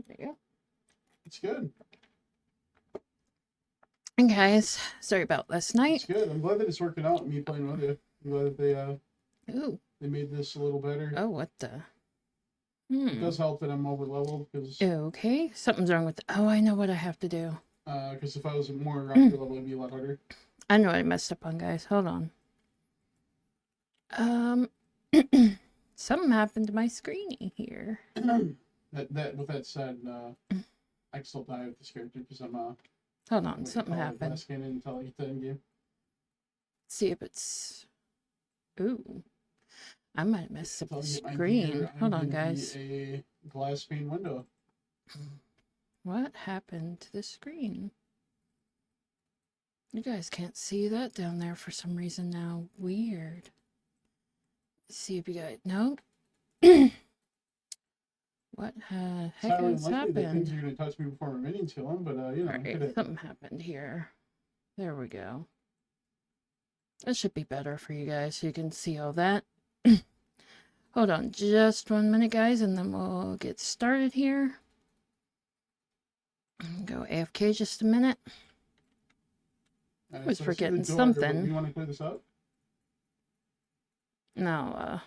There you go. It's good. And guys, sorry about last night. It's good. I'm glad that it's working out. Me playing with you. I'm glad that they made this a little better. Oh, what the? It does help that I'm over leveled because. Okay, something's wrong with. Oh, I know what I have to do. Because if I was more around your level, it'd be a lot harder. I know what I messed up on, guys. Hold on. Something happened to my screeny here. With that said, I can still die with this character because I'm Hold on, something happened. Until I get to end game. See if it's. Ooh, I might mess up the screen. Hold on, guys. A glass pane window. What happened to the screen? You guys can't see that down there for some reason now. Weird. Let's see if you guys. Nope. What the heck has happened? Things are going to touch me before my minions kill them, but you know. Alright, something happened here. There we go. That should be better for you guys so you can see all that. Hold on just 1 minute, guys, and then we'll get started here. Go AFK just a minute. I was forgetting something. You want to clear this up? No,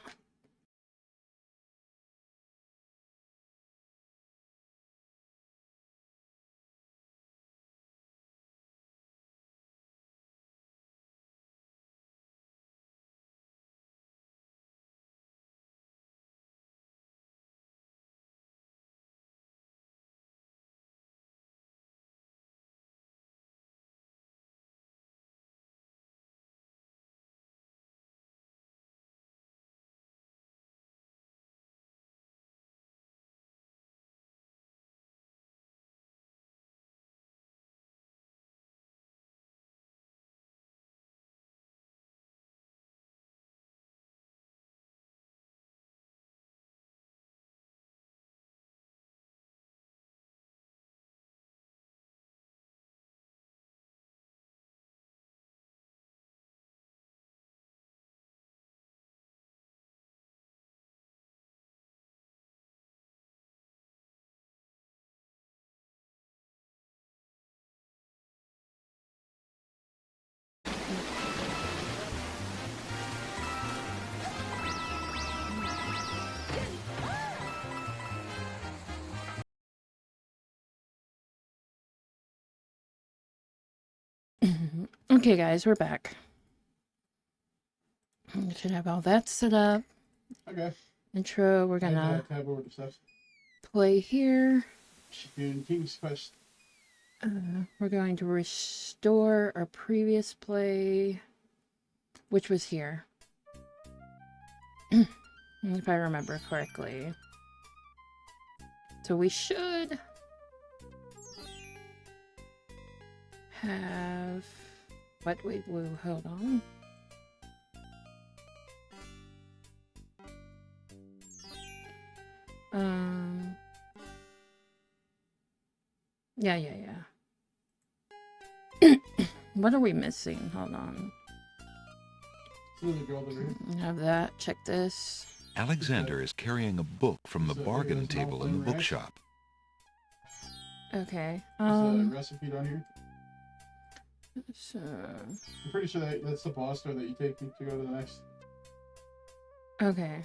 okay, guys, we're back. We should have all that set up. Okay. Intro, we're gonna play here. King's Quest. We're going to restore our previous play, which was here. If I remember correctly. So we should have... What? Wait, hold on. Yeah. What are we missing? Hold on. Have that. Check this. Alexander is carrying a book from the bargain table in the bookshop. Okay. Is the recipe down here? So... I'm pretty sure that's the boss door that you take to go to the next. Okay.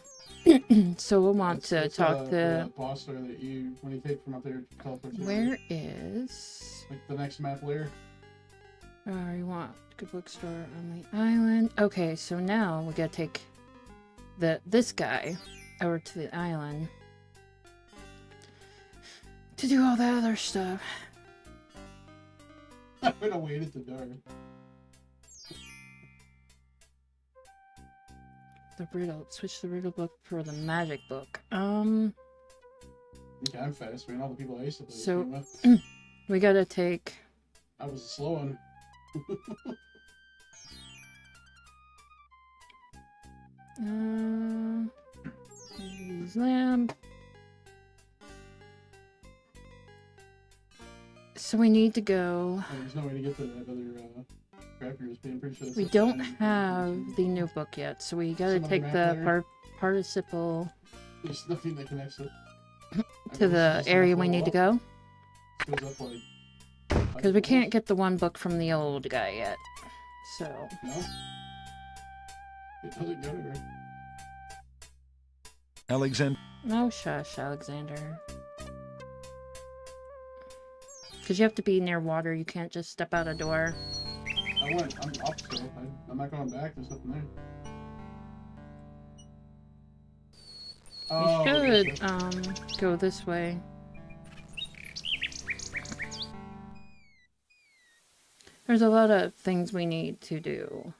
So we'll want to talk to boss door that when you take from up there to teleport. Where is like the next map layer? You want good bookstore on the island. Okay, so now we gotta take this guy over to the island to do all that other stuff. I'm gonna wait at the door. The riddle. Switch the riddle book for the magic book. Okay, I'm fast, man. All the people I used to play so with. we gotta take... I was a slow one. Lamb. So we need to go... There's no way to get to that other crap you was being pretty sure. We don't have the new book yet, so we gotta take the participle... There's nothing that connects it. to the area we need to go. Goes up like. Because we can't get the one book from the old guy yet. So. No? It doesn't go anywhere. Alexander. No shush, Alexander. Because you have to be near water. You can't just step out a door. I'm up still. I'm not going back. There's nothing there. You Oh, should, okay. go this way. There's a lot of things we need to do.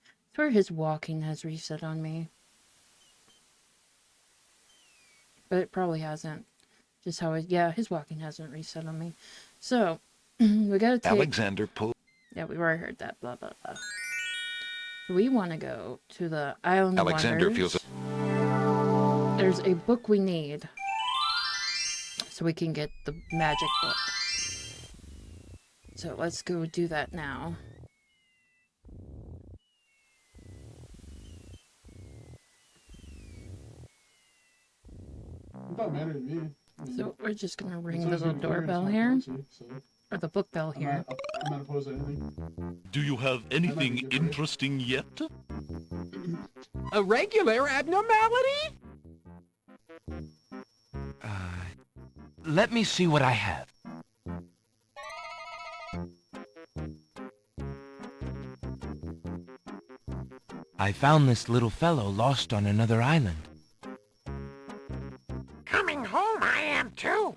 I swear his walking has reset on me. But it probably hasn't. Just how yeah, his walking hasn't reset on me. So, we gotta take... Alexander pulled. Yeah, we already heard that, blah, blah, blah. We want to go to the Island Alexander Wonders. feels There's a book we need. So we can get the magic book. So let's go do that now. It don't matter to me. So we're just gonna ring It's the always little been clear, doorbell it's not here. fancy, so Or the book bell here. I'm not opposed to anything. Do you have anything good, right? interesting yet? A regular abnormality? Let me see what I have. I found this little fellow lost on another island. Coming home I am too.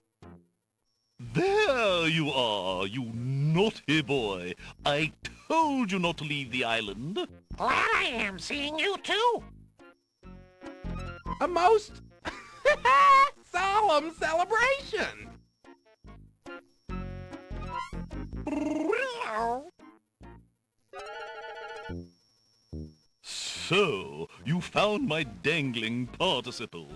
There you are, you naughty boy. I told you not to leave the island. Glad I am seeing you too. A most solemn celebration. So, you found my dangling participle.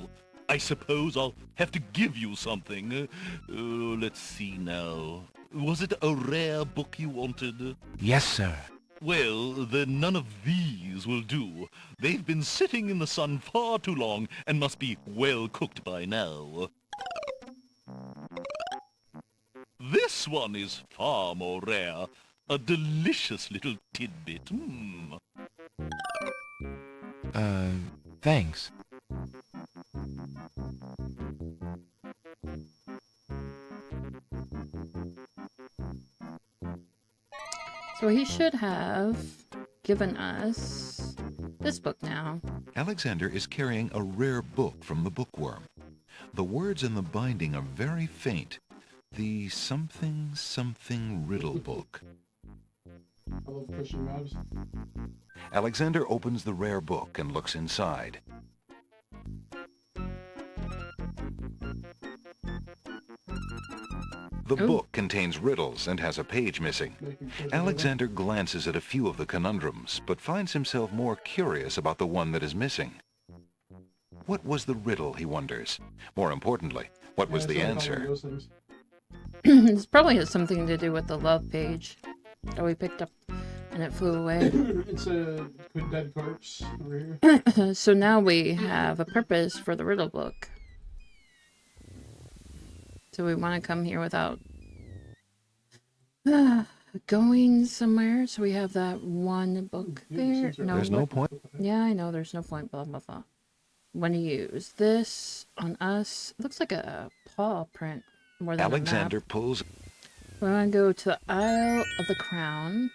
I suppose I'll have to give you something. Let's see now. Was it a rare book you wanted? Yes, sir. Well, then none of these will do. They've been sitting in the sun far too long and must be well cooked by now. This one is far more rare. A delicious little tidbit. Thanks. So he should have given us this book now. Alexander is carrying a rare book from the bookworm. The words in the binding are very faint. The something something riddle book. I love pushing mobs. Alexander opens the rare book and looks inside. The Ooh. book contains riddles and has a page missing. Making sure Alexander glances at a few of the conundrums, but finds himself more curious about the one that is missing. What was the riddle, he wonders? More importantly, what was the answer? This probably has something to do with the love page that we picked up and it flew away. It's a dead corpse over here. So now we have a purpose for the riddle book. So we want to come here without going somewhere. So we have that one book there. There's no point. Yeah, I know. There's no point. Blah, blah, blah. Want to use this on us. It looks like a paw print more than Alexander a map. pulls. We want to go to the Isle of the Crown.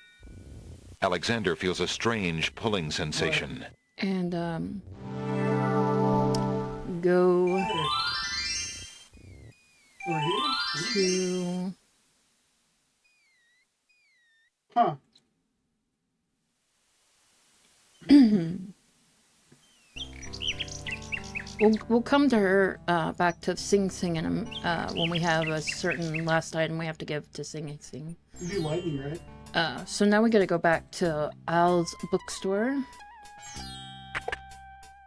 Alexander feels a strange pulling sensation. And, go Over here? to... Huh. We'll come to her back to Sing Sing in when we have a certain last item we have to give to Sing Sing. You do lightning, right? So now we gotta go back to Al's bookstore.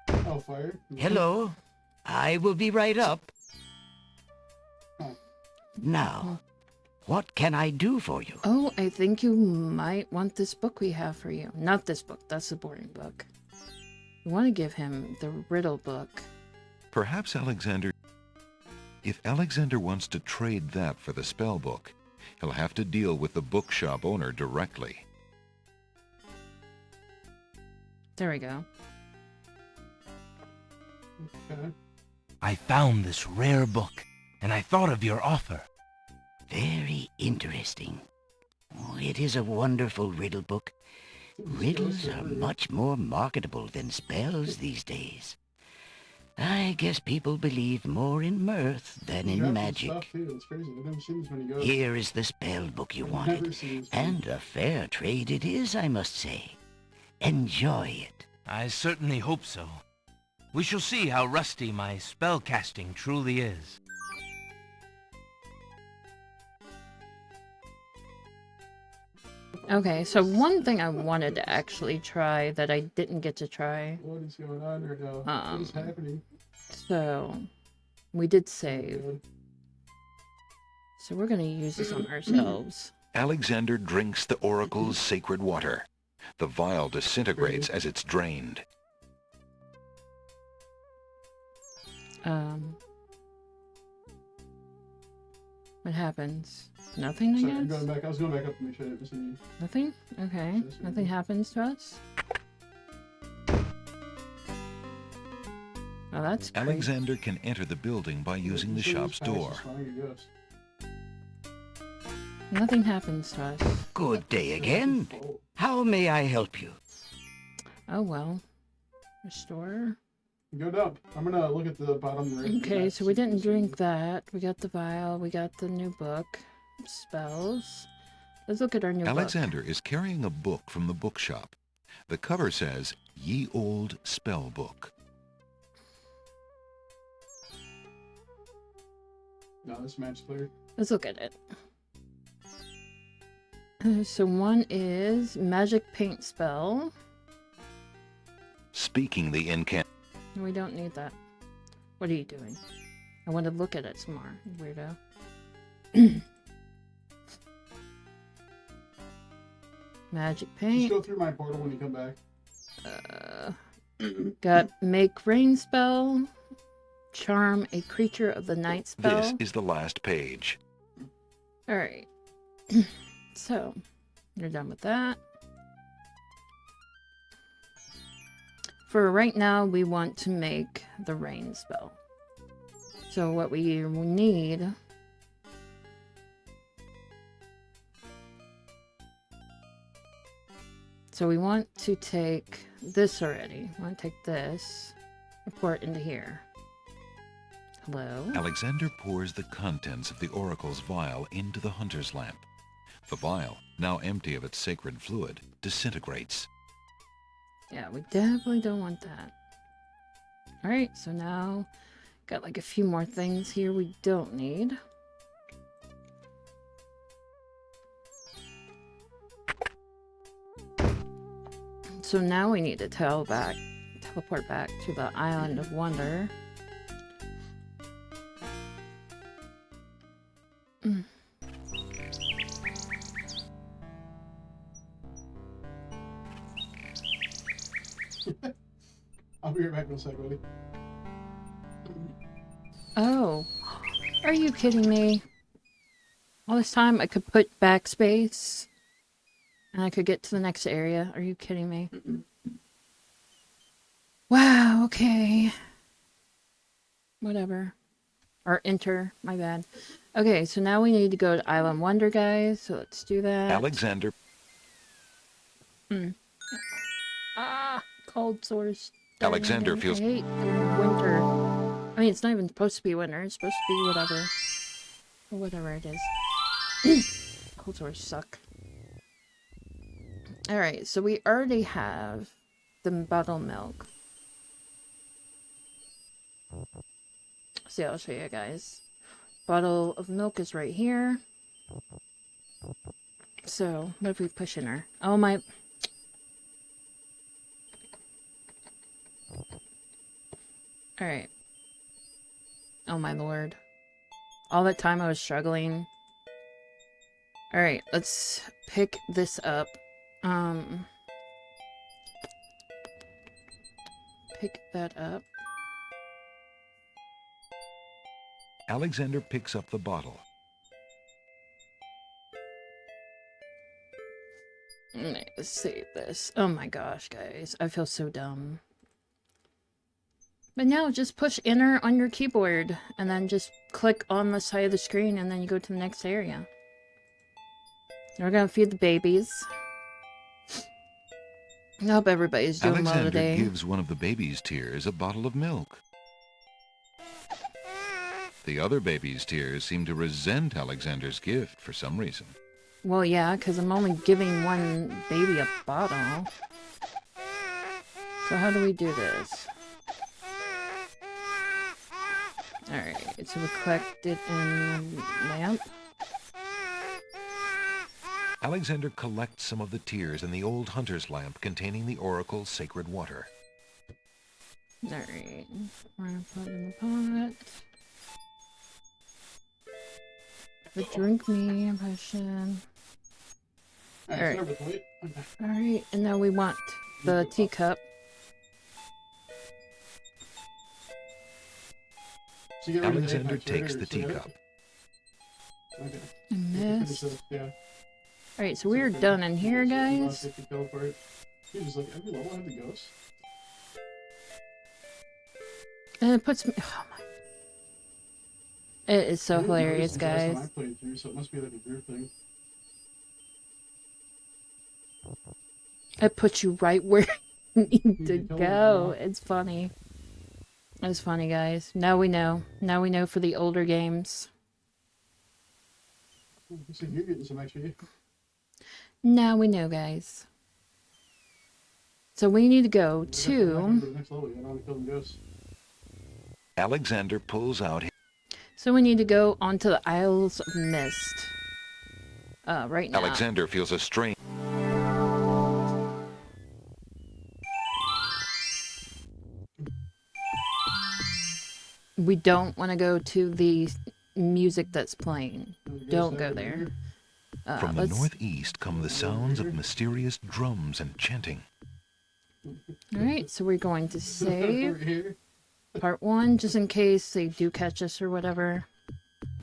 Oh, fire. Hello. I will be right up. Now, what can I do for you? Oh, I think you might want this book we have for you. Not this book, that's the boring book. We want to give him the riddle book. Perhaps Alexander... If Alexander wants to trade that for the spell book, he'll have to deal with the bookshop owner directly. There we go. Okay. I found this rare book, and I thought of your offer. Very interesting. Oh, it is a wonderful riddle book. Riddles are much more marketable than spells these days. I guess people believe more in mirth than He in dropped some magic. Stuff too. It's crazy. I've never seen this many ghosts. Here is the spell book you I've never wanted, seen this and a fair trade it is, I must say. Enjoy it. I certainly hope so. We shall see how rusty my spellcasting truly is. Okay, so one thing I wanted to actually try that I didn't get to try. What is going on right now? What is happening? So, we did save. Good. So we're gonna use this on ourselves. Alexander drinks the oracle's sacred water. The vial disintegrates as it's drained. What happens? Nothing, I Sorry, I'm guess? going back. I was going back up to make sure I didn't miss any. Nothing? Okay. Just Nothing happens to us? Oh, that's great. Alexander can enter the building by using the shop's door. Nothing happens to us. Good day again. How may I help you? Oh, well. Restore. Go down. I'm gonna look at the bottom right. Okay, so we didn't drink that. We got the vial. We got the new book. Spells. Let's look at our new Alexander is carrying a book from the bookshop. The cover says, Ye Old Spell Book. No, this match clear. Let's look at it. So one is Magic Paint Spell. Speaking the incantation. We don't need that. What are you doing? I want to look at it some more, you weirdo. Magic Just Paint. go through my portal when you come back. Got Make Rain Spell. Charm a Creature of the Night Spell. This is the last page. Alright. So, you're done with that. For right now, we want to make the rain spell. So what we need... So we want to take this already. We want to take this and pour it into here. Hello? Alexander pours the contents of the oracle's vial into the hunter's lamp. The vial, now empty of its sacred fluid, disintegrates. Yeah, we definitely don't want that. Alright, so now got like a few more things here we don't need. So now we need to teleport back to the Island of Wonder. I'll be right back in a sec, buddy. Oh, are you kidding me? All this time I could put backspace and I could get to the next area. Are you kidding me? Wow, okay. Whatever. Or enter, my bad. Okay, so now we need to go to Island Wonder, guys. So let's do that. Alexander Ah, cold sores. Alexander feels- I hate winter. I mean, it's not even supposed to be winter. It's supposed to be whatever. Or whatever it is. Cold sores suck. Alright, so we already have the buttermilk. See, I'll show you guys. Bottle of milk is right here. So, what if we push in her? Oh my... Alright. Oh my lord. All that time I was struggling. Alright, let's pick this up. Pick that up. Alexander picks up the bottle. Let's save this. Oh my gosh, guys. I feel so dumb. But now, just push enter on your keyboard, and then just click on the side of the screen, and then you go to the next area. We're gonna feed the babies. I hope everybody's doing well Alexander today. gives one of the baby's tears a bottle of milk. The other baby's tears seem to resent Alexander's gift for some reason. Well, yeah, because I'm only giving one baby a bottle. So how do we do this? Alright, so we collect it in the lamp. Alexander collects some of the tears in the old hunter's lamp containing the oracle's sacred water. Alright, we're gonna put it in the pot. The drink me potion. Alright, Alright. start with the weight. Okay. Alright, and now we want the teacup. So you get rid of the Alexander apex, right? takes Or the so you got it? teacup. Okay. And You can finish this. this, yeah. Alright, so we're done in here, guys. Just like every level had the ghost. And it puts me. Oh my. It is so I didn't hilarious, notice until guys. when I played through, so it must be like a weird thing. It puts you right where you need to can tell go. them It's funny. It's funny, guys. Now we know. Now we know for the older games. Looks like you're getting some XP. Now we know, guys. So we need to go Back to. to the next level, you don't want to kill them ghosts. Alexander pulls out his... So we need to go onto the Isles of Mist. Right now. Alexander feels a strange... We don't want to go to the music that's playing. Don't go there. From the Let's. northeast come the sounds of mysterious drums and chanting. Alright, so we're going to Over save here. part 1 just in case they do catch us or whatever.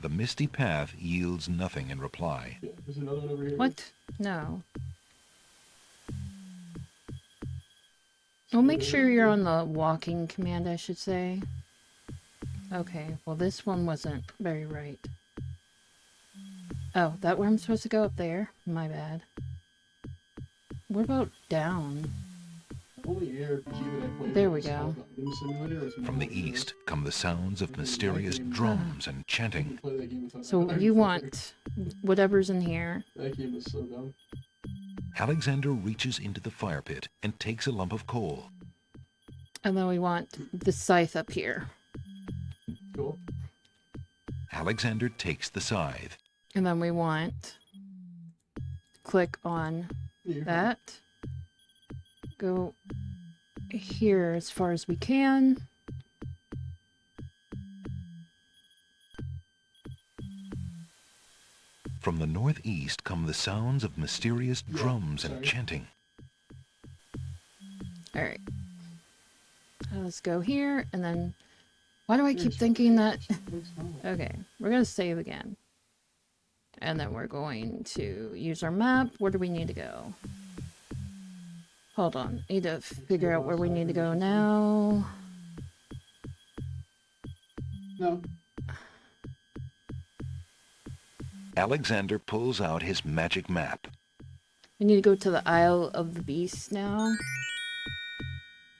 The misty path yields nothing in reply. Yeah, there's another one over here. What? No. Well, make sure you're on the walking command, I should say. Okay, well this one wasn't very right. Oh, that where I'm supposed to go up there? My bad. What about down? Only RPG that I played There we was go. called Game Simulator. It's From the more like east come the sounds of mysterious drums and you chanting. can play that game without So that. you want whatever's in here. That game is so dumb. Alexander reaches into the fire pit and takes a lump of coal. And then we want the scythe up here. Cool. Alexander takes the scythe. And then we want click on Yeah, that. Go here as far as we can. From the northeast come the sounds of mysterious drums and sorry. chanting. Alright. Let's go here, and then... Why do I keep thinking that... Okay, we're gonna save again. And then we're going to use our map. Where do we need to go? Hold on. Need to figure out where we need to go now. No. Alexander pulls out his magic map. We need to go to the Isle of the Beast now.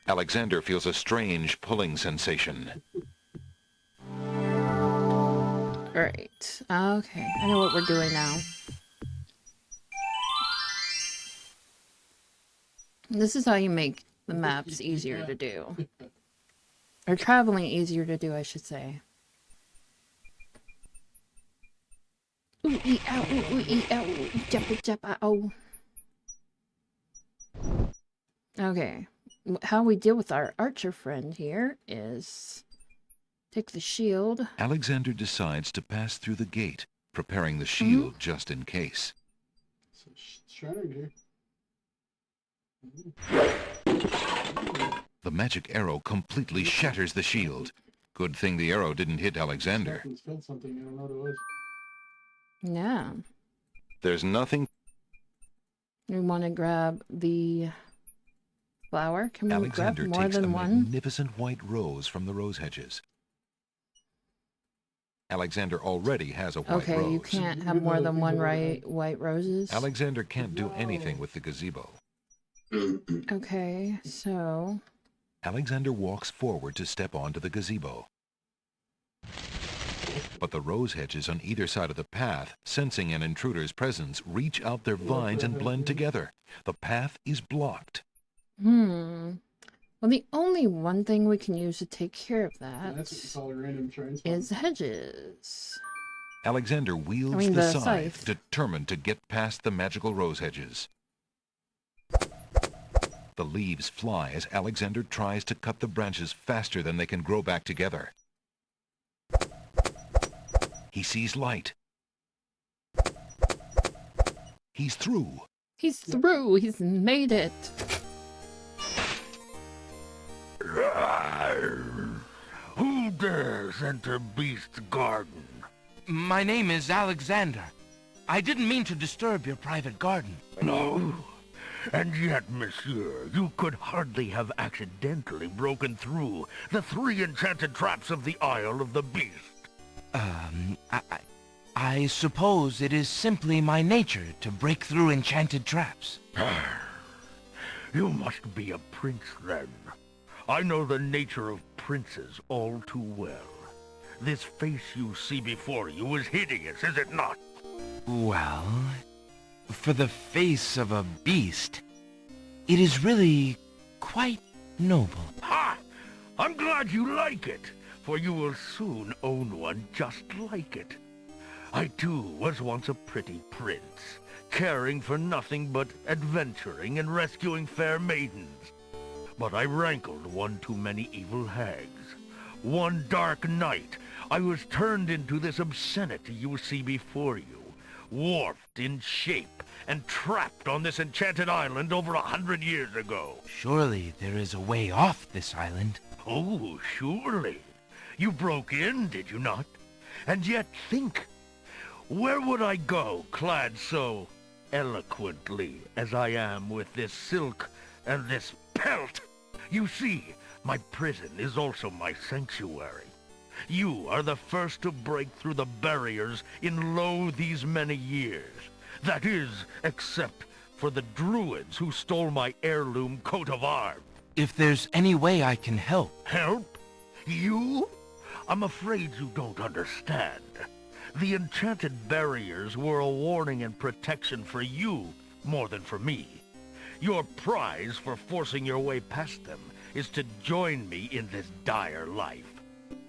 Alexander feels a strange pulling sensation. Alright. Okay. I know what we're doing now. This is how you make the maps easier to do. Or traveling easier to do, I should say. Ooh, ee, ow, ooh, ee, ow, ooh, jump, ow. Okay. How we deal with our archer friend here is... Take the shield. Alexander decides to pass through the gate, preparing the shield just in case. So, Shriner here. The magic arrow completely shatters the shield. Good thing the arrow didn't hit Alexander. Captain's killed something. I don't know what it was. Yeah. There's nothing. We want to grab the flower. Can we Alexander grab more takes a than one? magnificent white rose from the rose hedges. Alexander already has a white Okay, rose. you can't have more than one white roses. Alexander can't do anything with the gazebo. Okay, so Alexander walks forward to step onto the gazebo. But the rose hedges on either side of the path, sensing an intruder's presence, reach out their vines and blend together. The path is blocked. Well, the only one thing we can use to take care of that That's what you call a random shrine spot. is hedges. Alexander wields the scythe, determined to get past the magical rose hedges. The leaves fly as Alexander tries to cut the branches faster than they can grow back together. He sees light. He's through. He's through. He's made it. Who dares enter Beast's garden? My name is Alexander. I didn't mean to disturb your private garden. No. And yet, monsieur, you could hardly have accidentally broken through the 3 enchanted traps of the Isle of the Beast. I suppose it is simply my nature to break through enchanted traps. You must be a prince, then. I know the nature of princes all too well. This face you see before you is hideous, is it not? Well, for the face of a beast, it is really quite noble. Ha! I'm glad you like it, for you will soon own one just like it. I too was once a pretty prince, caring for nothing but adventuring and rescuing fair maidens. But I rankled one too many evil hags. One dark night, I was turned into this obscenity you see before you, warped in shape and trapped on this enchanted island over 100 years ago. Surely there is a way off this island. Oh, surely. You broke in, did you not? And yet think, where would I go clad so eloquently as I am with this silk and this pelt? You see, my prison is also my sanctuary. You are the first to break through the barriers in lo these many years. That is, except for the druids who stole my heirloom coat of arms. If there's any way I can help. Help? You? I'm afraid you don't understand. The enchanted barriers were a warning and protection for you more than for me. Your prize for forcing your way past them is to join me in this dire life.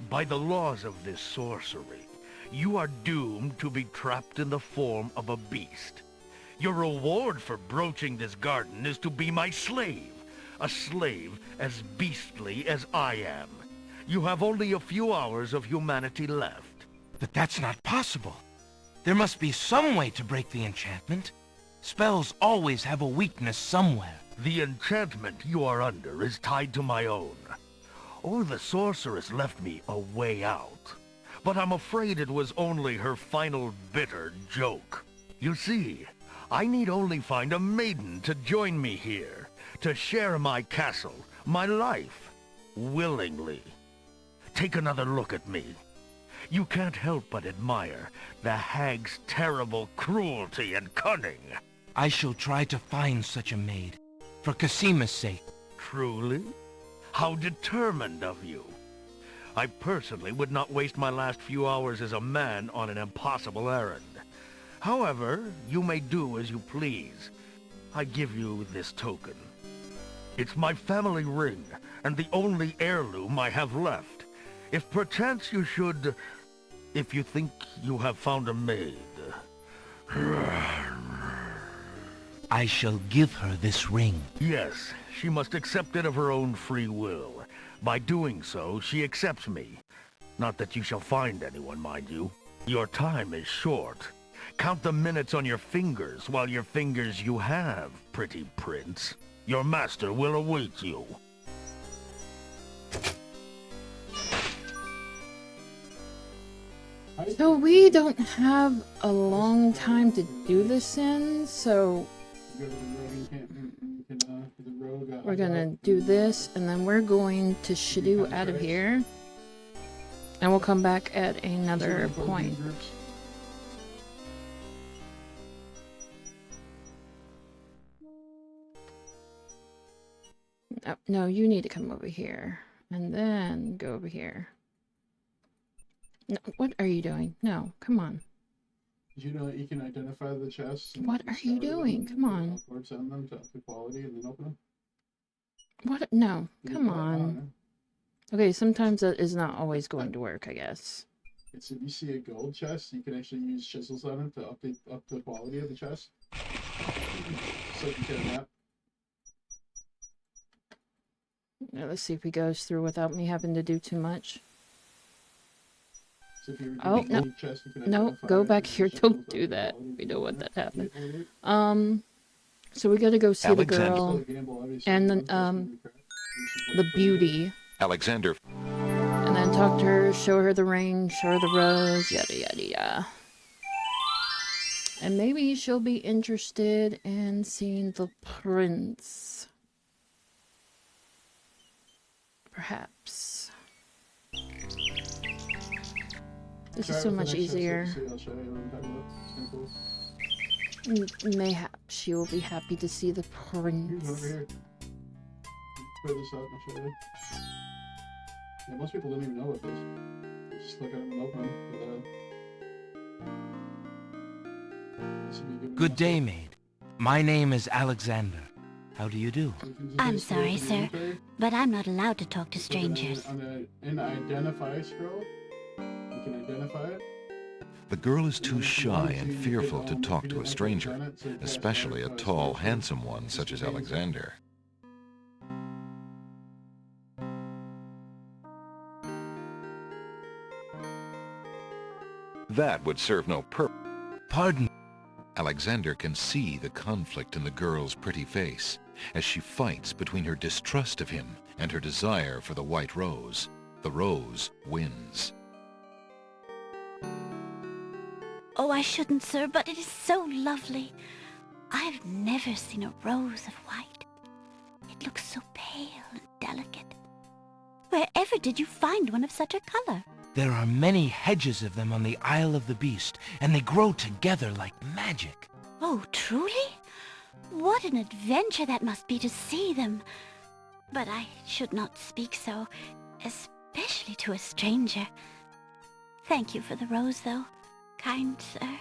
By the laws of this sorcery, you are doomed to be trapped in the form of a beast. Your reward for broaching this garden is to be my slave, a slave as beastly as I am. You have only a few hours of humanity left. But that's not possible. There must be some way to break the enchantment. Spells always have a weakness somewhere. The enchantment you are under is tied to my own. Oh, the sorceress left me a way out. But I'm afraid it was only her final bitter joke. You see, I need only find a maiden to join me here, to share my castle, my life, willingly. Take another look at me. You can't help but admire the hag's terrible cruelty and cunning. I shall try to find such a maid, for Casima's sake. Truly? How determined of you. I personally would not waste my last few hours as a man on an impossible errand. However, you may do as you please. I give you this token. It's my family ring, and the only heirloom I have left. If perchance you should... if you think you have found a maid... I shall give her this ring. Yes, she must accept it of her own free will. By doing so, she accepts me. Not that you shall find anyone, mind you. Your time is short. Count the minutes on your fingers while your fingers you have, pretty prince. Your master will await you. So we don't have a long time to do this in, so You go to the rogue encampment. You can, the rogue, we're gonna do this, and then we're going to shadoo out of here. And we'll come back at another point. No, you need to come over here. And then go over here. No, what are you doing? No, come on. Did you know that you can identify the chests? What are you doing? Come on. Or send them to up to quality and then open them? What? No, You come can click on. Okay, sometimes that is not always going to work, I guess. It's if you see a gold chest, you can actually use chisels on it to update up the quality of the chest. So you can get a map. Now, let's see if he goes through without me having to do too much. So if you're Oh, doing no. any chest, you can No, identify go it back and here. check Don't those do up to that. quality. We know what that happened. Yeah. So we gotta go see the Alexander. girl and then, the beauty. Alexander And then talk to her, show her the ring, show her the rose, yada yada yada. And maybe she'll be interested in seeing the prince. Perhaps. This is so much easier. Mayhap she will be happy to see the prince. Over here. Put this up and I'll show you. Yeah, most people don't even know what this is. Just look at them and open them. This would be Good day, maid. My name is Alexander. How do you do? I'm sorry, sir, but I'm not allowed to talk to Look at strangers. On an identify scroll, you can identify it. The girl is too shy and fearful to talk to a stranger, especially a tall, handsome one such as Alexander. That would serve no purpose. Pardon. Alexander can see the conflict in the girl's pretty face as she fights between her distrust of him and her desire for the white rose. The rose wins. Oh, I shouldn't, sir, but it is so lovely. I've never seen a rose of white. It looks so pale and delicate. Wherever did you find one of such a color? There are many hedges of them on the Isle of the Beast, and they grow together like magic. Oh, truly? What an adventure that must be to see them. But I should not speak so, especially to a stranger. Thank you for the rose, though, kind sir.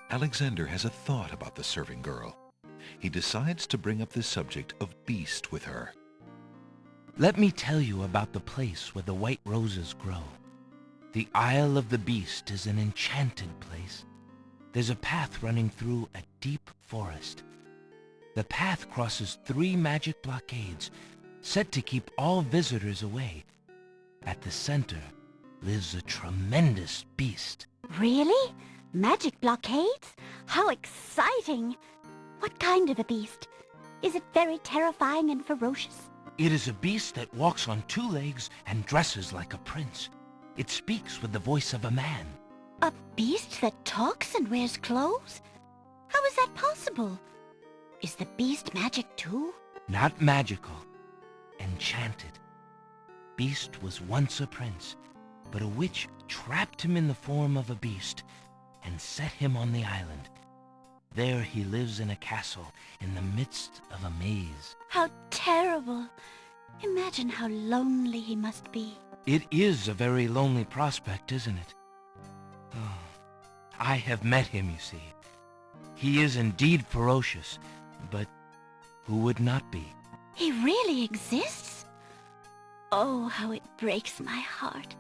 Alexander has a thought about the serving girl. He decides to bring up the subject of beast with her. Let me tell you about the place where the white roses grow. The Isle of the Beast is an enchanted place. There's a path running through a deep forest. The path crosses 3 magic blockades, set to keep all visitors away. At the center lives a tremendous beast. Really? Magic blockades? How exciting! What kind of a beast? Is it very terrifying and ferocious? It is a beast that walks on 2 legs and dresses like a prince. It speaks with the voice of a man. A beast that talks and wears clothes? How is that possible? Is the beast magic too? Not magical, enchanted. Beast was once a prince, but a witch trapped him in the form of a beast and set him on the island. There he lives in a castle in the midst of a maze. How terrible! Imagine how lonely he must be. It is a very lonely prospect, isn't it? Oh, I have met him, you see. He is indeed ferocious, but who would not be? He really exists? Oh, how it breaks my heart.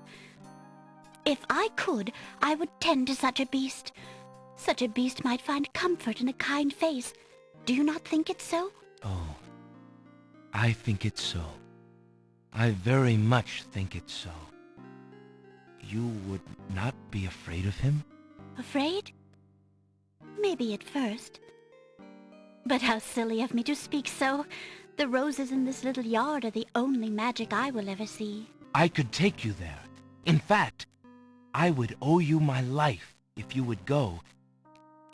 If I could, I would tend to such a beast. Such a beast might find comfort in a kind face. Do you not think it so? Oh, I think it's so. I very much think it's so. You would not be afraid of him? Afraid? Maybe at first. But how silly of me to speak so. The roses in this little yard are the only magic I will ever see. I could take you there. In fact, I would owe you my life if you would go.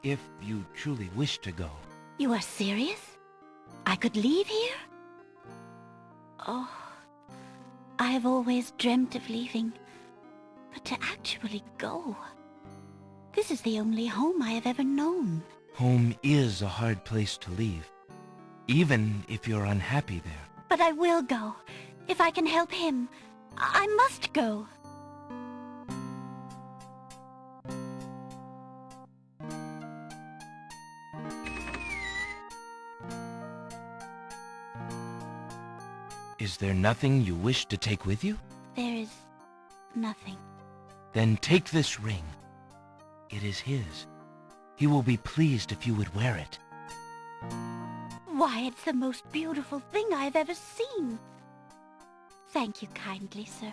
If you truly wish to go. You are serious? I could leave here? Oh, I have always dreamt of leaving, but to actually go. This is the only home I have ever known. Home is a hard place to leave, even if you're unhappy there. But I will go. If I can help him, I must go. Is there nothing you wish to take with you? There is nothing. Then take this ring. It is his. He will be pleased if you would wear it. Why, it's the most beautiful thing I have ever seen. Thank you kindly, sir.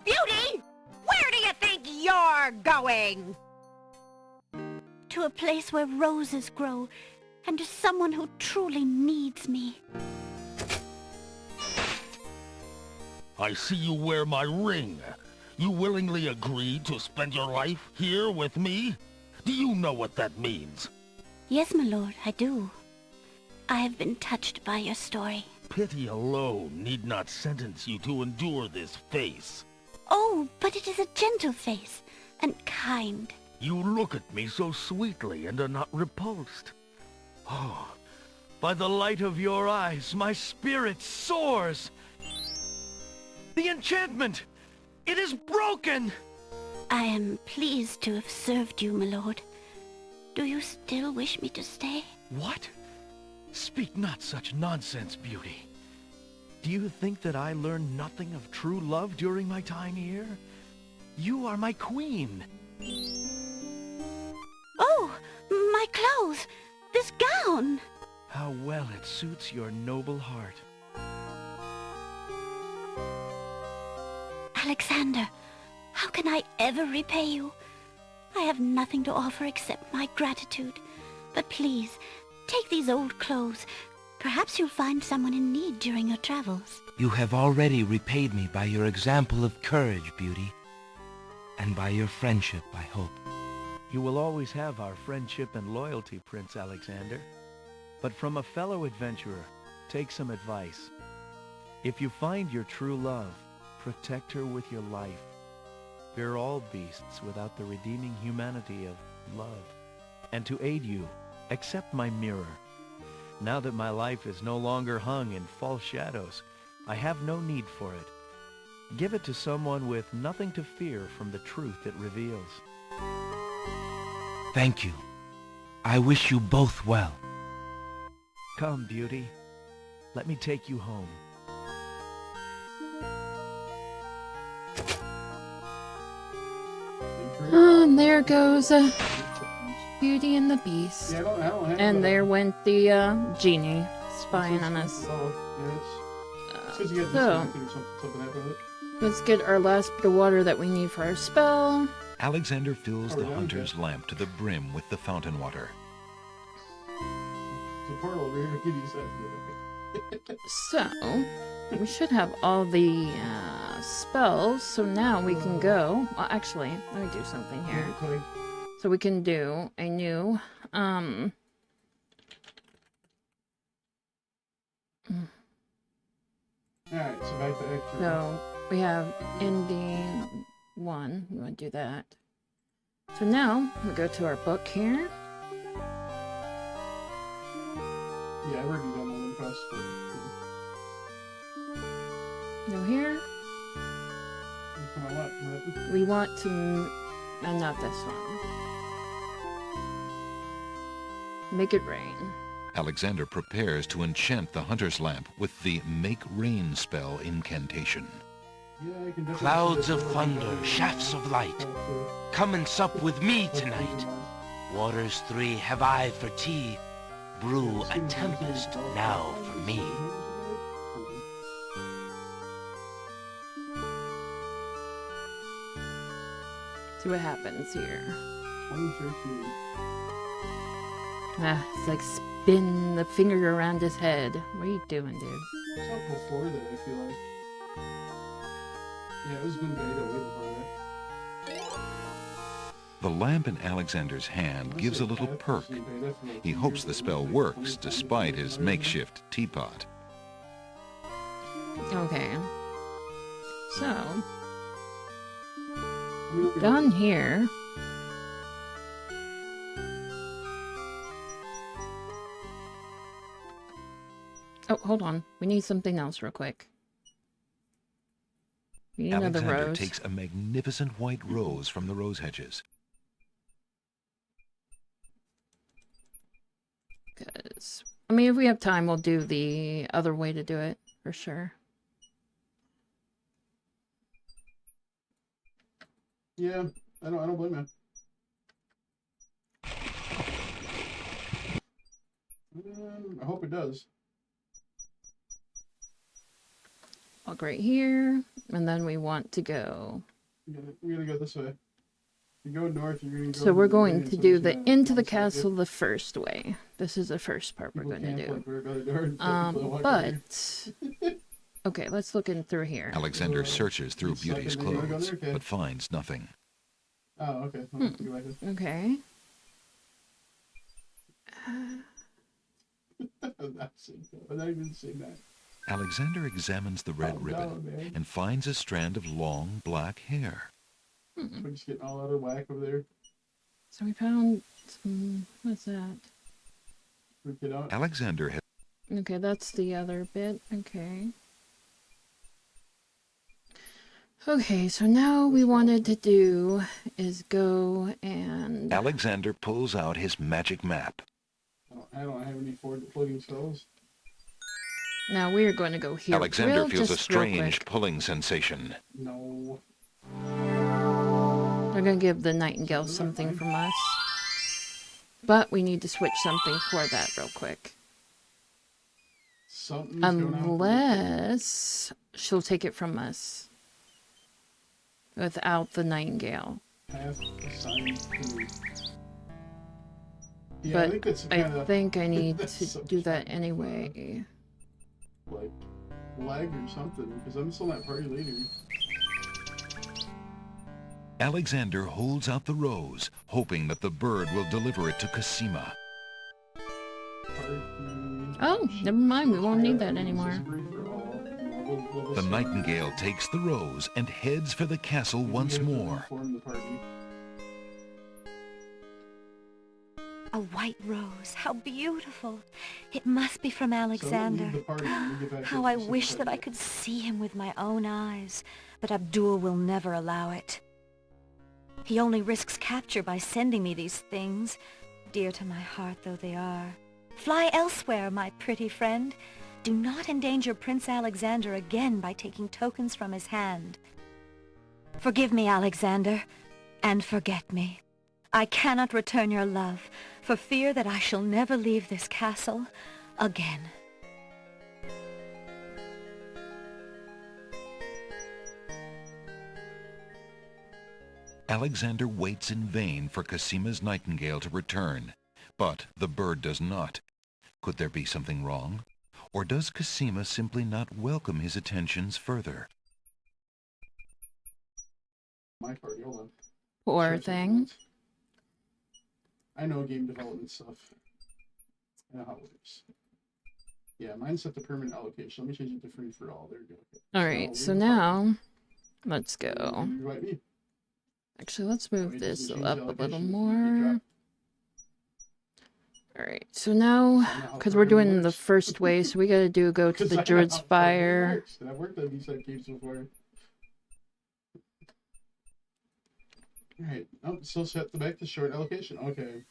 Beauty! Where do you think you're going? To a place where roses grow, and to someone who truly needs me. I see you wear my ring. You willingly agreed to spend your life here with me? Do you know what that means? Yes, my lord, I do. I have been touched by your story. Pity alone need not sentence you to endure this face. Oh, but it is a gentle face, and kind. You look at me so sweetly and are not repulsed. Oh, by the light of your eyes, my spirit soars. The enchantment! It is broken! I am pleased to have served you, my lord. Do you still wish me to stay? What? Speak not such nonsense, Beauty. Do you think that I learned nothing of true love during my time here? You are my queen. Oh, my clothes! This gown! How well it suits your noble heart. Alexander, how can I ever repay you? I have nothing to offer except my gratitude. But please, take these old clothes. Perhaps you'll find someone in need during your travels. You have already repaid me by your example of courage, Beauty. And by your friendship, I hope. You will always have our friendship and loyalty, Prince Alexander. But from a fellow adventurer, take some advice. If you find your true love, protect her with your life. Fear all beasts without the redeeming humanity of love. And to aid you, accept my mirror. Now that my life is no longer hung in false shadows, I have no need for it. Give it to someone with nothing to fear from the truth it reveals. Thank you. I wish you both well. Come, Beauty. Let me take you home. And there goes Beauty and the Beast. Yeah, I don't have And that. there went the genie spying on us. Says you So, got something happened with it. let's get our last bit of water that we need for our spell. Alexander fills the Oh, yeah, hunter's lamp to the brim with the fountain water. There's a portal over here. Give you that. So, we should have all the spells, so now we can go. Well, actually, let me do something here. So we can do a new, Alright, so back to extra. so we have ending 1. We want to do that. So now, we go to our book here. Yeah, I've already done all the quest. Go here. Come on, what? We want to, not this one. Make it rain. Alexander prepares to enchant the hunter's lamp with the Make Rain spell incantation. Yeah, I can definitely Clouds see of this thunder, one. shafts of light. Come and sup with me tonight. Waters 3 have I for tea. Brew a tempest now for me. See what happens here. 2013. Ah, it's like spin the finger around his head. What are you doing, dude? It's not before that, I feel like. Yeah, it was been beta way before that. The lamp in Alexander's hand gives a little perk. He hopes the spell works despite his makeshift teapot. Okay. So, down here. Oh, hold on. We need something else real quick. We need another Alexander rose. takes a magnificent white rose from the rose hedges. 'Cause, I mean, if we have time, we'll do the other way to do it, for sure. Yeah, I don't blame you. I hope it does. Walk right here, and then we want to go. We're gonna go this way. You go north, you're gonna go. So we're going right, to so do it's the gonna into the bounce back castle the first way. This is the first part we're People going to camp, like, do. right by the door, and people walk But okay, let's look in through here. Alexander searches through It's like Beauty's a video gun clothes, there, okay. but finds nothing. Oh, okay. I'll have to go back in. Okay. I'm not even seeing that. Alexander examines the red Oh, ribbon no, man. and finds a strand of long black hair. We're just getting all out of whack over there. So we found some. What's that? We get out. Alexander has Okay, that's the other bit. Okay. Okay, so now we wanted to do is go and Alexander pulls out his magic map. I don't have any floating spells. now we are going to go here. Alexander feels a just real strange quick. pulling sensation. No. They're going to give the nightingale something from us. But we need to switch something for that real quick. Something's going on. Unless she'll take it from us. Without the nightingale. Half assigned to me. Yeah, But I think that's I kinda, think I need that's to some do that sort of, anyway. like lag or something, because I'm still not party leader. Alexander holds out the rose, hoping that the bird will deliver it to Cosima. Oh, never mind. We won't need that anymore. The nightingale takes the rose and heads for the castle once more. A white rose. How beautiful. It must be from Alexander. How I wish that I could see him with my own eyes, but Abdul will never allow it. He only risks capture by sending me these things, dear to my heart though they are. Fly elsewhere, my pretty friend. Do not endanger Prince Alexander again by taking tokens from his hand. Forgive me, Alexander, and forget me. I cannot return your love, for fear that I shall never leave this castle again. Alexander waits in vain for Cosima's nightingale to return, but the bird does not. Could there be something wrong? Or does Cosima simply not welcome his attentions further? My party, hold on. Poor Sure, thing. I know game development stuff. I know how it works. Yeah, mine's set to permanent allocation. Let me change it to free for all. There you go. Alright, so now, let's go. You invite me. Actually, let's move Wait, this does it change up a little allocation? more. Alright, so now, because we're doing the first way, so we gotta go to the Druid's Fire. I've worked on these side caves before. Alright, oh, still set the back to short allocation. Okay.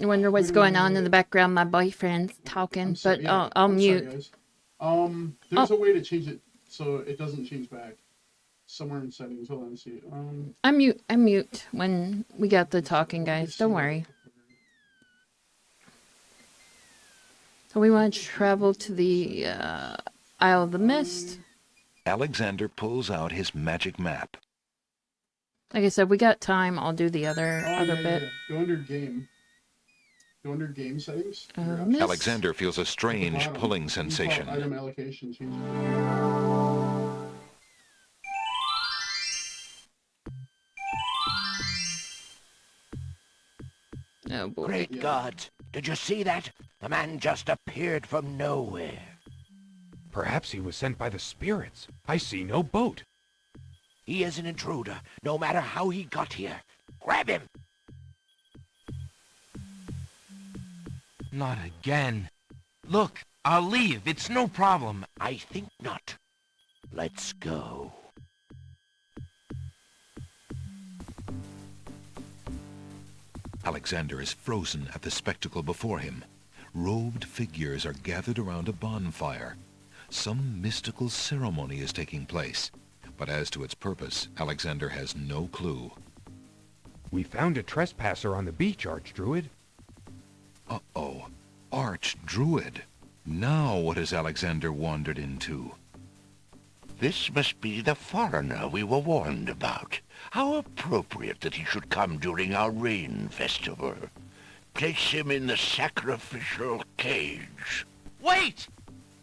I wonder what's going on in the background. My boyfriend's talking, but Yeah, I'll I'm mute. sorry, guys. There's a way to change it so it doesn't change back. Somewhere in settings. Hold on, see. I mute when we got the talking, guys. Don't worry. So we want to travel to the Isle of the Mist. Alexander pulls out his magic map. Like I said, we got time. I'll do the other bit. Yeah. Go under game. Go under game settings. Miss? Alexander feels a strange pulling Default sensation. item allocation change. Oh boy. Great Yeah. God! Did you see that? The man just appeared from nowhere. Perhaps he was sent by the spirits. I see no boat. He is an intruder, no matter how he got here. Grab him! Not again. Look, I'll leave. It's no problem. I think not. Let's go. Alexander is frozen at the spectacle before him. Robed figures are gathered around a bonfire. Some mystical ceremony is taking place, but as to its purpose, Alexander has no clue. We found a trespasser on the beach, Archdruid. Uh-oh. Archdruid. Now what has Alexander wandered into? This must be the foreigner we were warned about. How appropriate that he should come during our rain festival. Place him in the sacrificial cage. Wait!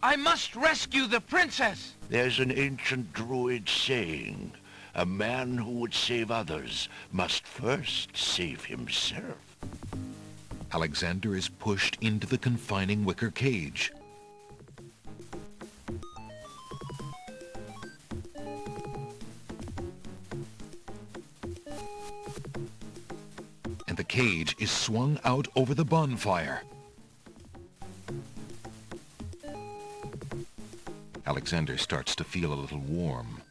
I must rescue the princess! There's an ancient druid saying, a man who would save others must first save himself. Alexander is pushed into the confining wicker cage. And the cage is swung out over the bonfire. Alexander starts to feel a little warm.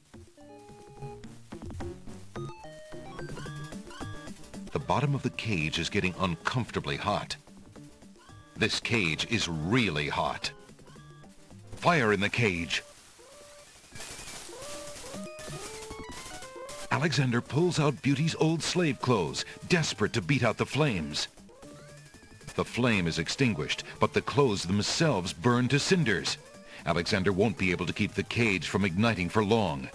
The bottom of the cage is getting uncomfortably hot. This cage is really hot. Fire in the cage. Alexander pulls out Beauty's old slave clothes, desperate to beat out the flames. The flame is extinguished, but the clothes themselves burn to cinders. Alexander won't be able to keep the cage from igniting for long.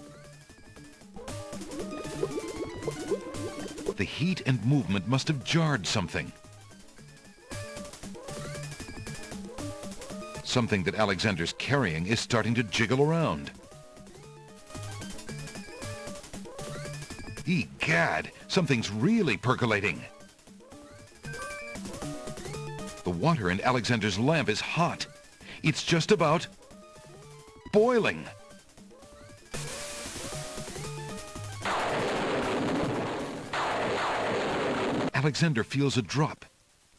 The heat and movement must have jarred something. Something that Alexander's carrying is starting to jiggle around. Egad, something's really percolating. The water in Alexander's lamp is hot. It's just about boiling. Alexander feels a drop.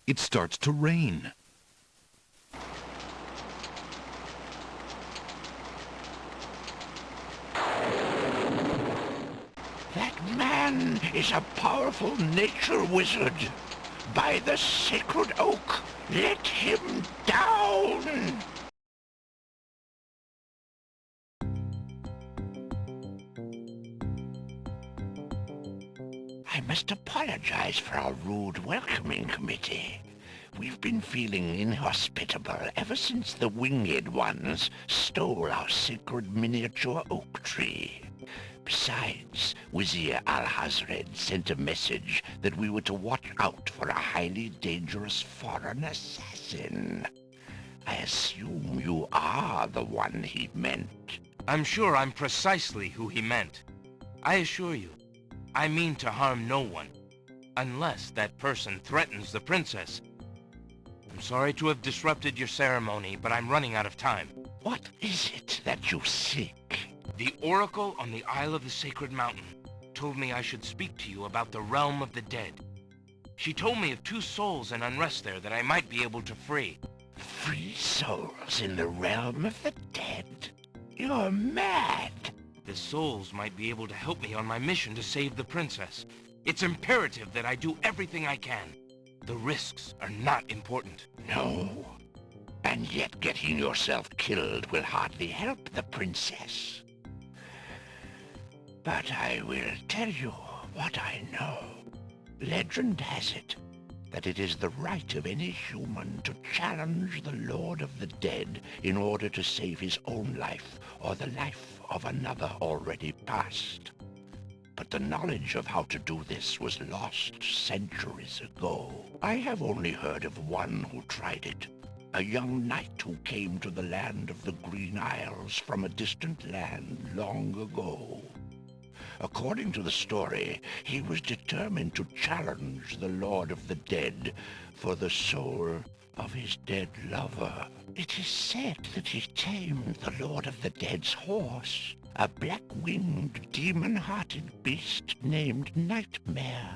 It starts to rain. That man is a powerful nature wizard. By the sacred oak, let him down! I must apologize for our rude welcoming committee. We've been feeling inhospitable ever since the winged ones stole our sacred miniature oak tree. Besides, Wizir Al-Hazred sent a message that we were to watch out for a highly dangerous foreign assassin. I assume you are the one he meant. I'm sure I'm precisely who he meant. I assure you, I mean to harm no one, unless that person threatens the princess. I'm sorry to have disrupted your ceremony, but I'm running out of time. What is it that you seek? The Oracle on the Isle of the Sacred Mountain told me I should speak to you about the realm of the dead. She told me of 2 souls in unrest there that I might be able to free. Free souls in the realm of the dead? You're mad! The souls might be able to help me on my mission to save the princess. It's imperative that I do everything I can. The risks are not important. No. And yet getting yourself killed will hardly help the princess. But I will tell you what I know. Legend has it that it is the right of any human to challenge the Lord of the Dead in order to save his own life or the life of another already past. but the knowledge of how to do this was lost centuries ago. I have only heard of one who tried it. A young knight who came to the land of the Green Isles from a distant land long ago. According to the story, he was determined to challenge the Lord of the Dead for the soul of his dead lover. It is said that he tamed the Lord of the Dead's horse, a black-winged, demon-hearted beast named Nightmare.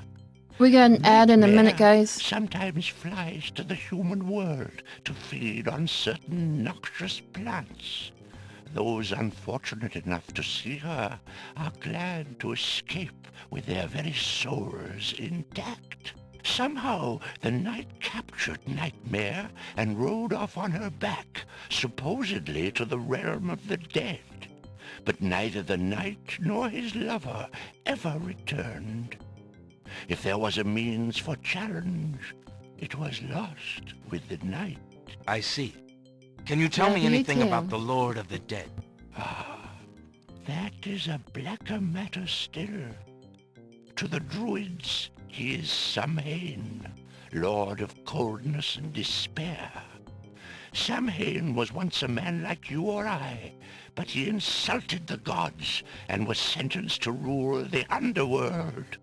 We got an ad in a minute, Nightmare guys. sometimes flies to the human world to feed on certain noxious plants. Those unfortunate enough to see her are glad to escape with their very souls intact. Somehow, the knight captured Nightmare and rode off on her back, supposedly to the realm of the dead. But neither the knight nor his lover ever returned. If there was a means for challenge, it was lost with the night. I see. Can you tell Yeah, me you anything can. about the Lord of the Dead? Ah, that is a blacker matter still. To the druids, he is Samhain, lord of coldness and despair. Samhain was once a man like you or I, but he insulted the gods and was sentenced to rule the underworld.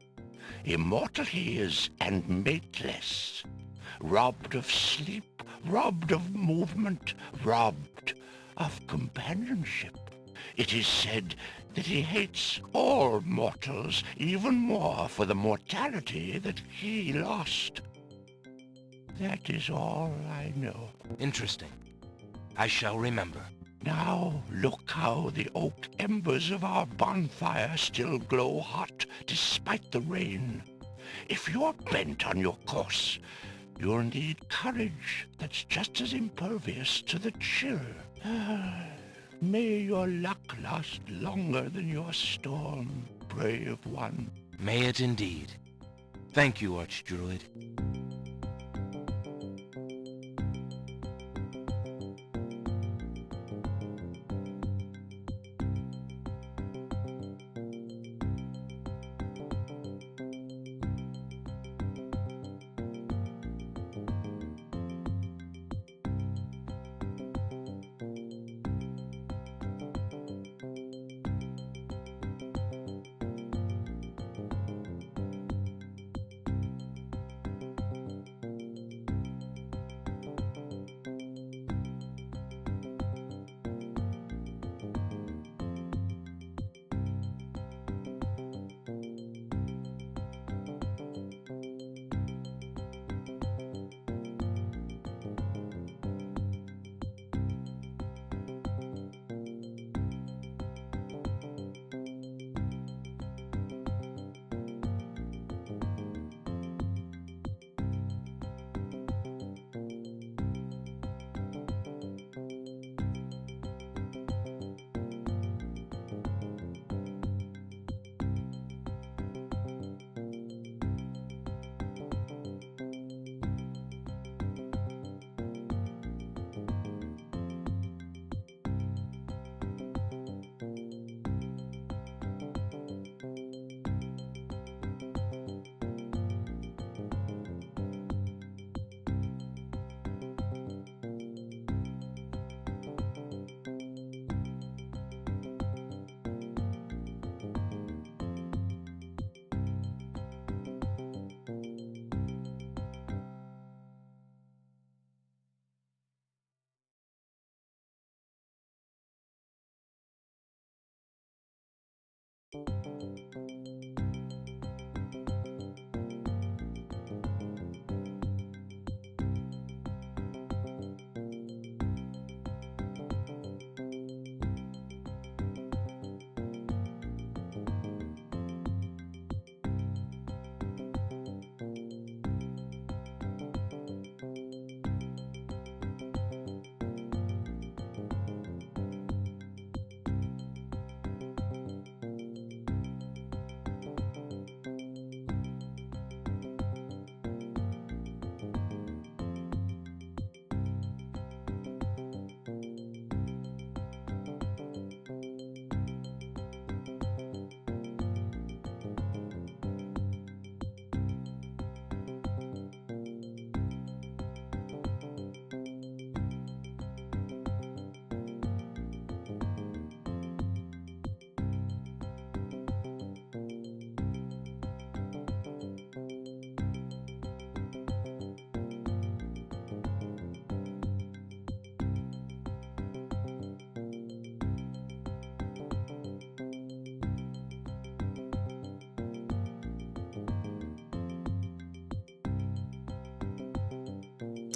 Immortal he is and mateless, robbed of sleep, robbed of movement, robbed of companionship. It is said that he hates all mortals even more for the mortality that he lost. That is all I know. Interesting. I shall remember. Now look how the oak embers of our bonfire still glow hot despite the rain. If you're bent on your course, you'll need courage that's just as impervious to the chill. May your luck last longer than your storm, brave one. May it indeed. Thank you, Archdruid.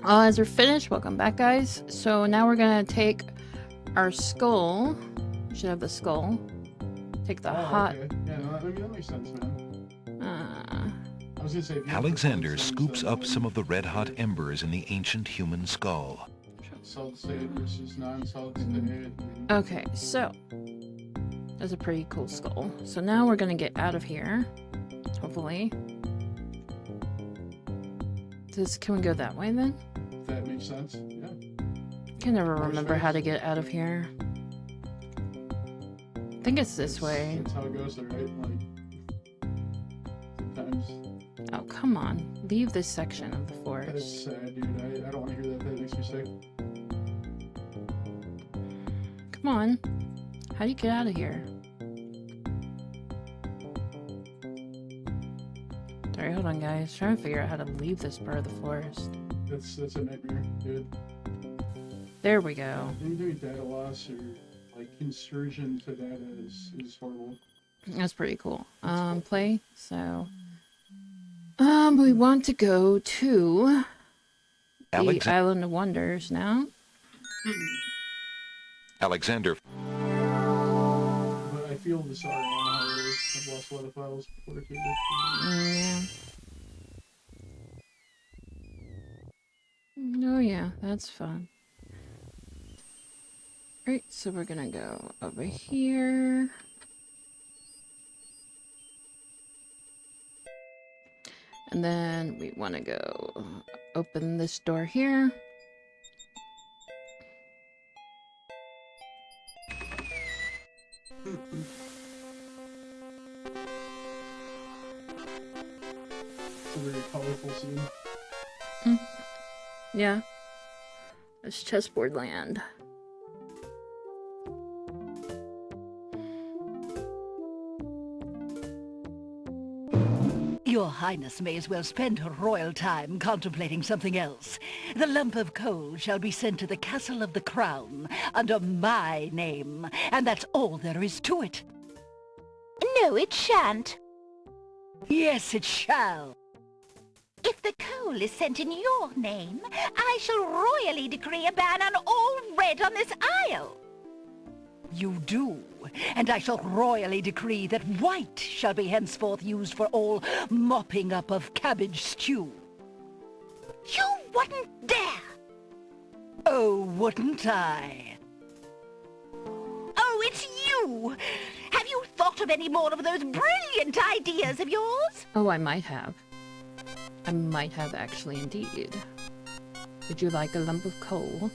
As we're finished, welcome back, guys. So now we're gonna take our skull. We should have the skull. Take the hot. Okay. Yeah, no, that makes sense, man. I was gonna say. Alexander scoops up some of the red-hot embers in the ancient human skull. Solid state versus non-solid state. Okay, so that's a pretty cool skull. So now we're gonna get out of here. Hopefully. Can we go that way then? That makes sense. Yeah. I can never remember how to get out of here. I think it's this way. That's how it goes, though, right? Like sometimes. Oh, come on. Leave this section of the forest. That's sad, dude. I don't want to hear that. That makes me sick. Come on. How do you get out of here? Sorry, hold on, guys. Trying to figure out how to leave this part of the forest. That's a nightmare, dude. There we go. Anything data loss or like insertion to data is horrible. That's pretty cool. Play. So, we want to go to the Island of Wonders now. Alexander. But I feel the sorry on how it is. I've lost a lot of files before it came Yeah. Oh yeah, that's fun. Right, so we're gonna go over here. And then we want to go open this door here. It's a very colorful scene. Yeah. It's chessboard land. Your Highness may as well spend her royal time contemplating something else. The lump of coal shall be sent to the Castle of the Crown under my name, and that's all there is to it. No, it shan't. Yes, it shall. If the coal is sent in your name, I shall royally decree a ban on all red on this isle. You do, and I shall royally decree that white shall be henceforth used for all mopping up of cabbage stew. You wouldn't dare! Oh, wouldn't I? Oh, it's you! Have you thought of any more of those brilliant ideas of yours? Oh, I might have. I might have actually indeed. Would you like a lump of coal?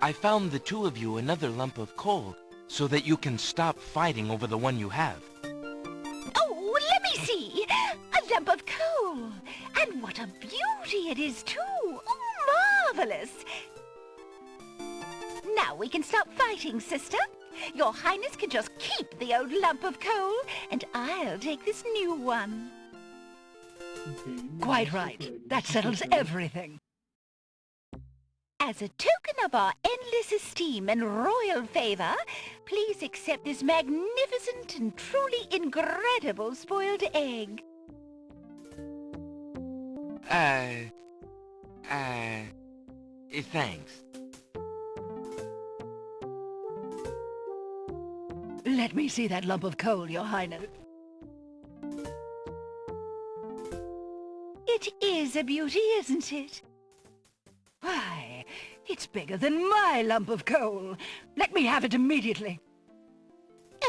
I found the two of you another lump of coal, so that you can stop fighting over the one you have. Oh, let me see! A lump of coal! And what a beauty it is, too! Oh, marvelous! Now we can stop fighting, sister. Your Highness can just keep the old lump of coal, and I'll take this new one. Quite right. That settles everything. As a token of our endless esteem and royal favor, please accept this magnificent and truly incredible spoiled egg. Thanks. Let me see that lump of coal, Your Highness. It is a beauty, isn't it? Why, it's bigger than my lump of coal. Let me have it immediately.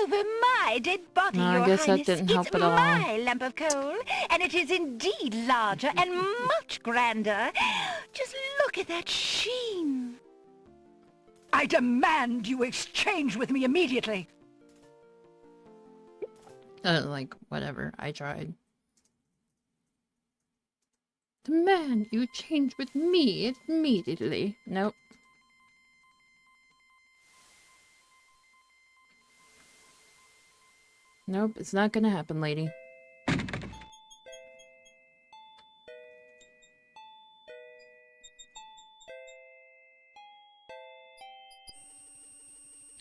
Over my dead body, No, I Your guess that Highness. didn't help it's at all. my lump of coal, and it is indeed larger and much grander. Just look at that sheen. I demand you exchange with me immediately. Like, whatever. I tried. Demand you change with me immediately. Nope. Nope, it's not gonna happen, lady.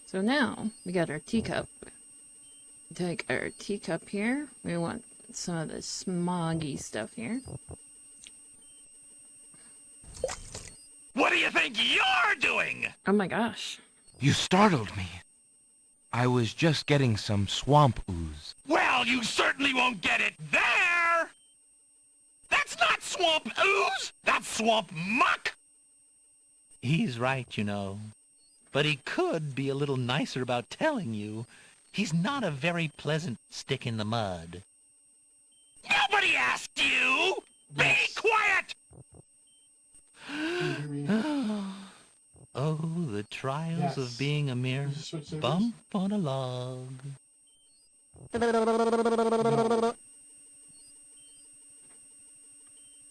So now, we got our teacup. Take our teacup here. We want some of the smoggy stuff here. What do you think you're doing? Oh my gosh. You startled me. I was just getting some swamp ooze. Well, you certainly won't get it there! That's not swamp ooze! That's swamp muck! He's right, you know. But he could be a little nicer about telling you. He's not a very pleasant stick in the mud. Nobody asked you! Be quiet! Oh, the trials of being a mere bump on a log.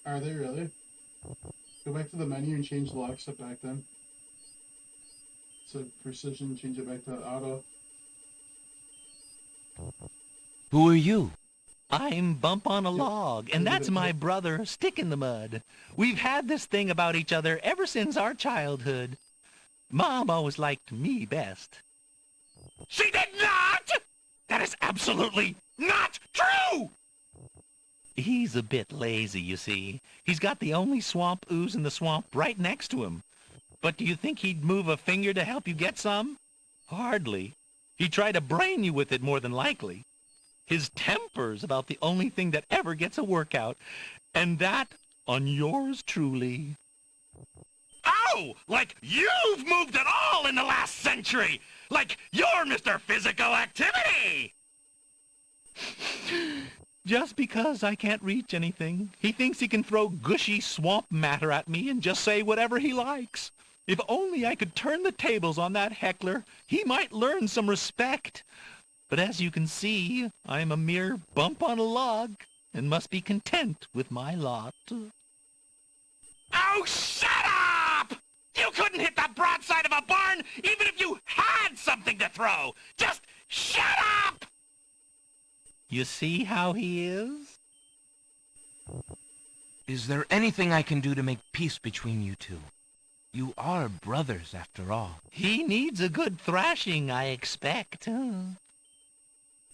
Are they really? Go back to the menu and change the lock step back then. So precision, change it back to auto. Who are you? I'm Bump on a Log, and that's my brother, Stick in the Mud. We've had this thing about each other ever since our childhood. Mom always liked me best. She did not! That is absolutely not true! He's a bit lazy, you see. He's got the only swamp ooze in the swamp right next to him. But do you think he'd move a finger to help you get some? Hardly. He'd try to brain you with it more than likely. His temper's about the only thing that ever gets a workout, and that on yours truly. Oh, like you've moved at all in the last century! Like you're Mr. Physical Activity! Just because I can't reach anything, he thinks he can throw gushy swamp matter at me and just say whatever he likes. If only I could turn the tables on that heckler, he might learn some respect. But as you can see, I'm a mere bump on a log, and must be content with my lot. Oh, shut up! You couldn't hit the broadside of a barn even if you had something to throw! Just shut up! You see how he is? Is there anything I can do to make peace between you two? You are brothers, after all. He needs a good thrashing, I expect.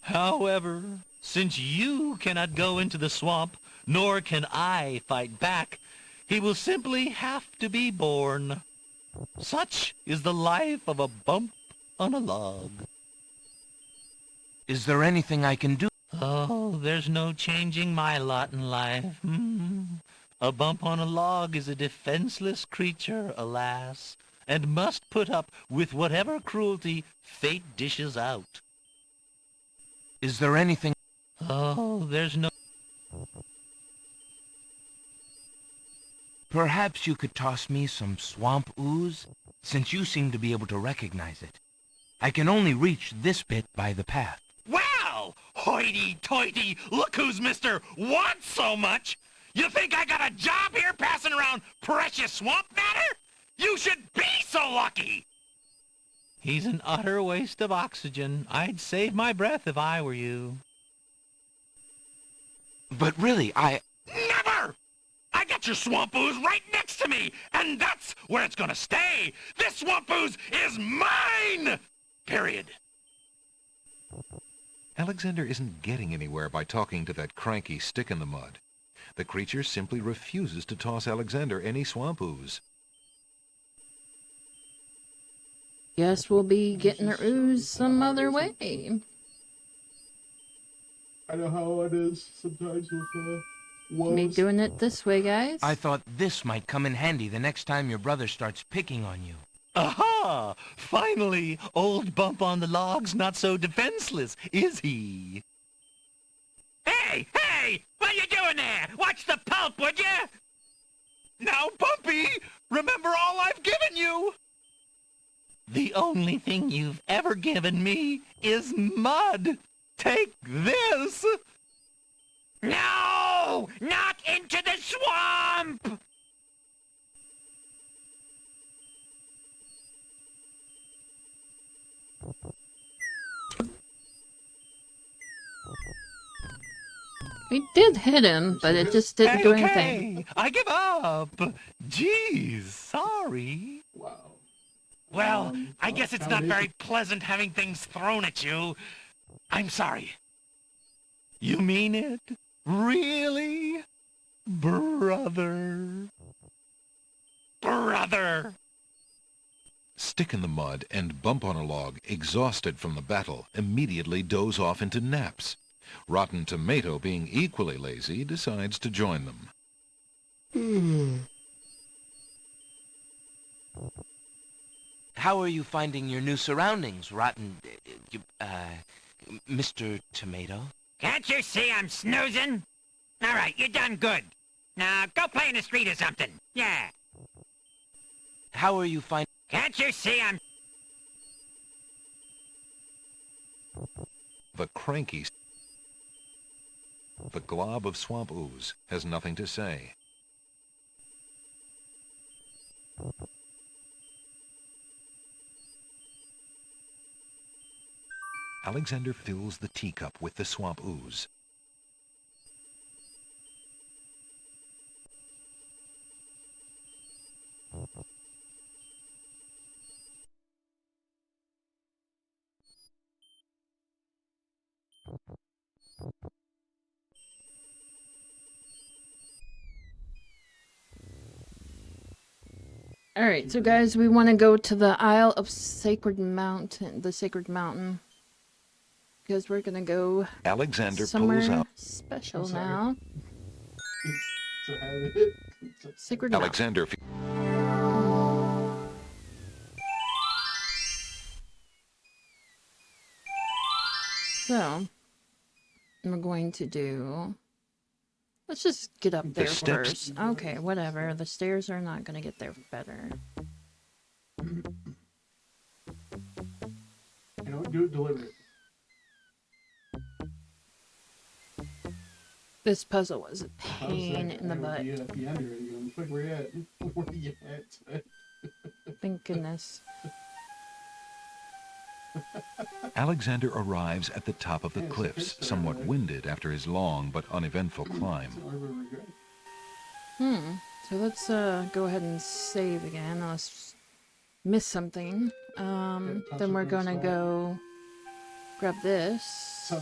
However, since you cannot go into the swamp, nor can I fight back, he will simply have to be born. Such is the life of a bump on a log. Is there anything I can do? Oh, there's no changing my lot in life. A bump on a log is a defenseless creature, alas, and must put up with whatever cruelty fate dishes out. Is there anything... Oh, there's no... Perhaps you could toss me some swamp ooze, since you seem to be able to recognize it. I can only reach this bit by the path. Well, hoity-toity, look who's Mr. Wants So Much! You think I got a job here passing around precious swamp matter? You should be so lucky! He's an utter waste of oxygen. I'd save my breath if I were you. But really, Never! I got your swamp ooze right next to me, and that's where it's gonna stay! This swamp ooze is mine! Period. Alexander isn't getting anywhere by talking to that cranky Stick in the Mud. The creature simply refuses to toss Alexander any swamp ooze. Guess we'll be getting our ooze some other way. I know how it is sometimes with woes. Me doing it this way, guys. I thought this might come in handy the next time your brother starts picking on you. Aha! Finally, old Bump on the Log's not so defenseless, is he? Hey! Hey! What you doing there? Watch the pulp, would you? Now, Bumpy, remember all I've given you! The only thing you've ever given me is mud. Take this! No! Not into the swamp! We did hit him, but it just didn't do anything. Okay, I give up. Jeez, sorry. Wow. Well, I guess it's not very pleasant having things thrown at you. I'm sorry. You mean it? Really? Brother? Brother! Stick in the mud and Bump on a Log, exhausted from the battle, immediately doze off into naps. Rotten Tomato, being equally lazy, decides to join them. How are you finding your new surroundings, Mr. Tomato? Can't you see I'm snoozing? All right, you're done good. Now, go play in the street or something. Yeah. How are you finding... Can't you see I'm... The cranky... The glob of swamp ooze has nothing to say. Alexander fills the teacup with the swamp ooze. Alright, so guys, we want to go to the Isle of Sacred Mountain, the Sacred Mountain. Because we're gonna go Alexander somewhere pulls out. special now. So have it. Sacred Mountain. Alexander. So, we're going to do... Let's just get up there first. Okay, whatever. The stairs are not gonna get there better. You know, do it deliberate. This puzzle was a pain in the butt. At the end already. Going, look where you at? Where you at? Thank goodness. Alexander arrives at the top of the cliffs, somewhat winded after his long but uneventful climb. So let's go ahead and save again, unless miss something. Then we're gonna go grab this.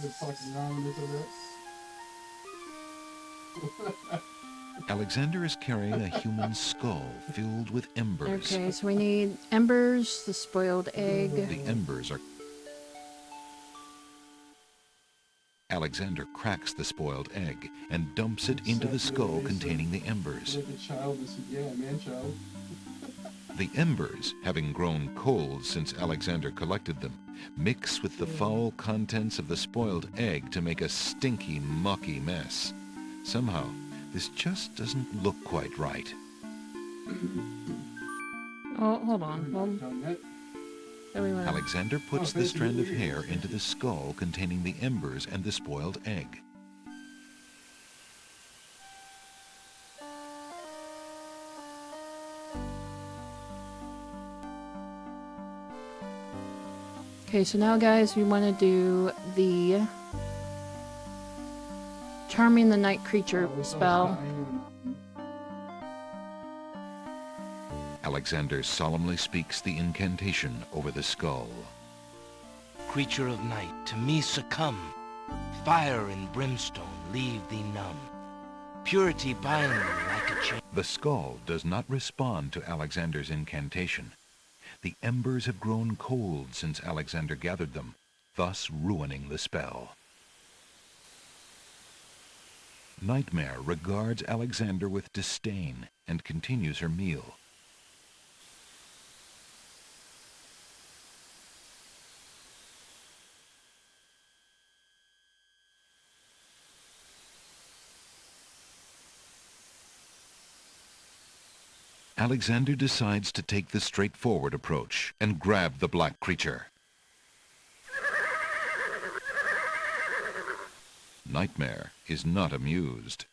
Alexander is carrying a human skull filled with embers. Okay, so we need embers, the spoiled egg. The embers are... Alexander cracks the spoiled egg and dumps it into the skull containing the embers. The embers, having grown cold since Alexander collected them, mix with the foul contents of the spoiled egg to make a stinky, mucky mess. Somehow, this just doesn't look quite right. Oh, hold on. Alexander puts the strand of hair into the skull containing the embers and the spoiled egg. Okay, so now guys, we want to do the Charming the Night Creature spell. Alexander solemnly speaks the incantation over the skull. Creature of night, to me succumb. Fire and brimstone leave thee numb. Purity bind me like a chain. The skull does not respond to Alexander's incantation. The embers have grown cold since Alexander gathered them, thus ruining the spell. Nightmare regards Alexander with disdain and continues her meal. Alexander decides to take the straightforward approach and grab the black creature. Nightmare is not amused.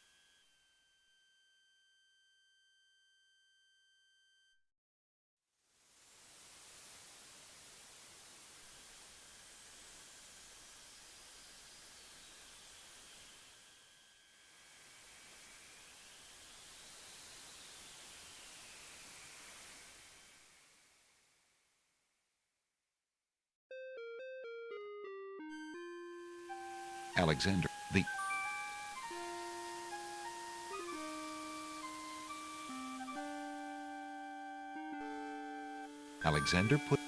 Alexander, the Alexander put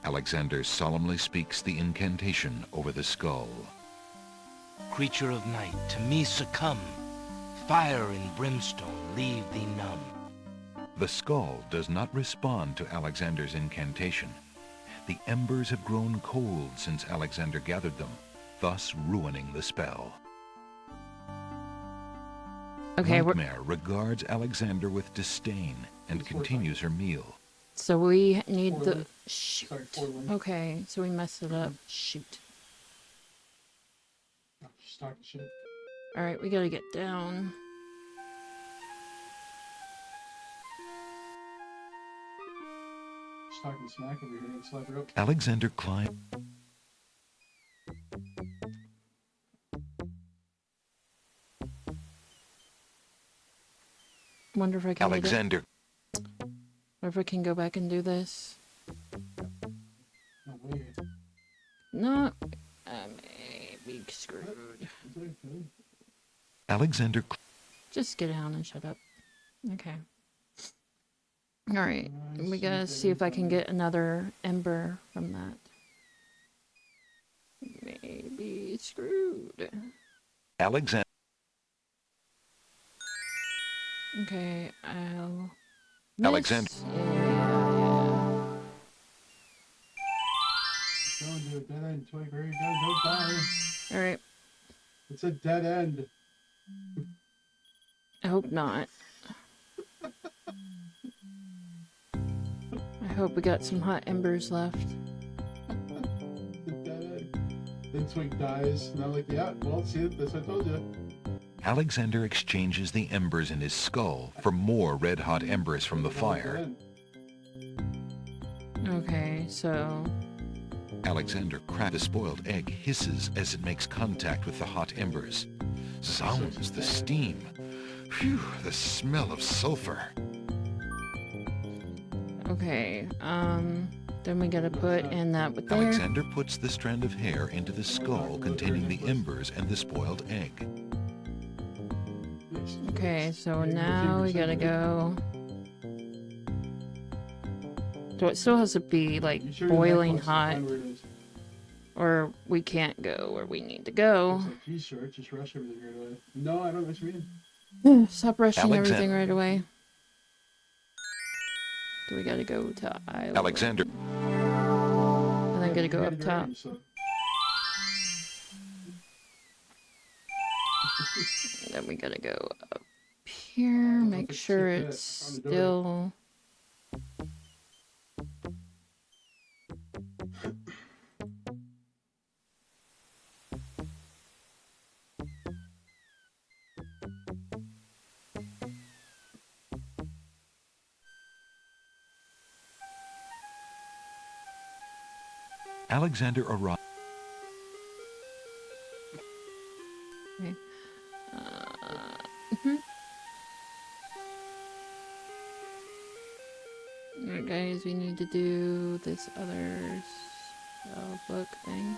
Alexander solemnly speaks the incantation over the skull. Creature of night, to me succumb. Fire and brimstone leave thee numb. The skull does not respond to Alexander's incantation. The embers have grown cold since Alexander gathered them, thus ruining the spell. Okay, Nightmare regards Alexander with disdain and continues her meal. so we need the... Sorry, Shoot. 4 wins. Okay, so we messed it up. Shoot. Oh, she's talking shit. Alright, we gotta get down. She's talking smack over here and slap her up. Alexander climbs. Wonder if I can get it. Alexander. Wonder if I can go back and do this. No way. No, I may be screwed. Alexander. Just get down and shut up. Okay. Alright, we gotta see if I can get another ember from that. Maybe screwed. Alexander. Okay, I'll... Alexander. miss. Yeah. Don't do a dead end, Toy Gray. Don't die. Alright, It's a dead end. I hope not. I hope we got some hot embers left. It's a dead end. Then Twig dies, and I'm like, yeah, well, see, this I told you. Alexander exchanges the embers in his skull for more red-hot embers from the fire. Okay, so... Alexander cracks the spoiled egg, hisses as it makes contact with the hot embers. Zounds, the steam. Phew, the smell of sulfur. Okay, then we gotta put in that with there. Alexander puts the strand of hair into the skull containing the embers and the spoiled egg. Okay, so now we gotta go. So it still has to be like You sure you're that boiling close to hot, find where it is? or we can't go where we need to go. It's like, geez, short, just rush everything right away. No, I don't know what you mean. Stop rushing Alexander. everything right away. So we gotta go to Iowa. Alexander. And then gotta go up top. Ready, so. Then we gotta go up here, make sure it's still... Alexander arrives. Okay. Alright guys, we need to do this other spell book thing.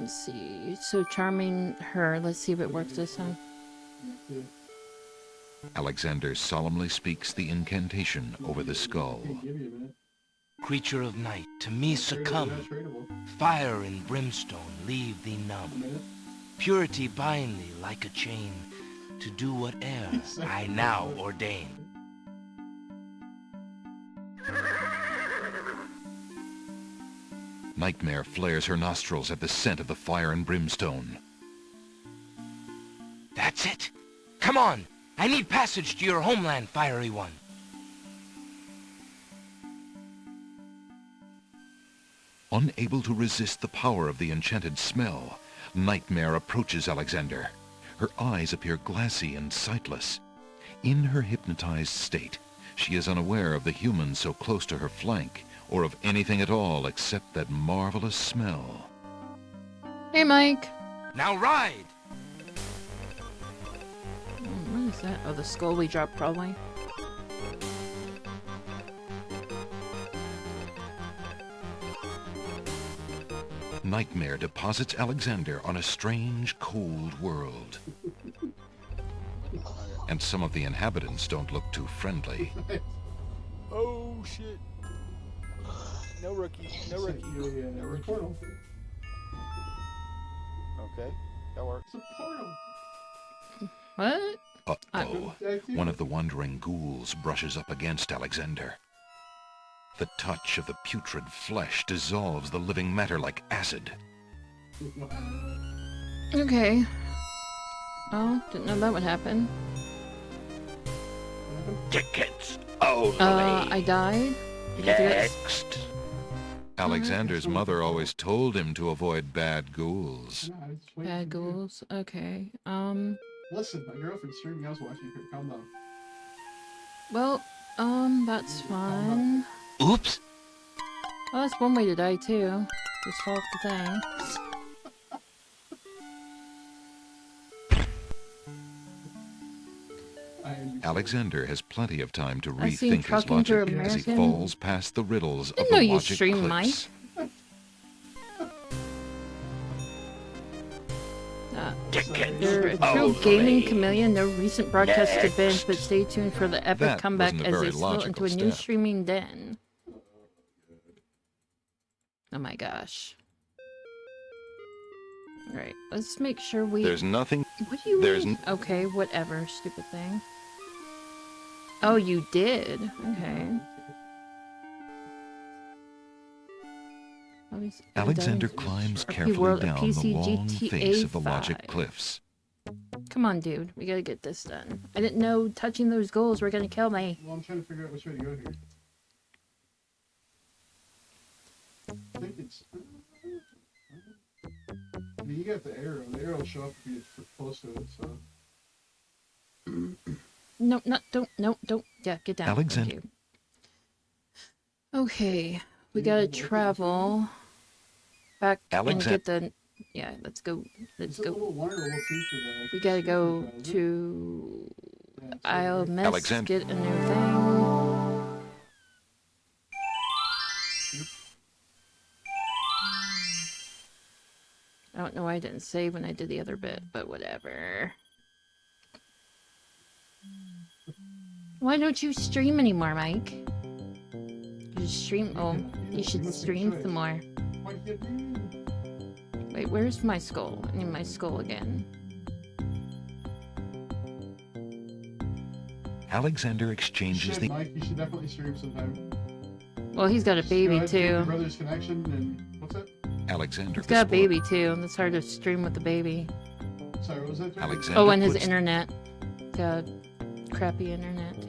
Let's see. So charming her. Let's see if it works this time. Yeah. Alexander solemnly speaks the incantation over the skull. Hey, give you a minute. Creature of night, to me succumb. Tradable. Fire and brimstone leave thee A numb. minute. Purity bind thee like a chain, to do whate'er I now ordain. Nightmare flares her nostrils at the scent of the fire and brimstone. That's it. Come on, I need passage to your homeland, Fiery One. Unable to resist the power of the enchanted smell, Nightmare approaches Alexander. Her eyes appear glassy and sightless. In her hypnotized state, she is unaware of the humans so close to her flank, or of anything at all except that marvelous smell. Hey, Mike. Now ride! What is that? Oh, the skull we dropped, probably. Nightmare deposits Alexander on a strange, cold world. And some of the inhabitants don't look too friendly. Oh shit. No rookie. No rookie. No rookie. Portal. Okay, that works. It's a portal. What? Uh-oh. One of the wandering ghouls brushes up against Alexander. The touch of the putrid flesh dissolves the living matter like acid. Okay. Oh, didn't know that would happen. Tickets only. I died? Next. Alexander's mother always told him to avoid bad ghouls. Bad ghouls? Okay. Listen, my girlfriend's streaming. I was watching her. Calm down. Well, that's fine. Oops. Well, that's one way to die, too. Just fall off the thing. Alexander has plenty of time to I seen rethink his Trucking to logic as he American. falls past the riddles of Didn't the know you logic stream, cliffs. They're a true gaming chameleon. No recent broadcast advantage, but stay tuned for the epic That comeback wasn't a as very they spill into logical a new step. streaming den. Oh my gosh. Alright, let's make sure we... There's nothing... What do you There's mean? Okay, whatever, stupid thing. Oh, you did? Okay. Alexander climbs carefully World down the long PCGTA face of the logic 5. cliffs. Come on, dude. We gotta get this done. I didn't know touching those goals were gonna kill me. Well, I'm trying to figure out which way to go here. I think it's... I mean, you got the arrow. The arrow will show up if you get close to it, so... No, don't. Yeah, get down. Alexander- Thank you. Okay, we gotta travel back and get the... Yeah, let's go. Let's go. We gotta go to Isle Mess, Alexander- get a new thing. I don't know why I didn't save when I did the other bit, but whatever. Why don't you stream anymore, Mike? You stream... Oh, you should stream some more. Wait, where's my skull? I need my skull again. Alexander exchanges the... Mike, you should definitely stream sometime. Well, he's got a baby, Go ahead, take your too. brother's connection and... What's that? Alexander... He's got a baby, too, and it's hard to stream with the baby. Sorry, what was that? Alexander Oh, and his puts- internet. Got crappy internet, too.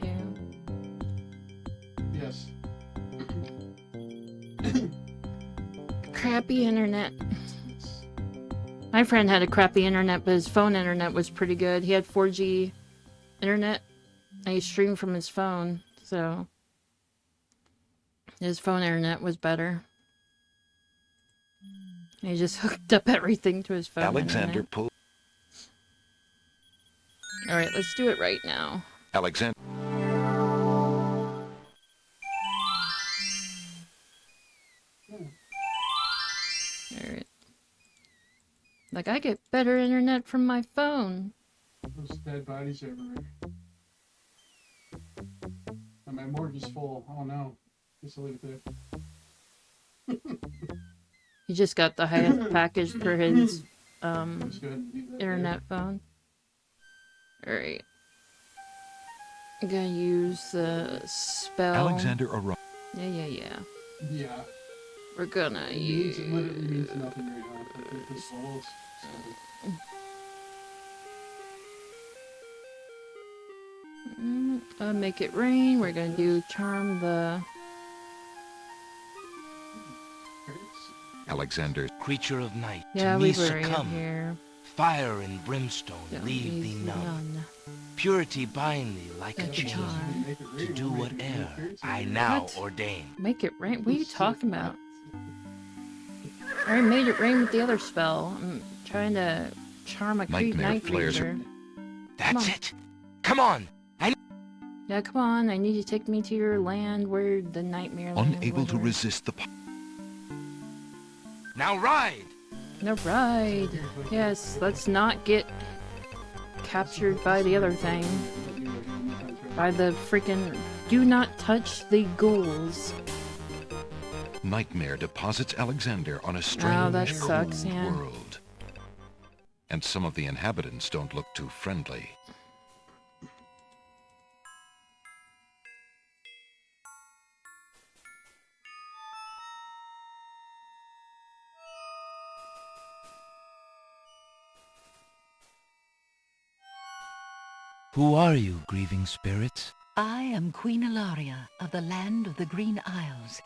Yes. Crappy internet. My friend had a crappy internet, but his phone internet was pretty good. He had 4G internet, and he streamed from his phone, so his phone internet was better. And he just hooked up everything to his phone Alexander internet. pull... Alright, let's do it right now. Alexander... Alright. Like, I get better internet from my phone. Those dead bodies everywhere. And my mortgage is full. Oh no. Just leave it there. He just got the highest package for his Just go ahead and leave that internet phone. Alright. I'm gonna use the spell. Alexander arrives... Yeah. there. Yeah. We're gonna use... It literally means nothing right now. But this level's... Make it rain. We're gonna do charm the... Alexander. Creature of night, Yeah, to we me were in succumb. here. Fire and brimstone Don't leave thee numb. Purity bind thee like a chain, to do whate'er I now What? ordain. Make it rain? What are you talking about? I already made it rain with the other spell. I'm trying to charm a Nightmare night flares creature. That's it! Come on! Yeah, come on. I need you to take me to your land where the nightmare land. Unable to whatever. resist the Now ride! No ride. Yes, let's not get captured by the other thing. By the freaking... Do not touch the ghouls. Nightmare deposits Alexander on a strange, that sucks, cold yeah. world. And some of the inhabitants don't look too friendly. Who are you, grieving spirits? I am Queen Ilaria of the land of the Green Isles,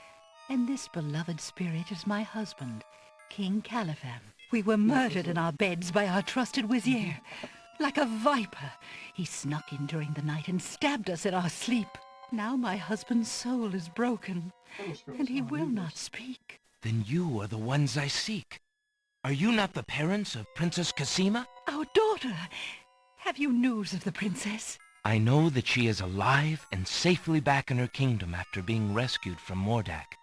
and this beloved spirit is my husband, King Califan. We were murdered in our beds by our trusted Vizier. Like a viper, he snuck in during the night and stabbed us in our sleep. Now my husband's soul is broken, and he will not speak. Then you are the ones I seek. Are you not the parents of Princess Casima? Our daughter! Have you news of the princess? I know that she is alive and safely back in her kingdom after being rescued from Mordak.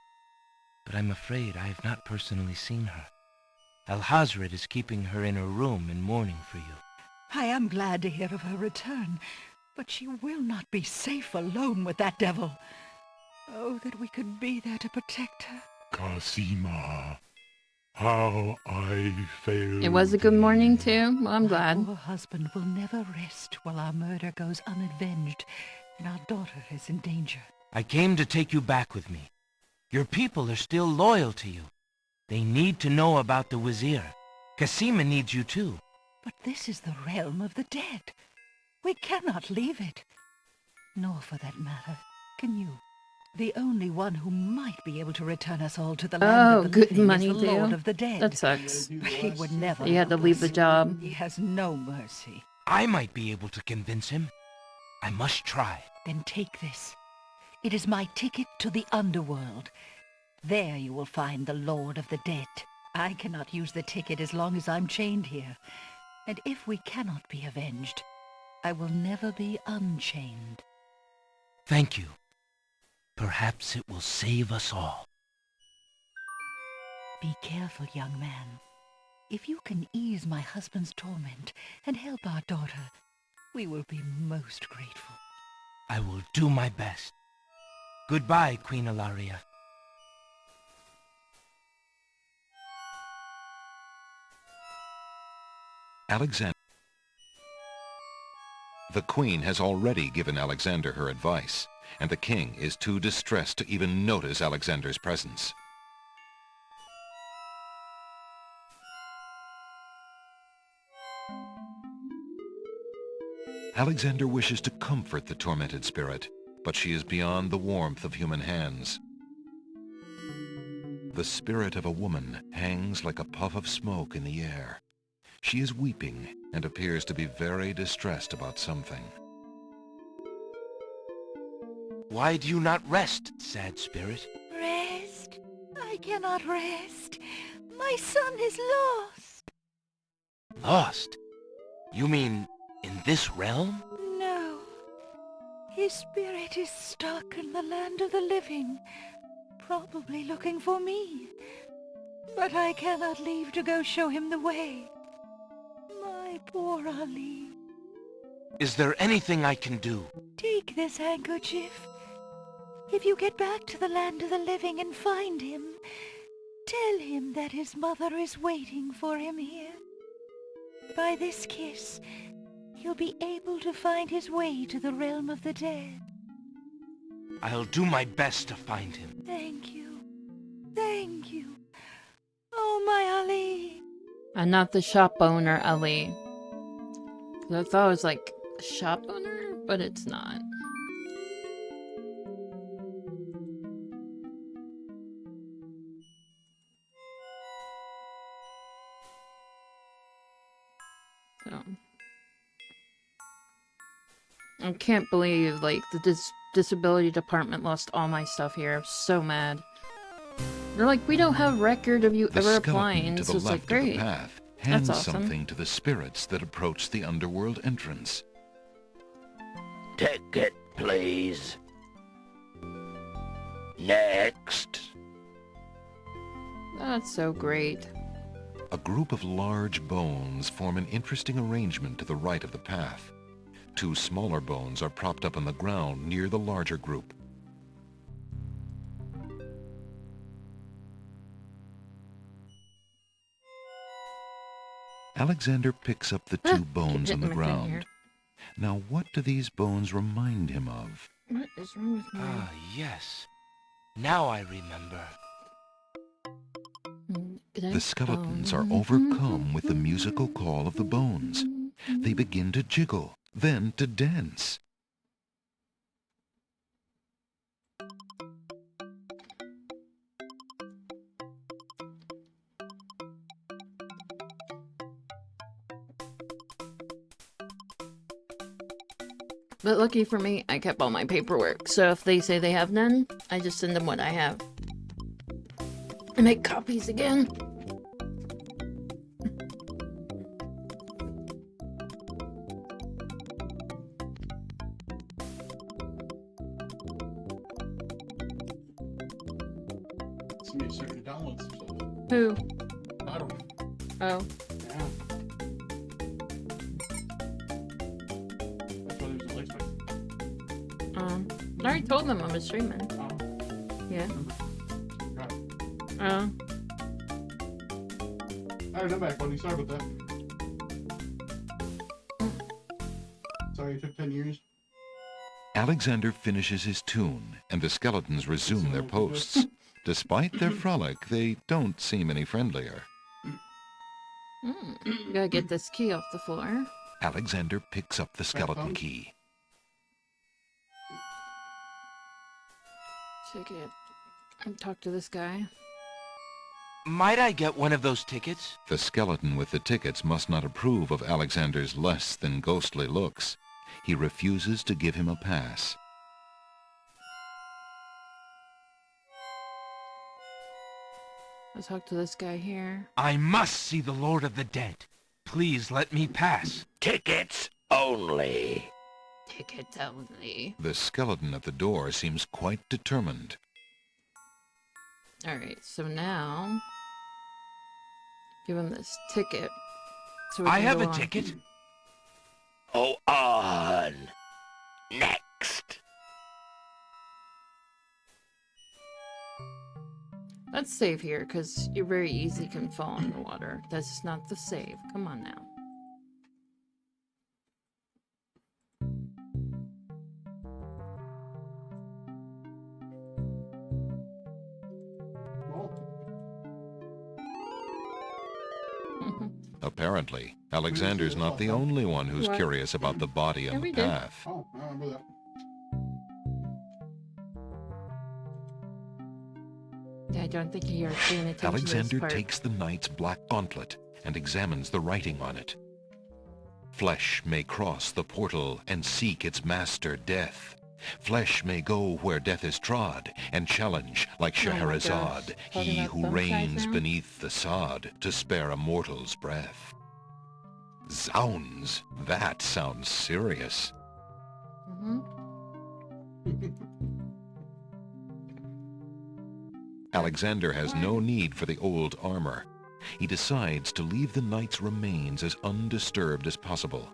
But I'm afraid I have not personally seen her. Alhazred is keeping her in her room in mourning for you. I am glad to hear of her return, but she will not be safe alone with that devil. Oh, that we could be there to protect her. Casima, how I failed. It was a good morning too. Well, I'm glad. My poor husband will never rest while our murder goes unavenged and our daughter is in danger. I came to take you back with me. Your people are still loyal to you. They need to know about the Vizier. Casima needs you too. But this is the realm of the dead. We cannot leave it. Nor, for that matter, can you. The only one who might be able to return us all to the land of the good living money is the too. Lord of the Dead. That sucks. But he would never. You had to help leave us. the job. He has no mercy. I might be able to convince him. I must try. Then take this. It is my ticket to the underworld. There you will find the Lord of the Dead. I cannot use the ticket as long as I'm chained here. And if we cannot be avenged, I will never be unchained. Thank you. Perhaps it will save us all. Be careful, young man. If you can ease my husband's torment and help our daughter, we will be most grateful. I will do my best. Goodbye, Queen Ilaria. Alexander. The queen has already given Alexander her advice, and the king is too distressed to even notice Alexander's presence. Alexander wishes to comfort the tormented spirit, but she is beyond the warmth of human hands. The spirit of a woman hangs like a puff of smoke in the air. She is weeping and appears to be very distressed about something. Why do you not rest, sad spirit? Rest? I cannot rest. My son is lost. Lost? You mean in this realm? No. His spirit is stuck in the land of the living, probably looking for me. But I cannot leave to go show him the way. My poor Ali. Is there anything I can do? Take this handkerchief. If you get back to the land of the living and find him, tell him that his mother is waiting for him here. By this kiss, he'll be able to find his way to the realm of the dead. I'll do my best to find him. Thank you. Thank you. Oh, my Ali. I'm not the shop owner, Ali. 'Cause I thought it was like, the shop owner? but it's not. So I can't believe, like, the disability department lost all my stuff here. I'm so mad. They're like, we don't have record of you The ever skeleton applying, to so the it's like, left of great. the path That's hands awesome. something to the spirits that approach the underworld entrance. Ticket, please. Next. That's so great. A group of large bones form an interesting arrangement to the right of the path. Two smaller bones are propped up on the ground near the larger group. Alexander picks up the two bones on the hitting my thing here. ground. Now, what do these bones remind him of? What is wrong with me? Ah, yes. Now I remember. The skeletons are overcome with the musical call of the bones. They begin to jiggle, then to dance. But lucky for me, I kept all my paperwork, so if they say they have none, I just send them what I have. I make copies again. Somebody's starting to download some stuff. Who? I don't know. Oh. Yeah. That's why there's a light. I already told them I was streaming. Oh. Yeah. Got it. Oh. Alright, I'm back, buddy. Sorry about that. Sorry it took 10 years. Alexander finishes his tune, and the skeletons resume their posts. Despite their frolic, they don't seem any friendlier. Gotta get this key off the floor. Alexander picks up the skeleton key. Take it. And talk to this guy. Might I get one of those tickets? The skeleton with the tickets must not approve of Alexander's less than ghostly looks. He refuses to give him a pass. Let's talk to this guy here. I must see the Lord of the Dead. Please let me pass. Tickets only. Tickets only. The skeleton at the door seems quite determined. Alright, so now... give him this ticket. So we I can have go a on. ticket. Oh, on. Next. Let's save here, because you very easy can fall in the water. That's just not the save. Come on now. Apparently, Alexander's not the only one who's What? curious about the body Yeah, and we the did. path. Oh, I remember that. Yeah, I don't think you're paying attention to Alexander this part. takes the knight's black gauntlet and examines the writing on it. Flesh may cross the portal and seek its master, death. Flesh may go where death is trod and challenge, like Oh my gosh. Scheherazade, Talking he about who thumb size reigns now? beneath the sod to spare a mortal's breath. Zounds, that sounds serious. Alexander has no need for the old armor. He decides to leave the knight's remains as undisturbed as possible.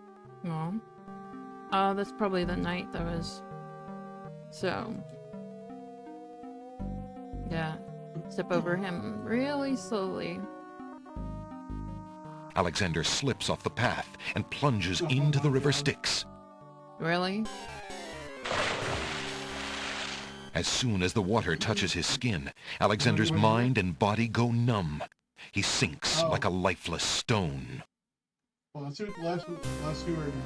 No. Oh, that's probably the night that was... So... yeah. Step over him really slowly. Alexander slips off the path and plunges into the river Styx. Really? As soon as the water touches his skin, Alexander's mind and body go numb. He sinks like a lifeless stone. Well, let's see what the last two are again.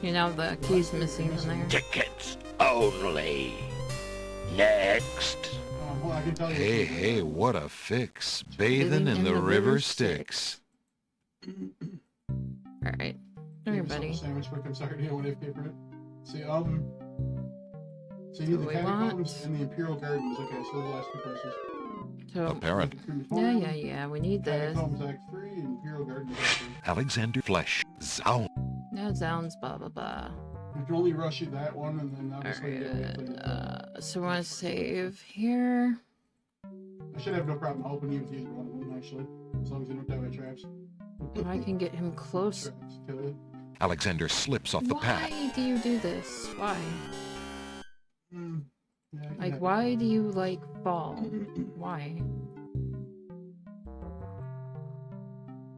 You know, the key's missing in there. Tickets only. Next. Well, I can tell you. Hey, hey, what a fix. Bathing in the river Styx. Alright. Everybody. Sandwich quick. I'm sorry, I want to paper it. See, so you need the we catacombs want? and the Imperial Gardens. Okay, so those last two places. So, Apparent. yeah, we need this. Catacombs Act 3 and Imperial Gardens Act 3. Alexander Flesh. Zound. Now sounds blah blah blah. You can only rush it that one, and then obviously. So we want to save here. I should have no problem helping you with either one of them, actually, as long as you don't die by traps. I can get him close. Traps kill you. Alexander slips off the path. Why do you do this? Why? Yeah, Like, why do you, like, fall? Why?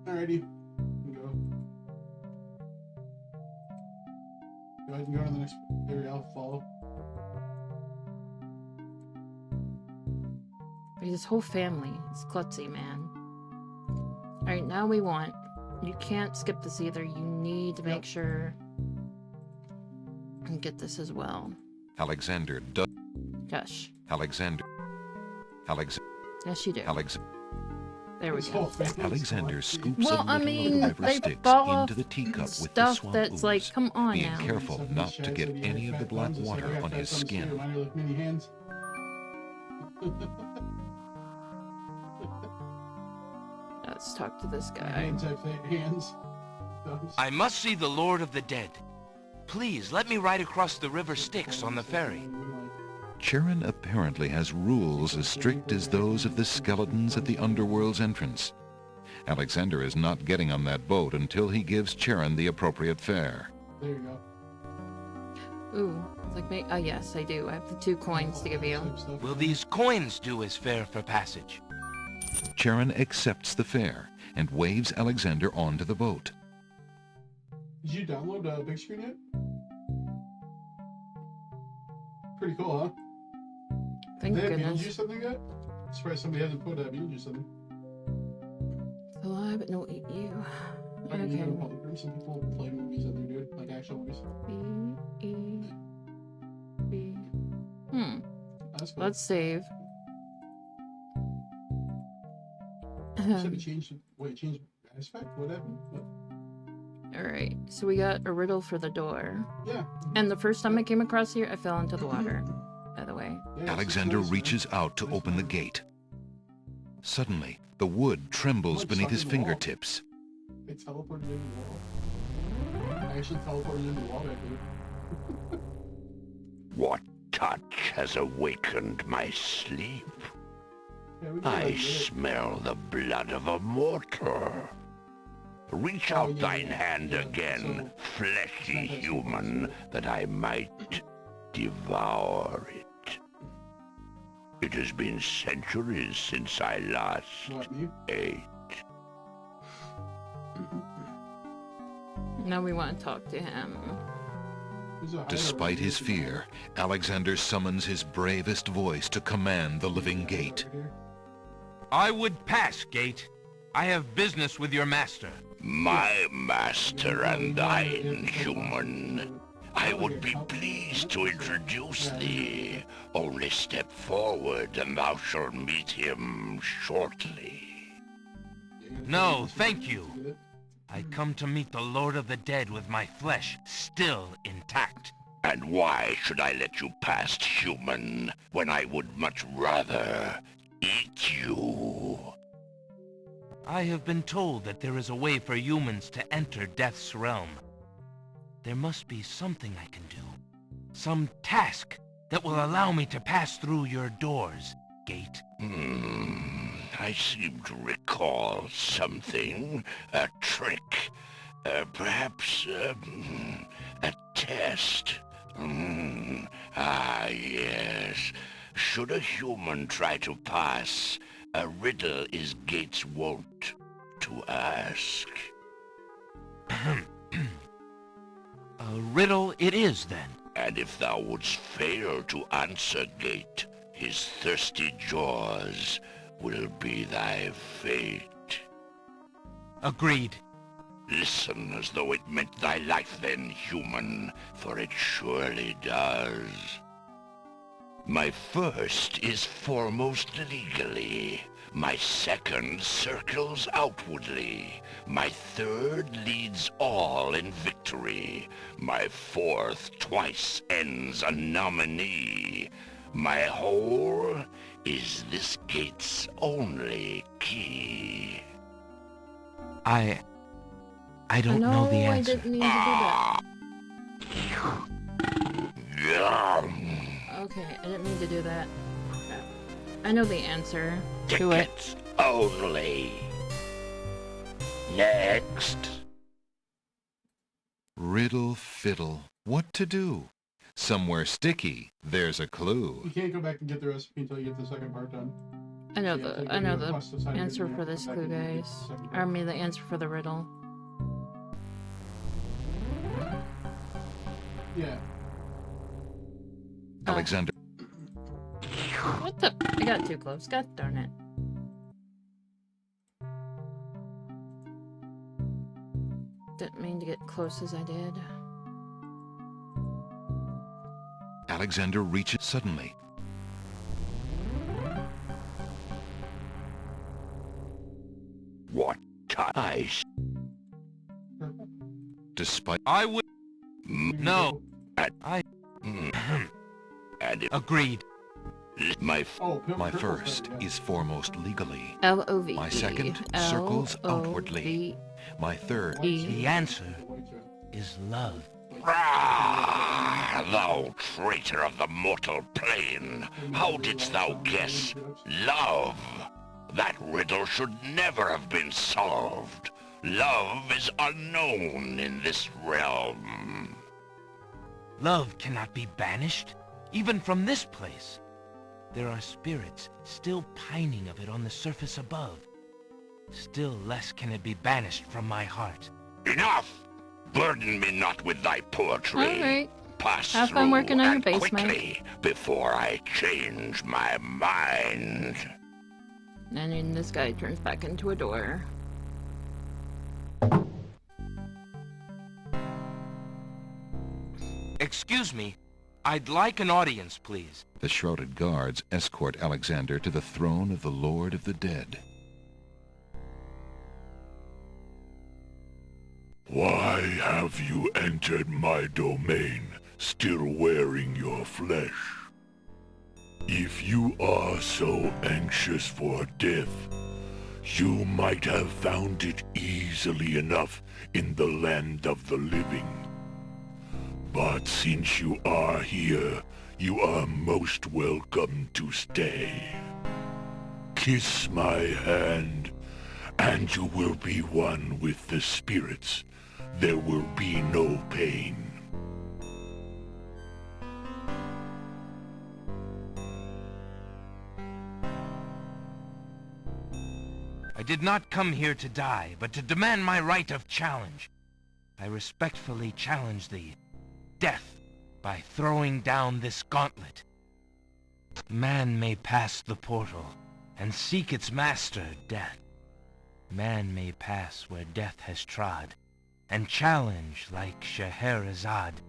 Alrighty. Go. Go ahead and go to the next area. I'll follow. His whole family is klutzy, man. Alright, now we want... You can't skip this either. You need to make sure... and get this as well. Alexander does. Gosh. Alexander. Yes, you do. There we go. Alexander scoops Well, a I little mean, of the river they Styx fall into the teacup with the stuff swamp that's ooze, like, come on being now. careful not to get any of the black water on his skin. Mine are like mini hands. Let's talk to this guy. Hand type hands. Thumbs. I must see the Lord of the Dead. Please, let me ride across the river Styx on the ferry. Charon apparently has rules as strict as those of the skeletons at the underworld's entrance. Alexander is not getting on that boat until he gives Charon the appropriate fare. There you go. Ooh, it's like me. Oh, yes, I do. I have the 2 coins to give you. Will these coins do as fare for passage? Charon accepts the fare and waves Alexander onto the boat. Did you download Big Screen yet? Pretty cool, huh? Thank Did you goodness. do something yet? I'm surprised somebody hasn't put you something. It's alive, but no, eat you. I mean, you Okay. go to public rooms, some people play movies that they're doing, like actual movies. B. That's cool. Let's save. You said it changed. Wait, changed aspect? What happened? What? Alright, so we got a riddle for the door. Yeah. And the first time I came across here, I fell into the water, by the way. Yeah, Alexander it's reaches out to open the gate. Suddenly, the wood trembles Like beneath his stuck in the wall. fingertips. They teleported into the wall. I actually teleported into the wall back there. What touch has awakened my sleep? Yeah, we can I get it. smell the blood of a mortal. Reach out thine hand again, fleshy human, that I might devour it. It has been centuries since I last What, me? ate. Now we want to talk to him. Despite his fear, Alexander summons his bravest voice to command the living gate. I would pass, Gate. I have business with your master. My master and thine, human. I would be pleased to introduce thee. Only step forward and thou shalt meet him shortly. No, thank you. I come to meet the Lord of the Dead with my flesh still intact. And why should I let you pass, human, when I would much rather eat you? I have been told that there is a way for humans to enter Death's realm. There must be something I can do. Some task that will allow me to pass through your doors, Gate. I seem to recall something. A trick. Perhaps, a test. Ah, yes. Should a human try to pass, a riddle is Gate's wont to ask. A riddle it is, then. And if thou wouldst fail to answer Gate, his thirsty jaws will be thy fate. Agreed. Listen as though it meant thy life then, human, for it surely does. My first is foremost legally. My second circles outwardly. My third leads all in victory. My fourth twice ends a nominee. My whole is this gate's only key. I don't know the answer. I didn't mean to do that. Yum. Okay, I didn't mean to do that. I know the answer to it. Tickets only. Next. Riddle fiddle. What to do? Somewhere sticky, there's a clue. You can't go back and get the recipe until you get the second part done. I know So you have to the go to the plus side answer and you for have to this go back clue, and get the guys. second I mean the answer for the riddle. Yeah. Alexander. What the? I got too close. God darn it. Didn't mean to get close as I did. Alexander reaches suddenly. What ties? Despite I would... No. I... And it Agreed. my my first is foremost legally. L-O-V-E. My second circles outwardly. My third... The answer is love. Ah, thou traitor of the mortal plane! How didst thou guess love? That riddle should never have been solved. Love is unknown in this realm. Love cannot be banished, even from this place. There are spirits still pining of it on the surface above. Still less can it be banished from my heart. Enough! Burden me not with thy poetry. Alright. Pass Have fun working on your and basement. quickly before I change my mind. And then this guy turns back into a door. Excuse me, I'd like an audience, please. The shrouded guards escort Alexander to the throne of the Lord of the Dead. Why have you entered my domain, still wearing your flesh? If you are so anxious for death, you might have found it easily enough in the land of the living. But since you are here, you are most welcome to stay. Kiss my hand, and you will be one with the spirits. There will be no pain. I did not come here to die, but to demand my right of challenge. I respectfully challenge thee, death, by throwing down this gauntlet. Man may pass the portal, and seek its master, death. Man may pass where death has trod, and challenge like Scheherazade,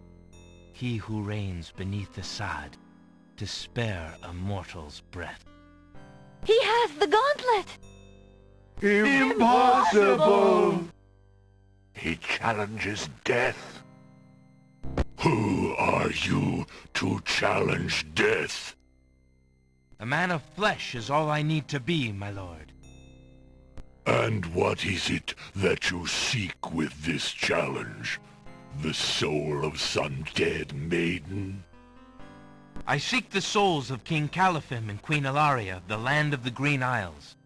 he who reigns beneath the sod, to spare a mortal's breath. He has the gauntlet! Impossible! He challenges death. Who are you to challenge death? A man of flesh is all I need to be, my lord. And what is it that you seek with this challenge? The soul of some dead maiden? I seek the souls of King Califim and Queen Ilaria of the land of the Green Isles.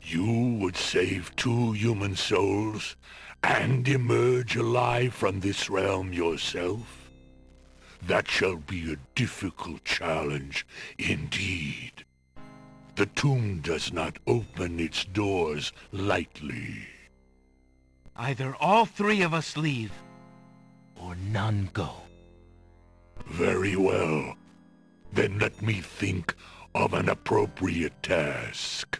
You would save 2 human souls and emerge alive from this realm yourself? That shall be a difficult challenge indeed. The tomb does not open its doors lightly. Either all 3 of us leave, or none go. Very well. Then let me think of an appropriate task.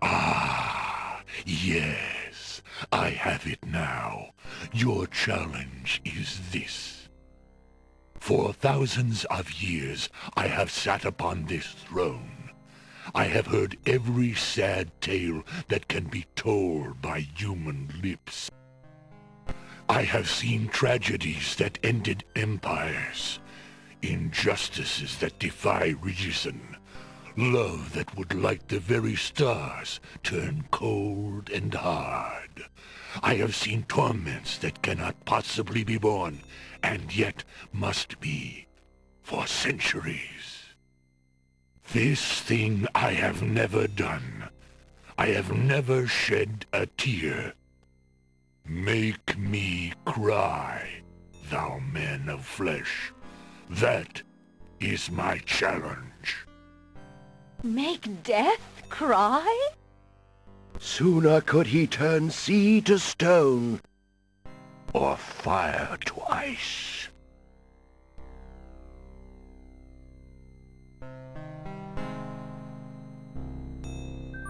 Ah, yes. I have it now. Your challenge is this. For thousands of years, I have sat upon this throne. I have heard every sad tale that can be told by human lips. I have seen tragedies that ended empires, injustices that defy reason, love that would light the very stars turn cold and hard. I have seen torments that cannot possibly be borne, and yet must be, for centuries. This thing I have never done. I have never shed a tear. Make me cry, thou man of flesh. That is my challenge. Make death cry? Sooner could he turn sea to stone, or fire to ice.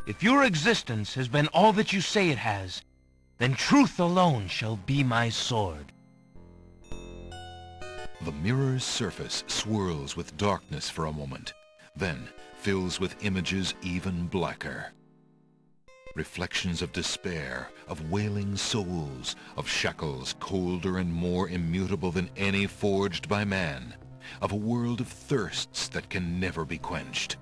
If your existence has been all that you say it has, then truth alone shall be my sword. The mirror's surface swirls with darkness for a moment, then fills with images even blacker. Reflections of despair, of wailing souls, of shackles colder and more immutable than any forged by man, of a world of thirsts that can never be quenched.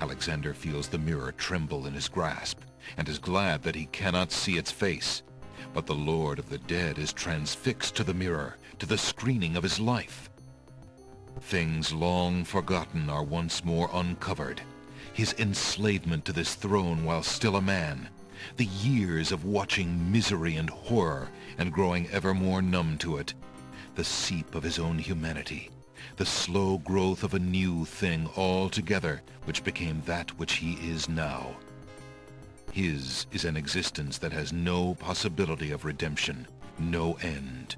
Alexander feels the mirror tremble in his grasp, and is glad that he cannot see its face. But the Lord of the Dead is transfixed to the mirror, to the screening of his life. Things long forgotten are once more uncovered. His enslavement to this throne while still a man, the years of watching misery and horror and growing ever more numb to it, the seep of his own humanity, the slow growth of a new thing altogether which became that which he is now. His is an existence that has no possibility of redemption, no end.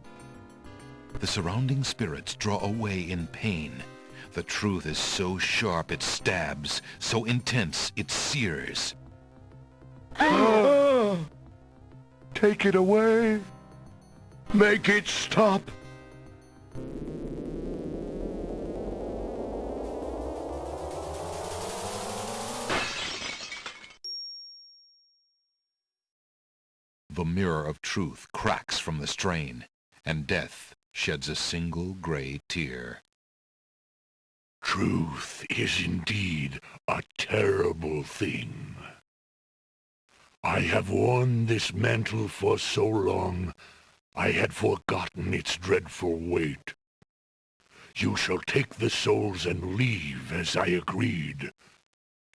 The surrounding spirits draw away in pain. The truth is so sharp it stabs, so intense it sears. Take it away. Make it stop. The mirror of truth cracks from the strain, and death sheds a single gray tear. Truth is indeed a terrible thing. I have worn this mantle for so long, I had forgotten its dreadful weight. You shall take the souls and leave as I agreed.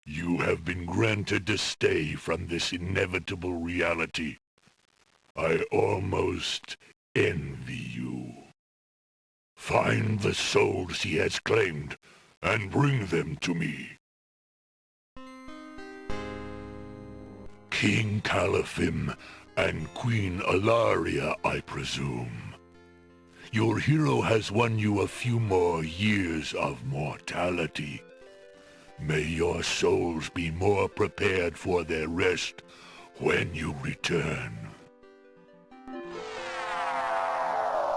You have been granted to stay from this inevitable reality. I almost envy you. Find the souls he has claimed, and bring them to me. King Caliphim and Queen Alaria, I presume. Your hero has won you a few more years of mortality. May your souls be more prepared for their rest when you return.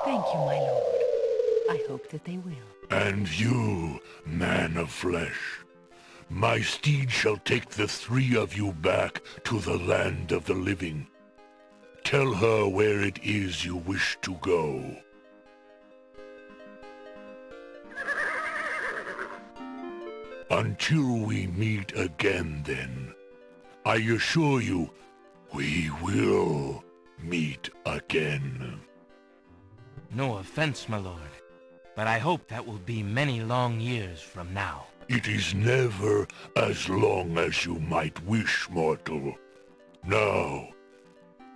Thank you, my lord. I hope that they will. And you, man of flesh, my steed shall take the three of you back to the land of the living. Tell her where it is you wish to go. Until we meet again, then, I assure you, we will meet again. No offense, my lord, but I hope that will be many long years from now. It is never as long as you might wish, mortal. Now,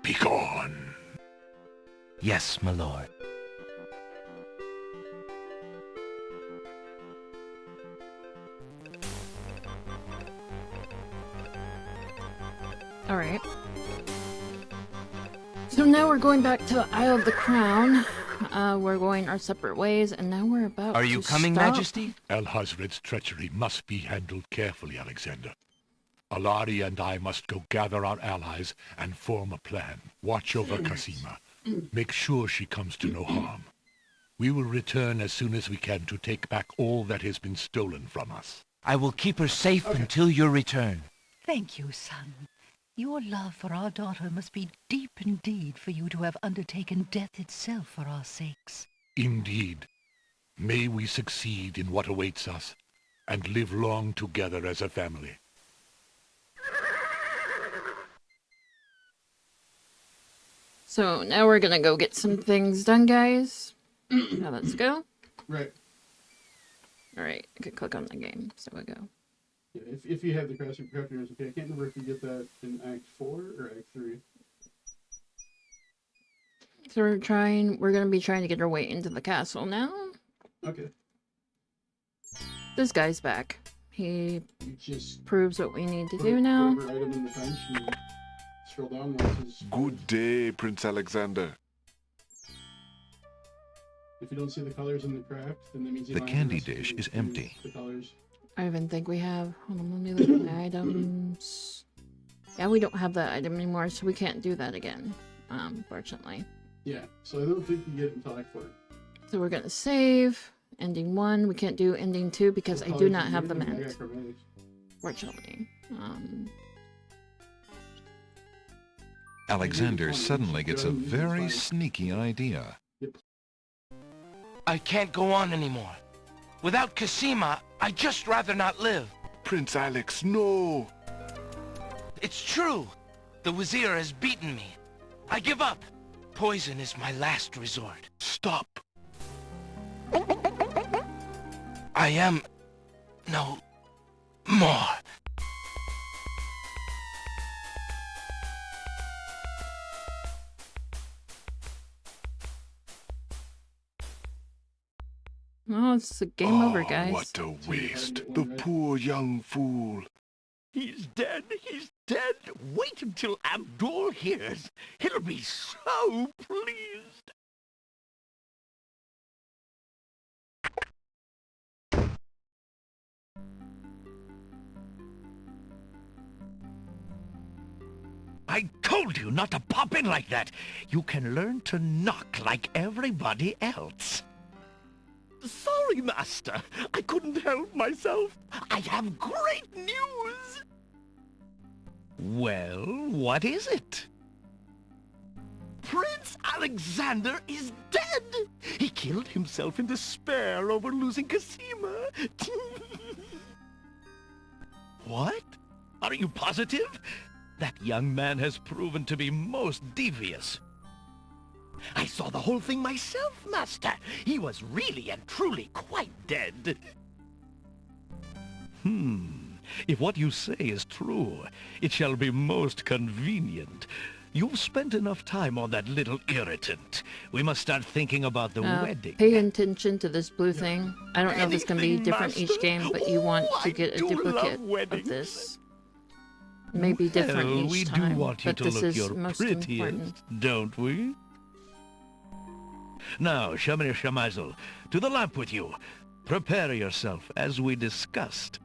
begone. Yes, my lord. Alright. So now we're going back to the Isle of the Crown. We're going our separate ways, and now we're about Are you to coming, stop. Majesty? Alhazred's treachery must be handled carefully, Alexander. Alari and I must go gather our allies and form a plan. Watch over Casima. Make sure she comes to no harm. We will return as soon as we can to take back all that has been stolen from us. I will keep her safe until your return. Thank you, son. Your love for our daughter must be deep indeed for you to have undertaken death itself for our sakes. Indeed. May we succeed in what awaits us, and live long together as a family. So now we're gonna go get some things done, guys. Now let's go. Right. Alright, I could click on the game, so we go. Yeah, if you have the crafting preparators, okay. I can't remember if you get that in Act 4 or Act 3. So we're gonna be trying to get our way into the castle now. Okay. This guy's back. He just proves what we need to do now. Put every item in the bench and scroll down once his... Good day, Prince Alexander. If you don't see the colors in the craft, then that means you The don't candy have dish to is do empty. the colors. I even think we have. Hold on, let me look at the items. Yeah, we don't have that item anymore, so we can't do that again. Fortunately. Yeah, so I don't think you get it until Act 4. So we're gonna save. Ending 1. We can't do ending 2 because I do not have the mint. Fortunately. Alexander suddenly gets a very sneaky idea. I can't go on anymore. Without Casima, I'd just rather not live. Prince Alex, no! It's true. The Wazir has beaten me. I give up. Poison is my last resort. Stop! I am no more. Oh, it's a game over, guys. What a waste. The poor young fool. He's dead. He's dead. Wait until Abdul hears. He'll be so pleased. I told you not to pop in like that. You can learn to knock like everybody else. Sorry, Master. I couldn't help myself. I have great news. Well, what is it? Prince Alexander is dead. He killed himself in despair over losing Casima. What? Are you positive? That young man has proven to be most devious. I saw the whole thing myself, Master. He was really and truly quite dead. If what you say is true, it shall be most convenient. You've spent enough time on that little irritant. We must start thinking about the wedding. Pay attention to this blue thing. I don't know if it's going to be different each game, but you want to get a duplicate of this. Maybe different each we time, do want you but to this look is your most prettiest, important. don't we? Now, Shamir Shamazel, to the lamp with you. Prepare yourself, as we discussed.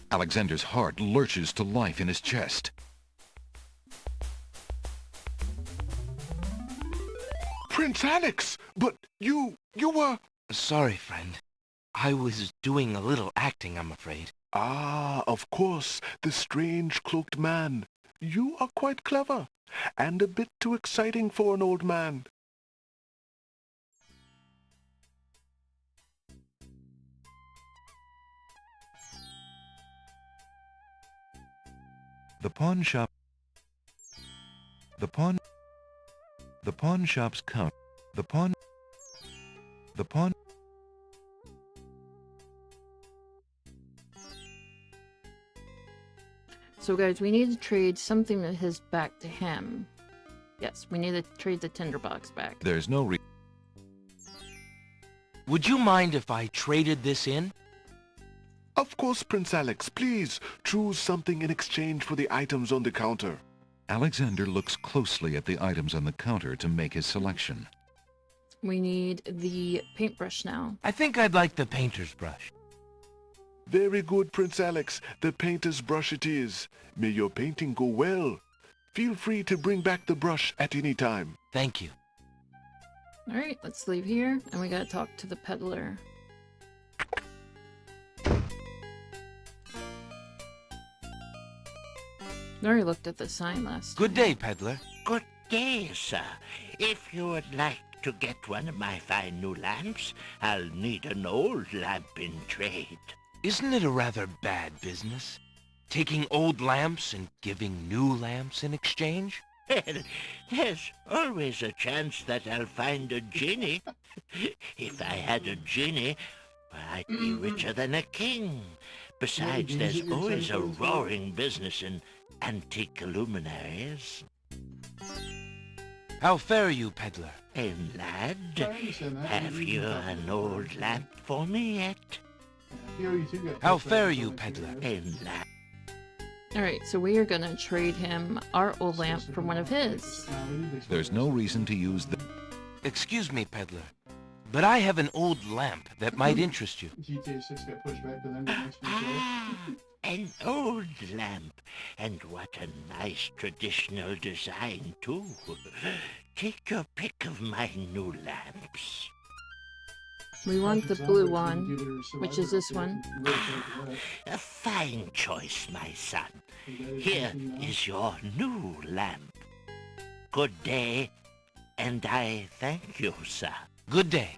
Alexander's heart lurches to life in his chest. Prince Alex! But you were... Sorry, friend. I was doing a little acting, I'm afraid. Ah, of course, the strange cloaked man. You are quite clever, and a bit too exciting for an old man. The pawn shop's count. So guys, we need to trade something of his back to him. Yes, we need to trade the tinderbox back. There's no Would you mind if I traded this in? Of course, Prince Alex. Please, choose something in exchange for the items on the counter. Alexander looks closely at the items on the counter to make his selection. We need the paintbrush now. I think I'd like the painter's brush. Very good, Prince Alex. The painter's brush it is. May your painting go well. Feel free to bring back the brush at any time. Thank you. Alright, let's leave here, and we gotta talk to the peddler. I already looked at the sign last Good day, peddler. Good day, sir. If you would like to get one of my fine new lamps, I'll need an old lamp in trade. Isn't it a rather bad business? Taking old lamps and giving new lamps in exchange? Well, there's always a chance that I'll find a genie. If I had a genie, I'd be richer than a king. Besides, there's always a roaring business in antique luminaries. How fare you, peddler? Lad, have you an old lamp for me yet? How fare you, peddler? Lad. Alright, so we are gonna trade him our old lamp for one of his. There's no reason to use the... Excuse me, peddler, but I have an old lamp that might interest you. GTA 6 got pushed back to the end of next week. An old lamp, and what a nice traditional design, too. Take your pick of my new lamps. We want the blue one, which is this one. A fine choice, my son. Here is your new lamp. Good day, and I thank you, sir. Good day.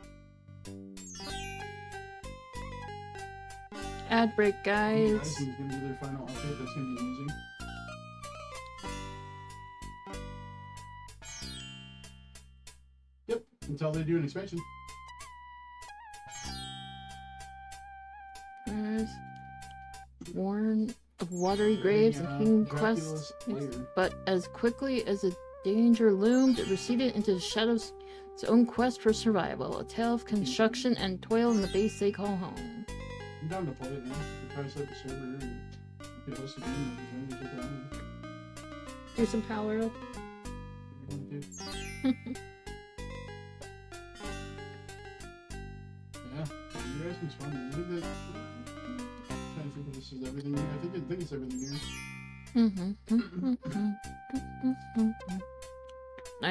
Ad break, guys. Who's gonna do their final update? That's gonna be amazing. Yep, until they do an expansion. There's Warren of Watery Graves and King Dracula's Quest. lair. But as quickly as the danger loomed, it receded into the shadows. Its own quest for survival, a tale of construction and toil in the base they call home. I'm down to play it, man. You could probably set the server and you could host a game and take it on. Here's some power up. Yeah, you guys was fun. I think that. I'm trying to think if this is everything new. I think it's everything new. I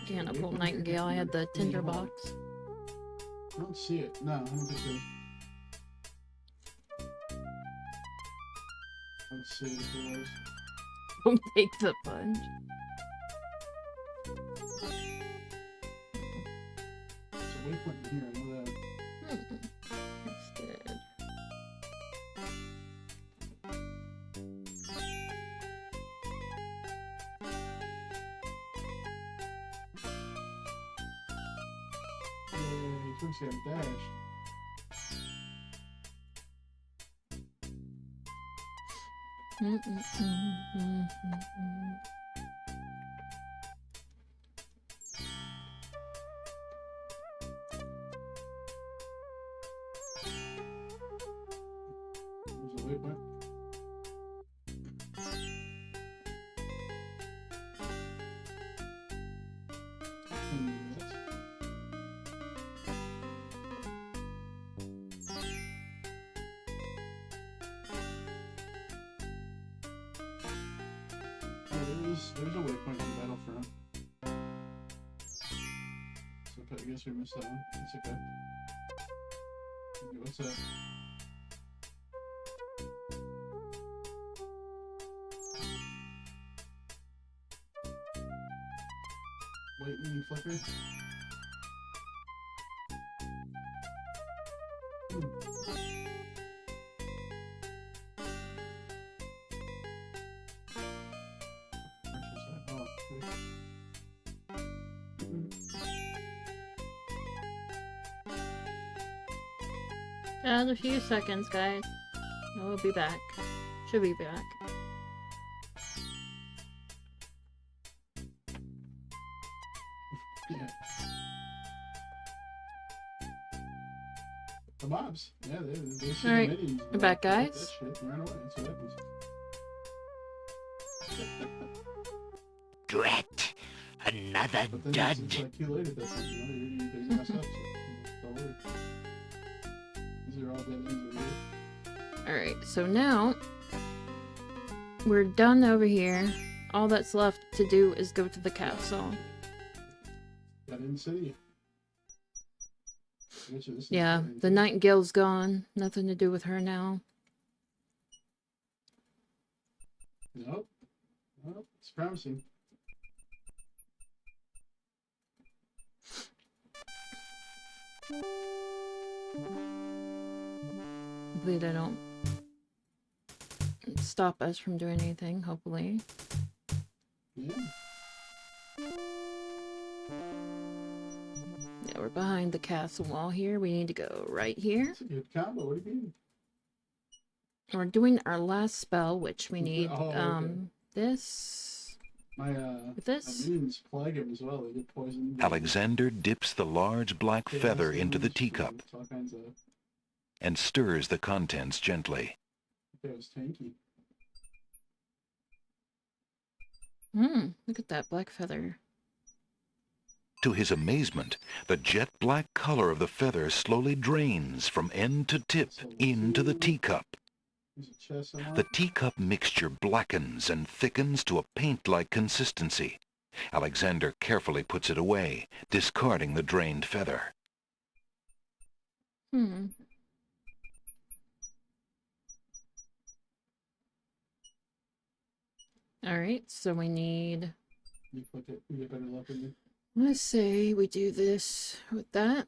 can't pull Nightingale. I had the tinder box. I don't see it. No, I don't think so. Let's see if it was. Don't take the punch. It's a waypoint in here, I know that. Instead. Yay, Twix got dashed. There's a waypoint. There's a waypoint in Battlefront. So I guess we missed that one. That's okay. Okay, what's that? Lightning flicker? Just a few seconds, guys. We'll be back. Should be back. Yeah. The mobs. Yeah, they see Alright, the minis. we're back, guys. That shit and ran away. That's what happens. Drat! A Another But then dud. it's like too late at that point, you know, you messed up, so don't worry. These are all dead ends over here. Alright, so now we're done over here. All that's left to do is go to the castle. Got in the city. I bet you this is Yeah, fine, the too. Nightingale's gone. Nothing to do with her now. Nope. Well, it's promising. Hopefully they don't stop us from doing anything, hopefully. Yeah. Yeah, we're behind the castle wall here. We need to go right here. It's a good combo. What do you mean? We're doing our last spell, which we need Oh, okay. this. My This? minions plague him as well. They get poisoned. Alexander dips the large black Chaos feather into the damage, teacup it's all kinds of and stirs the contents gently. chaos tanky. Look at that black feather. To his amazement, the jet black color of the feather slowly drains from end to tip into the teacup. There's a chest on The teacup mixture blackens and thickens to a paint-like consistency. Alexander carefully puts it away, discarding the drained feather. Alright, so we need... You click it, you get better luck with it. Let's say we do this with that.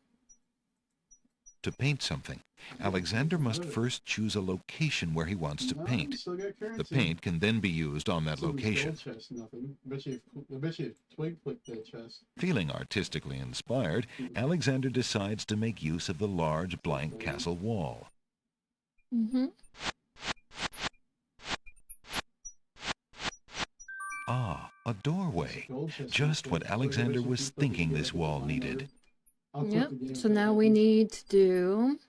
To paint something, Alexander must first choose a location where he wants to paint. The paint can then be used on that location. Chest, nothing. I bet you twig clicked that chest. Feeling artistically inspired, Alexander decides to make use of the large blank castle wall. Ah, a doorway. Just what Alexander was thinking this wall needed. Yep, so now we need to do...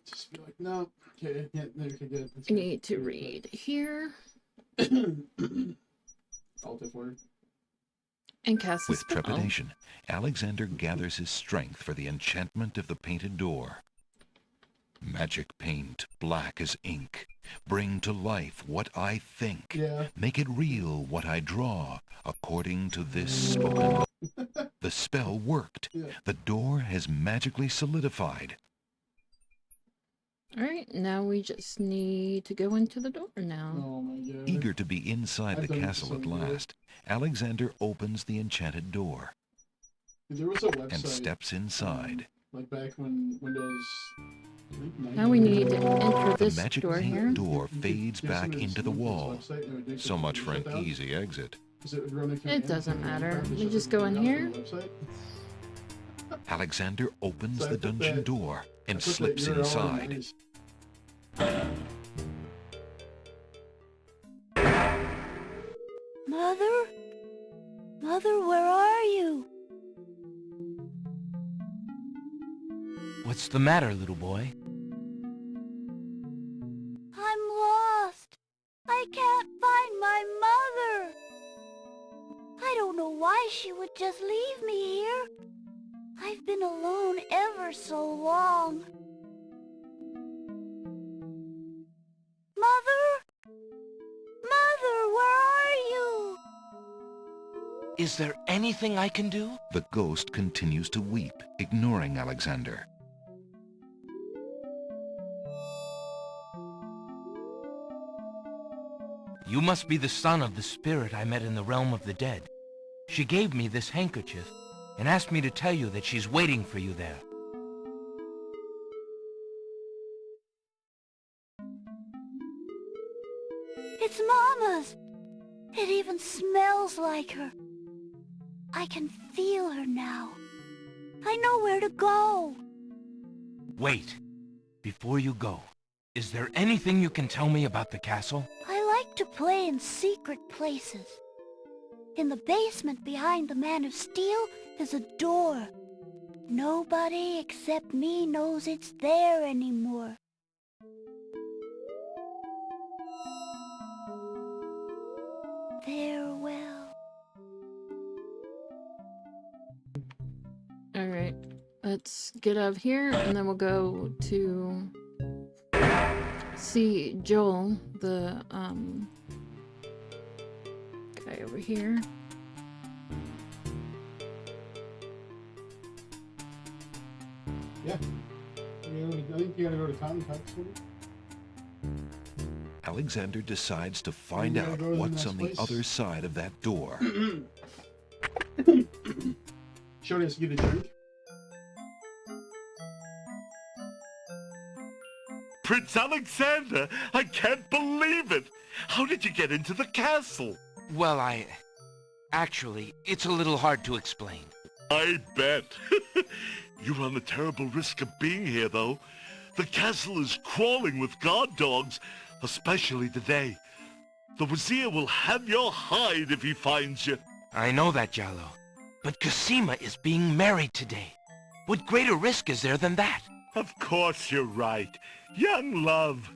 Just be like, no, okay, yeah, no, okay, good. We need to read here. Alt F-word. And cast a With spell. trepidation, Alexander gathers his strength for the enchantment of the painted door. Magic paint, black as ink. Bring to life what I think. Yeah. Make it real what I draw, according to this spoken. The spell worked. Yeah. The door has magically solidified. Alright, now we just need to go into the door now. Oh my god. Eager to be inside I've the done it castle so at many last, Alexander opens the enchanted door There was a website. and steps inside. Like back when Windows... Now we need to enter The this magic door paint here. door fades back into the wall. So much for an shut down. easy exit. It doesn't matter. We just go in here. Alexander opens So I the put dungeon that- door I and put that slips URL in inside. nice. Mother? Mother, where are you? What's the matter, little boy? I'm lost. I can't find my mother. I don't know why she would just leave me here. I've been alone ever so long. Mother? Mother, where are you? Is there anything I can do? The ghost continues to weep, ignoring Alexander. You must be the son of the spirit I met in the realm of the dead. She gave me this handkerchief and asked me to tell you that she's waiting for you there. It's Mama's. It even smells like her. I can feel her now. I know where to go. Wait. Before you go, is there anything you can tell me about the castle? I like to play in secret places. In the basement behind the Man of Steel is a door. Nobody except me knows it's there anymore. Farewell. let's get out of here, and then we'll go to see Joel, the guy over here. Yeah. I think you gotta go to Context. Alexander decides to find out what's on the other side of that door. Shody has to get a drink. Prince Alexander, I can't believe it! How did you get into the castle? Well, actually, it's a little hard to explain. I bet. You run a terrible risk of being here, though. The castle is crawling with guard dogs, especially today. The Wazir will have your hide if he finds you. I know that, Jallo. But Cosima is being married today. What greater risk is there than that? Of course you're right. Young love.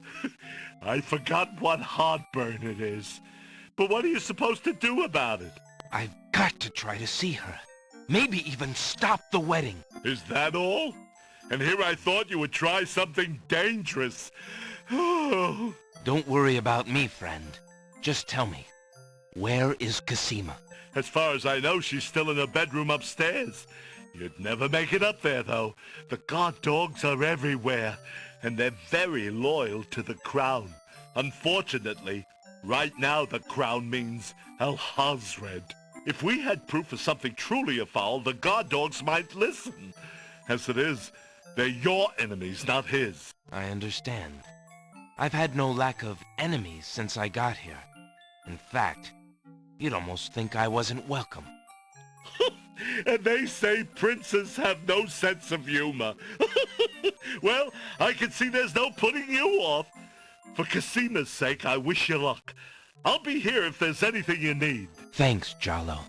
I forgot what heartburn it is. But what are you supposed to do about it? I've got to try to see her. Maybe even stop the wedding. Is that all? And here I thought you would try something dangerous. Don't worry about me, friend. Just tell me, where is Cosima? As far as I know, she's still in her bedroom upstairs. You'd never make it up there, though. The guard dogs are everywhere, and they're very loyal to the crown. Unfortunately, right now the crown means Al-Hazred. If we had proof of something truly afoul, the guard dogs might listen. As it is, they're your enemies, not his. I understand. I've had no lack of enemies since I got here. In fact, you'd almost think I wasn't welcome. And they say princes have no sense of humor. Well, I can see there's no putting you off. For Cosima's sake, I wish you luck. I'll be here if there's anything you need. Thanks, Jallo.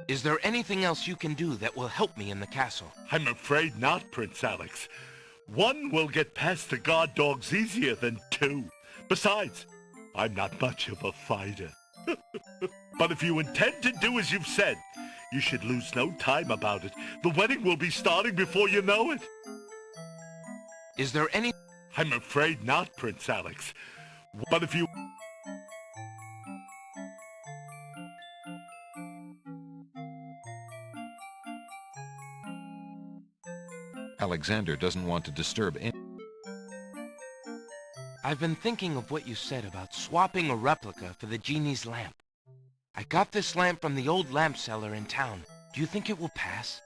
Is there anything else you can do that will help me in the castle? I'm afraid not, Prince Alex. One will get past the guard dogs easier than two. Besides, I'm not much of a fighter. But if you intend to do as you've said, you should lose no time about it. The wedding will be starting before you know it. Is there any... I'm afraid not, Prince Alex. But if you... Alexander doesn't want to disturb any... I've been thinking of what you said about swapping a replica for the genie's lamp. I got this lamp from the old lamp seller in town. Do you think it will pass?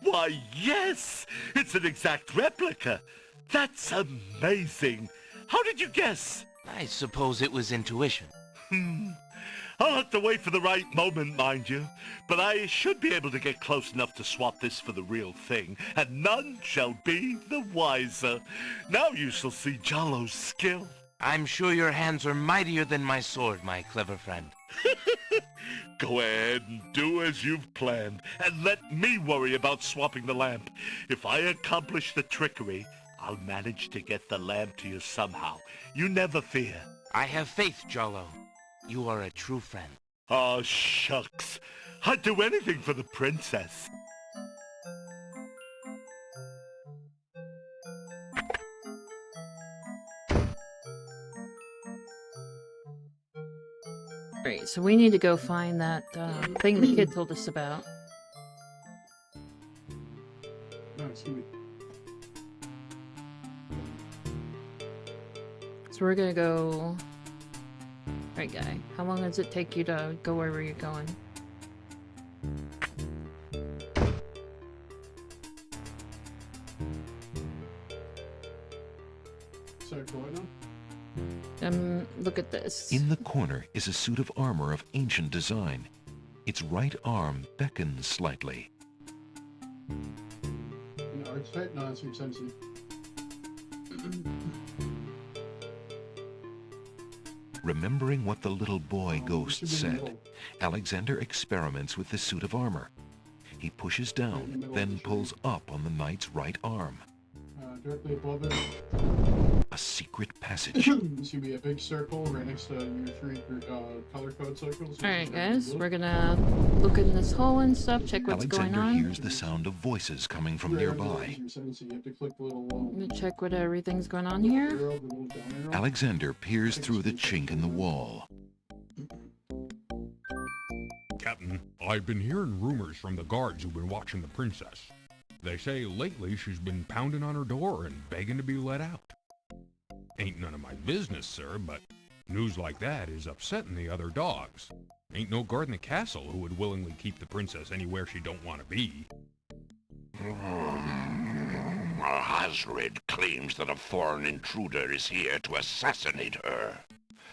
Why, yes! It's an exact replica. That's amazing. How did you guess? I suppose it was intuition. I'll have to wait for the right moment, mind you. But I should be able to get close enough to swap this for the real thing, and none shall be the wiser. Now you shall see Jallo's skill. I'm sure your hands are mightier than my sword, my clever friend. Go ahead and do as you've planned, and let me worry about swapping the lamp. If I accomplish the trickery, I'll manage to get the lamp to you somehow. You never fear. I have faith, Jallo. You are a true friend. Oh, shucks. I'd do anything for the princess. Great, so we need to go find that thing the kid told us about. No, excuse me. So we're gonna go... Alright, guy. How long does it take you to go wherever you're going? Sorry, for what now? Look at this. In the corner is a suit of armor of ancient design. Its right arm beckons slightly. An archetype? No, that's expensive. Remembering what the little boy ghost said, Alexander experiments with the suit of armor. He pushes down, then pulls up on the knight's right arm. directly above it. A secret passage. This should be a big circle right next to your 3 color code circles. Alright guys, we're gonna look in this hole and stuff, check what's going Alexander on. hears the sound of voices coming from nearby. So you have to click the little, Let me check what everything's going on here. arrow, the little down arrow. Alexander peers through the chink in the wall. Captain, I've been hearing rumors from the guards who've been watching the princess. They say lately she's been pounding on her door and begging to be let out. Ain't none of my business, sir, but news like that is upsetting the other dogs. Ain't no guard in the castle who would willingly keep the princess anywhere she don't want to be. Hazred claims that a foreign intruder is here to assassinate her.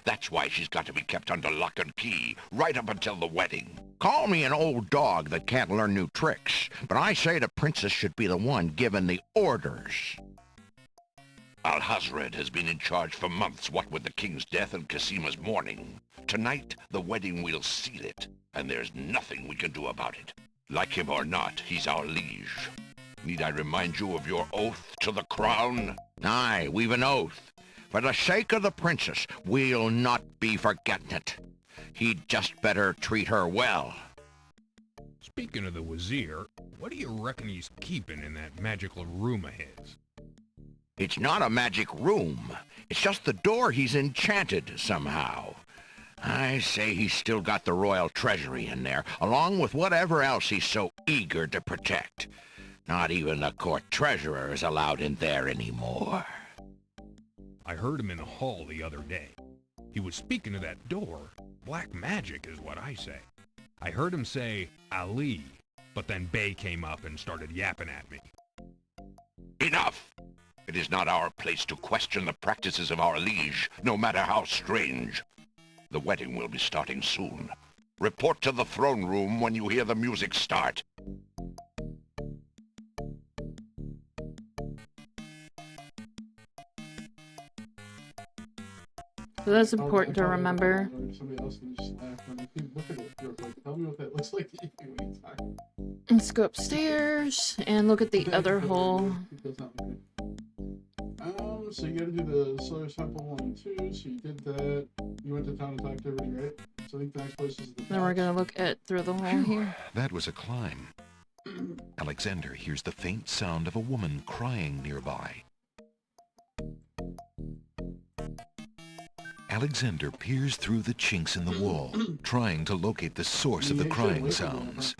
That's why she's got to be kept under lock and key, right up until the wedding. Call me an old dog that can't learn new tricks, but I say the princess should be the one given the orders. Alhazred has been in charge for months, what with the king's death and Casima's mourning. Tonight, the wedding will seal it, and there's nothing we can do about it. Like him or not, he's our liege. Need I remind you of your oath to the crown? Aye, we've an oath. For the sake of the princess, we'll not be forgetting it. He'd just better treat her well. Speaking of the Wazir, what do you reckon he's keeping in that magical room of his? It's not a magic room. It's just the door he's enchanted somehow. I say he's still got the royal treasury in there, along with whatever else he's so eager to protect. Not even the court treasurer is allowed in there anymore. I heard him in the hall the other day. He was speaking of that door. Black magic is what I say. I heard him say, Ali, but then Bey came up and started yapping at me. Enough! It is not our place to question the practices of our liege, no matter how strange. The wedding will be starting soon. Report to the throne room when you hear the music start. So that's important to remember. Somebody else can just laugh when you look at it real quick. Tell me what that looks like to you when you talk. Let's go upstairs and look at the other hole. So you gotta do the Solar Temple 1 and 2, so you did that. You went to town and talked to everybody, right? So I think the next place is the Then we're gonna look at through the hole here. That was a climb. Alexander hears the faint sound of a woman crying nearby. Alexander peers through the chinks in the wall, trying to locate the source of the crying sounds.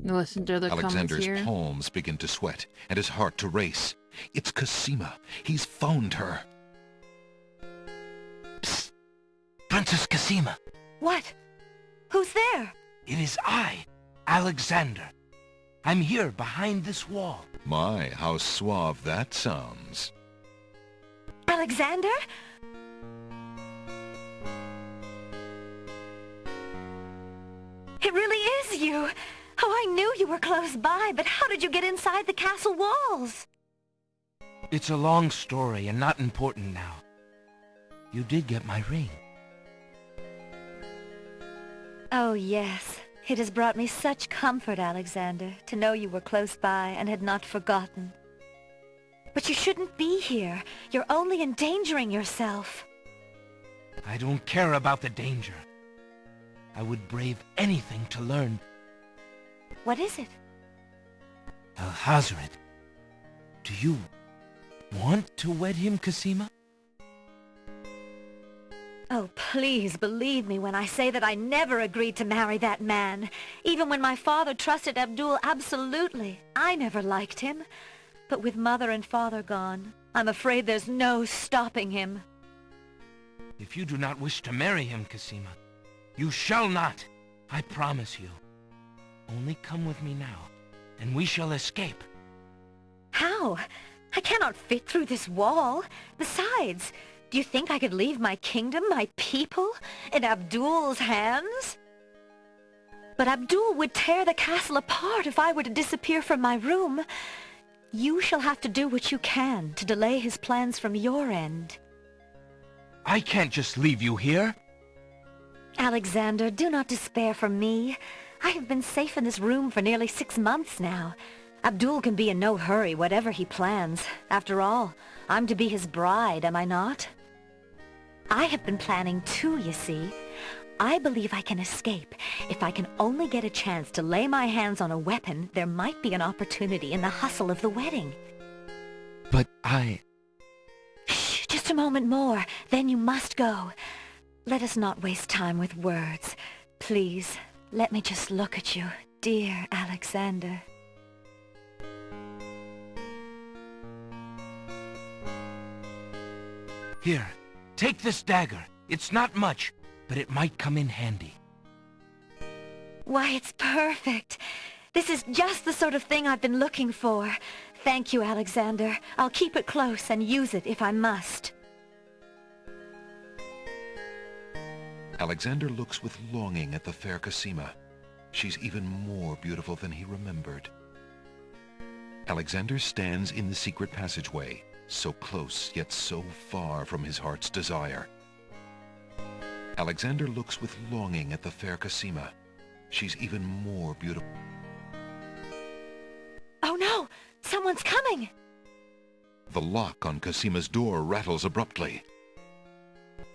Listen to the Alexander's comments here. palms begin to sweat and his heart to race. It's Casima. He's found her. Psst! Princess Casima! What? Who's there? It is I, Alexander. I'm here behind this wall. My, how suave that sounds. Alexander? It really is you! Oh, I knew you were close by, but how did you get inside the castle walls? It's a long story and not important now. You did get my ring. Oh, yes. It has brought me such comfort, Alexander, to know you were close by and had not forgotten. But you shouldn't be here. You're only endangering yourself. I don't care about the danger. I would brave anything to learn. What is it? Alhazred, do you want to wed him, Casima? Oh, please believe me when I say that I never agreed to marry that man. Even when my father trusted Abdul absolutely. I never liked him. But with mother and father gone, I'm afraid there's no stopping him. If you do not wish to marry him, Casima, you shall not. I promise you. Only come with me now, and we shall escape. How? I cannot fit through this wall. Besides, do you think I could leave my kingdom, my people, in Abdul's hands? But Abdul would tear the castle apart if I were to disappear from my room. You shall have to do what you can to delay his plans from your end. I can't just leave you here. Alexander, do not despair for me. I have been safe in this room for nearly 6 months now. Abdul can be in no hurry, whatever he plans. After all, I'm to be his bride, am I not? I have been planning too, you see. I believe I can escape. If I can only get a chance to lay my hands on a weapon, there might be an opportunity in the hustle of the wedding. But Shh, just a moment more, then you must go. Let us not waste time with words. Please, let me just look at you, dear Alexander. Here, take this dagger. It's not much, but it might come in handy. Why, it's perfect. This is just the sort of thing I've been looking for. Thank you, Alexander. I'll keep it close and use it if I must. Alexander looks with longing at the fair Cosima. She's even more beautiful than he remembered. Alexander stands in the secret passageway, so close yet so far from his heart's desire. Alexander looks with longing at the fair Cosima. She's even more beautiful. Oh no! Someone's coming! The lock on Cosima's door rattles abruptly.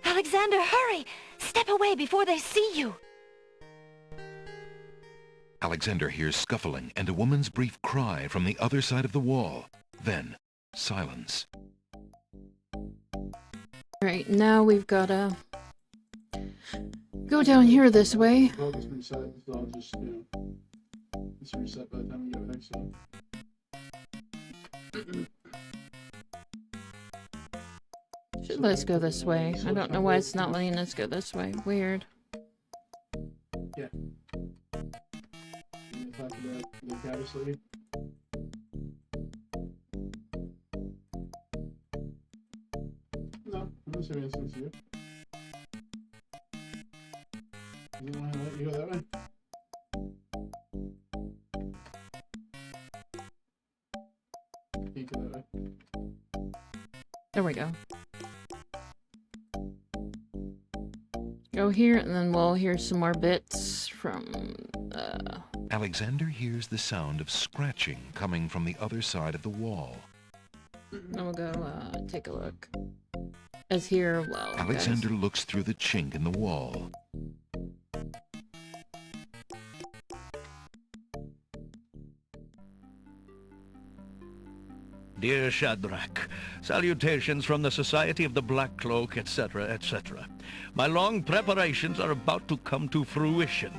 Alexander, hurry! Step away before they see you! Alexander hears scuffling and a woman's brief cry from the other side of the wall. Then, silence. Alright, now we've gotta go down here this way. I'll just reset, so I'll just, it's reset by the time we go back, so. Should let us go this way. I don't know why it's not letting us go this way. Weird. Yeah. You talk about the goddess lady? No, I'm not saying anything to you. Doesn't want to let you go that way? Can't go that way. There we go. Go here, and then we'll hear some more bits from, Alexander hears the sound of scratching coming from the other side of the wall. Then we'll go, take a look. As here, well, Alexander looks through the chink in the wall. Dear Shadrach, salutations from the Society of the Black Cloak, etc., etc. My long preparations are about to come to fruition.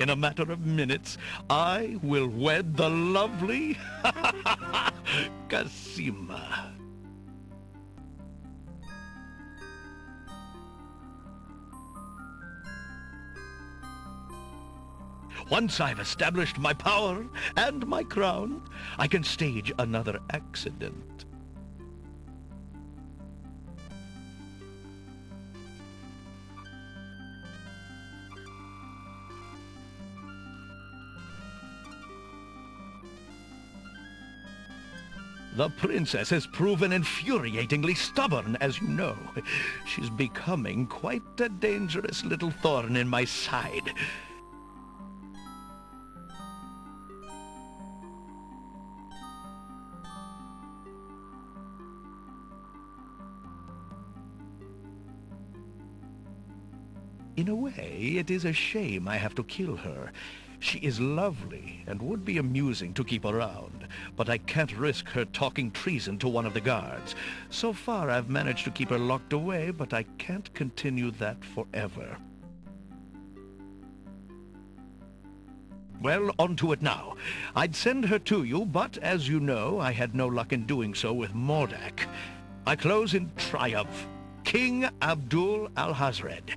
In a matter of minutes, I will wed the lovely Cosima. Once I've established my power and my crown, I can stage another accident. The princess has proven infuriatingly stubborn, as you know. She's becoming quite a dangerous little thorn in my side. In a way, it is a shame I have to kill her. She is lovely and would be amusing to keep around, but I can't risk her talking treason to one of the guards. So far, I've managed to keep her locked away, but I can't continue that forever. Well, on to it now. I'd send her to you, but as you know, I had no luck in doing so with Mordak. I close in triumph. King Abdul al-Hazred.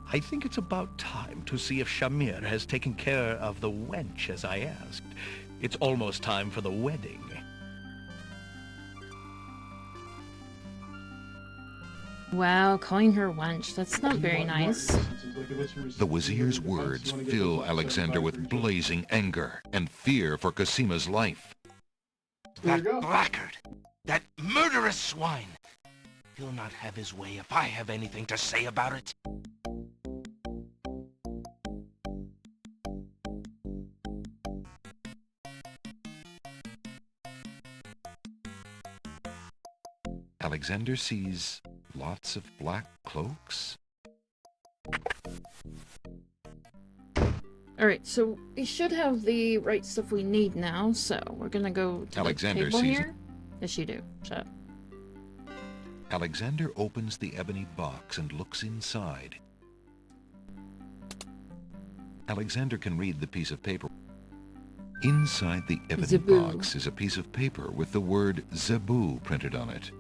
I think it's about time to see if Shamir has taken care of the wench as I asked. It's almost time for the wedding. Wow, calling her wench. That's not very nice. The Wazir's words fill Alexander with blazing anger and fear for Cosima's life. That blackguard! That murderous swine! He'll not have his way if I have anything to say about it. Alexander sees lots of black cloaks. Alright, so we should have the right stuff we need now, so we're gonna go to Alexander the table sees... here. Yes, you do. Shut up. Alexander opens the ebony box and looks inside. Alexander can read the piece of paper. Inside the ebony Zebu. box is a piece of paper with the word Zebu printed on it.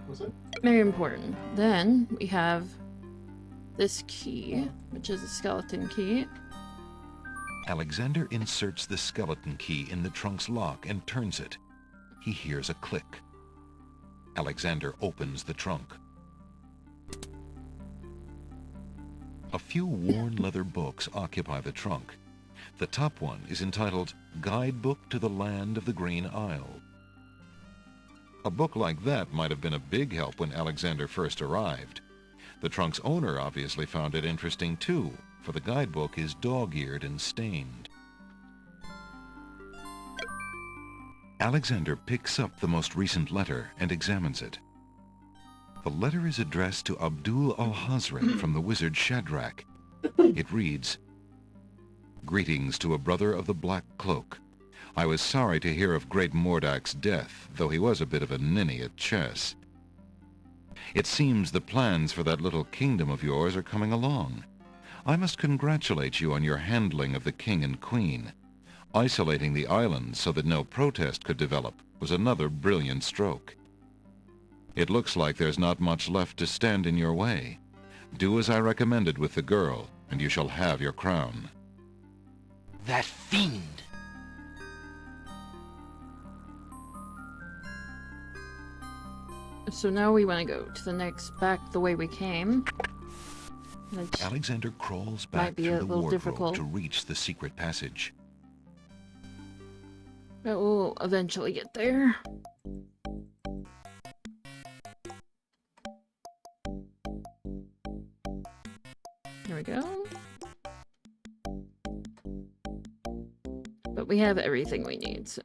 What's it? Very important. Then we have this key, which is a skeleton key. Alexander inserts the skeleton key in the trunk's lock and turns it. He hears a click. Alexander opens the trunk. A few worn leather books occupy the trunk. The top one is entitled Guidebook to the Land of the Green Isle. A book like that might have been a big help when Alexander first arrived. The trunk's owner obviously found it interesting too, for the guidebook is dog-eared and stained. Alexander picks up the most recent letter and examines it. The letter is addressed to Abdul al-Hazred from the wizard Shadrach. It reads, "Greetings to a brother of the Black Cloak. I was sorry to hear of great Mordak's death, though he was a bit of a ninny at chess. It seems the plans for that little kingdom of yours are coming along. I must congratulate you on your handling of the king and queen. Isolating the island so that no protest could develop was another brilliant stroke. It looks like there's not much left to stand in your way. Do as I recommended with the girl, and you shall have your crown." That fiend! So now we want to go to the next, back the way we came. Which Alexander crawls might back be through a the little wardrobe difficult. to reach the secret passage. But we'll eventually get there. There we go. But we have everything we need, so...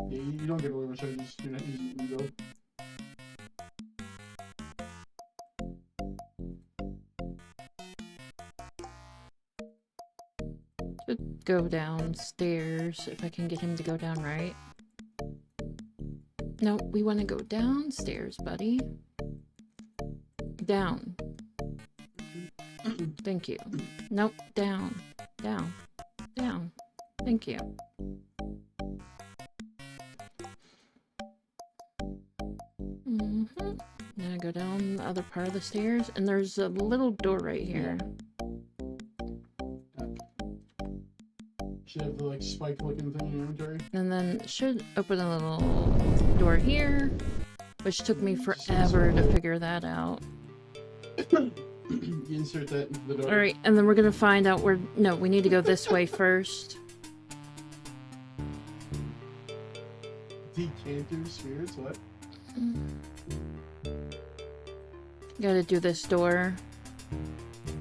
Yeah, you don't get away with it, just you're not using it, you go. Should go downstairs, if I can get him to go down right. No, we want to go downstairs, buddy. Down. Thank you. Nope, down. Down. Down. Thank you. Now go down the other part of the stairs, and there's a little door right here. Should have the like spike looking thing in your inventory. And then should open a little door here, which took me forever to figure that out. You insert that into the door. Alright, and then we're gonna find out where... No, we need to go this way first. Decanters, spirits, what? Gotta do this door.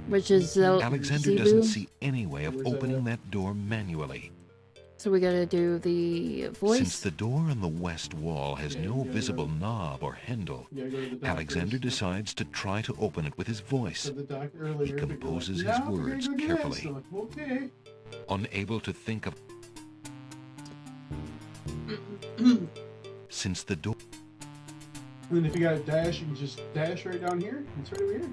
Which is Alexander Zebu. doesn't see any way of opening that door manually. So we gotta do the voice. Since the door on the west wall has no visible knob or handle, Alexander decides to try to open it with his voice. He composes his words carefully. Okay. Unable to think of... Since the door... And then if you got a dash, you can just dash right down here. It's right over here.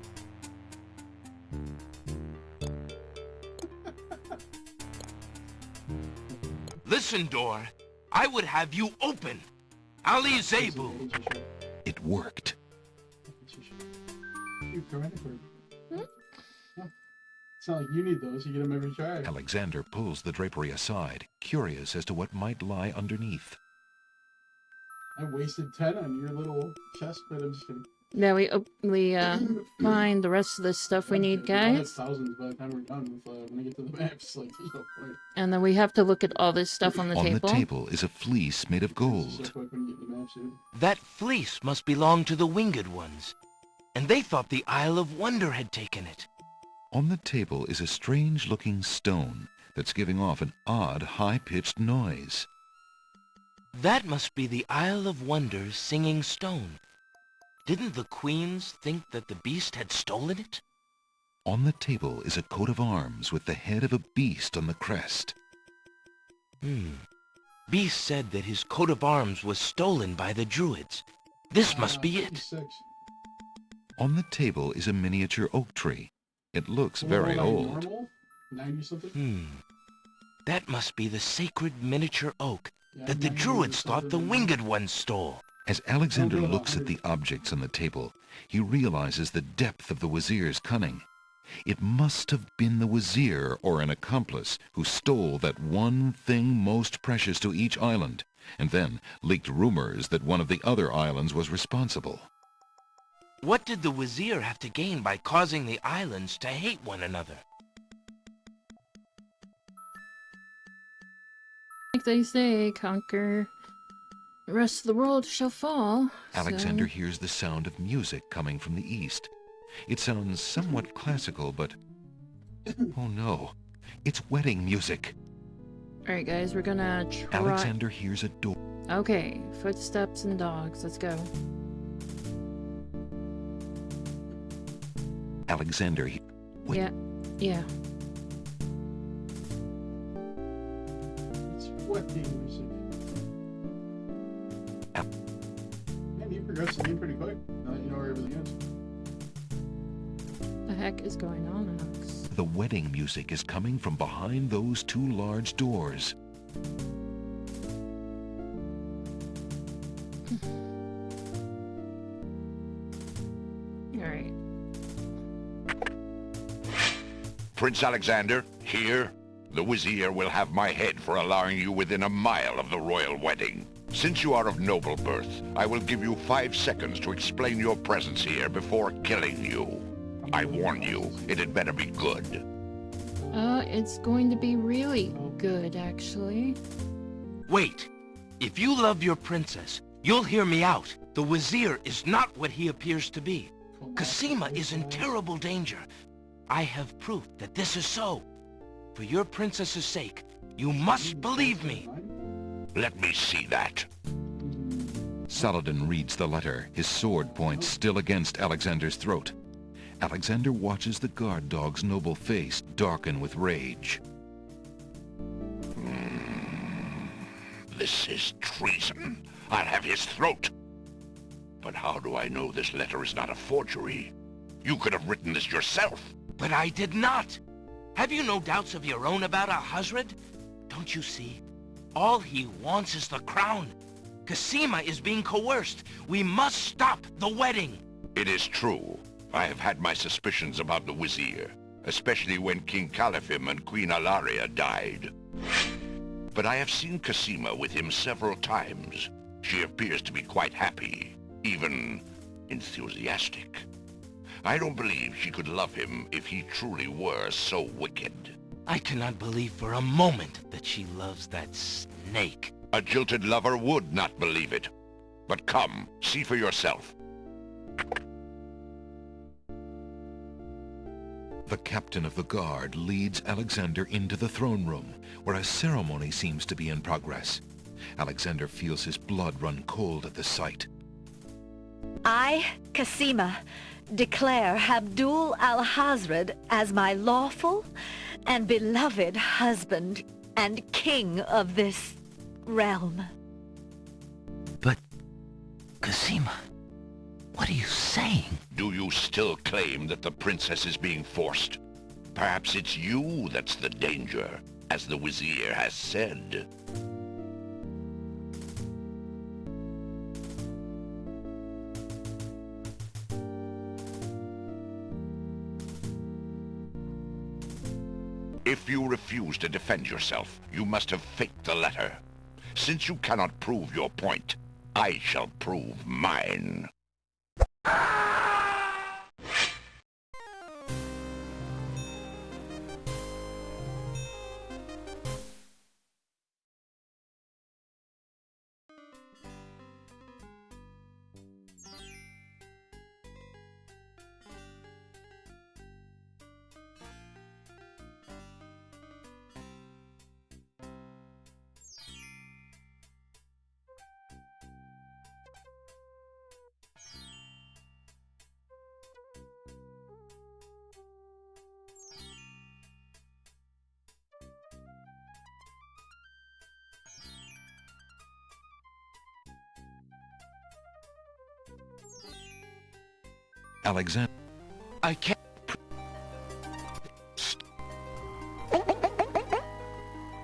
Listen, door. I would have you open. Ali Zebu. It worked. It's not like you need those. You get them every try. Alexander pulls the drapery aside, curious as to what might lie underneath. I wasted 10 on your little chest, but I'm just kidding. Now we find the rest of the stuff we need, I'll have guys. thousands by the time we're done with when I get to the maps. Like, there's no point. And then we have to look at all this stuff on the table. On the table is a fleece made of So gold. quick when you get the maps, dude. That fleece must belong to the winged ones. And they thought the Isle of Wonder had taken it. On the table is a strange-looking stone that's giving off an odd, high-pitched noise. That must be the Isle of Wonder's singing stone. Didn't the queens think that the beast had stolen it? On the table is a coat of arms with the head of a beast on the crest. Beast said that his coat of arms was stolen by the druids. This must be it. 56. On the table is a miniature oak tree. It looks very old. Normal? 90 something? That must be the sacred miniature oak Yeah, that the 90 druids thought the something. winged ones stole. As Alexander looks at the objects on the table, he realizes the depth of the Wazir's cunning. It must have been the Wazir or an accomplice who stole that one thing most precious to each island, and then leaked rumors that one of the other islands was responsible. What did the Wazir have to gain by causing the islands to hate one another? Like they say, conquer. The rest of the world shall fall. Alexander hears the sound of music coming from the east. It sounds somewhat classical, but... oh no, it's wedding music. Alright guys, we're gonna try... Alexander hears a door. Okay, footsteps and dogs, let's go. Alexander... Yeah. It's wedding music. Man, you progressed the game pretty quick. Now that you know where everything is. The heck is going on, Alex? The wedding music is coming from behind those two large doors. Alright. Prince Alexander, here, the Wizir will have my head for allowing you within a mile of the royal wedding. Since you are of noble birth, I will give you 5 seconds to explain your presence here before killing you. I warn you, it had better be good. It's going to be really good, actually. Wait. If you love your princess, you'll hear me out. The Wazir is not what he appears to be. Cosima is in terrible danger. I have proof that this is so. For your princess's sake, you must believe me. Let me see that. Saladin reads the letter, his sword point still against Alexander's throat. Alexander watches the guard dog's noble face darken with rage. This is treason. I'll have his throat. But how do I know this letter is not a forgery? You could have written this yourself. But I did not. Have you no doubts of your own about Ahazred? Don't you see? All he wants is the crown. Cosima is being coerced. We must stop the wedding. It is true. I have had my suspicions about the Wizir, especially when King Califim and Queen Alaria died. But I have seen Cosima with him several times. She appears to be quite happy, even enthusiastic. I don't believe she could love him if he truly were so wicked. I cannot believe for a moment that she loves that snake. A jilted lover would not believe it. But come, see for yourself. The captain of the guard leads Alexander into the throne room, where a ceremony seems to be in progress. Alexander feels his blood run cold at the sight. I, Cosima, declare Abdul al-Hazred as my lawful and beloved husband and king of this realm. But, Cosima, what are you saying? Do you still claim that the princess is being forced? Perhaps it's you that's the danger, as the Wizir has said. If you refuse to defend yourself, you must have faked the letter. Since you cannot prove your point, I shall prove mine. Alexand. I can't...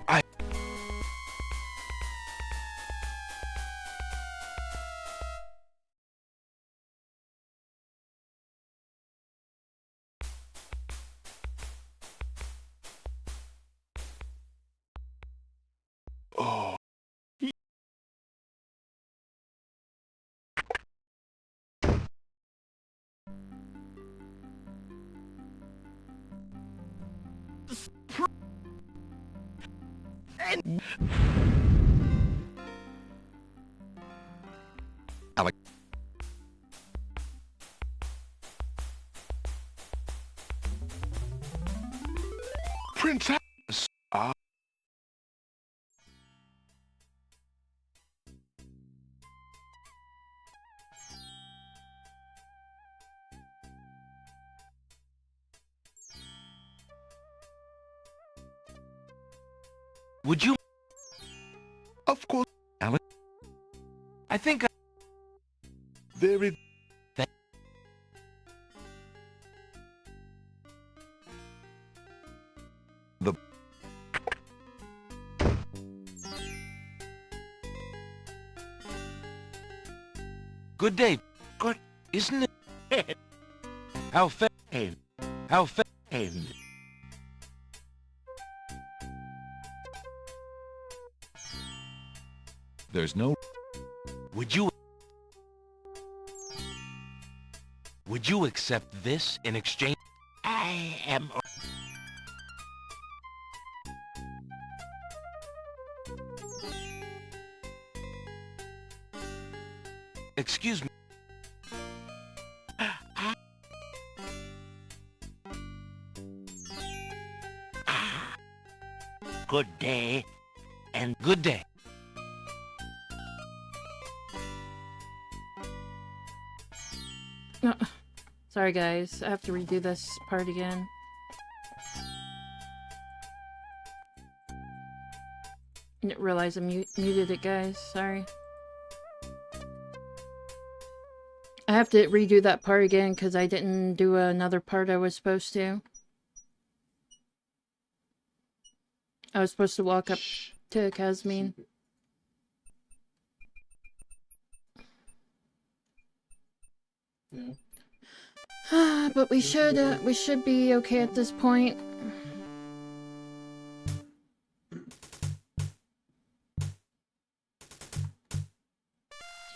I... Oh. Alex. Princess. Ah. Would you... Of course, Alex. I think very... The... Good day. Good, isn't it? How fa... How fa... There's no... Would you... Would you accept this in exchange? I am... Excuse me. Good day, and good day. No. Sorry guys, I have to redo this part again. Didn't realize I muted it, guys. Sorry. I have to redo that part again because I didn't do another part I was supposed to. I was supposed to walk up to Kazmine. Yeah. But we should be okay at this point. It's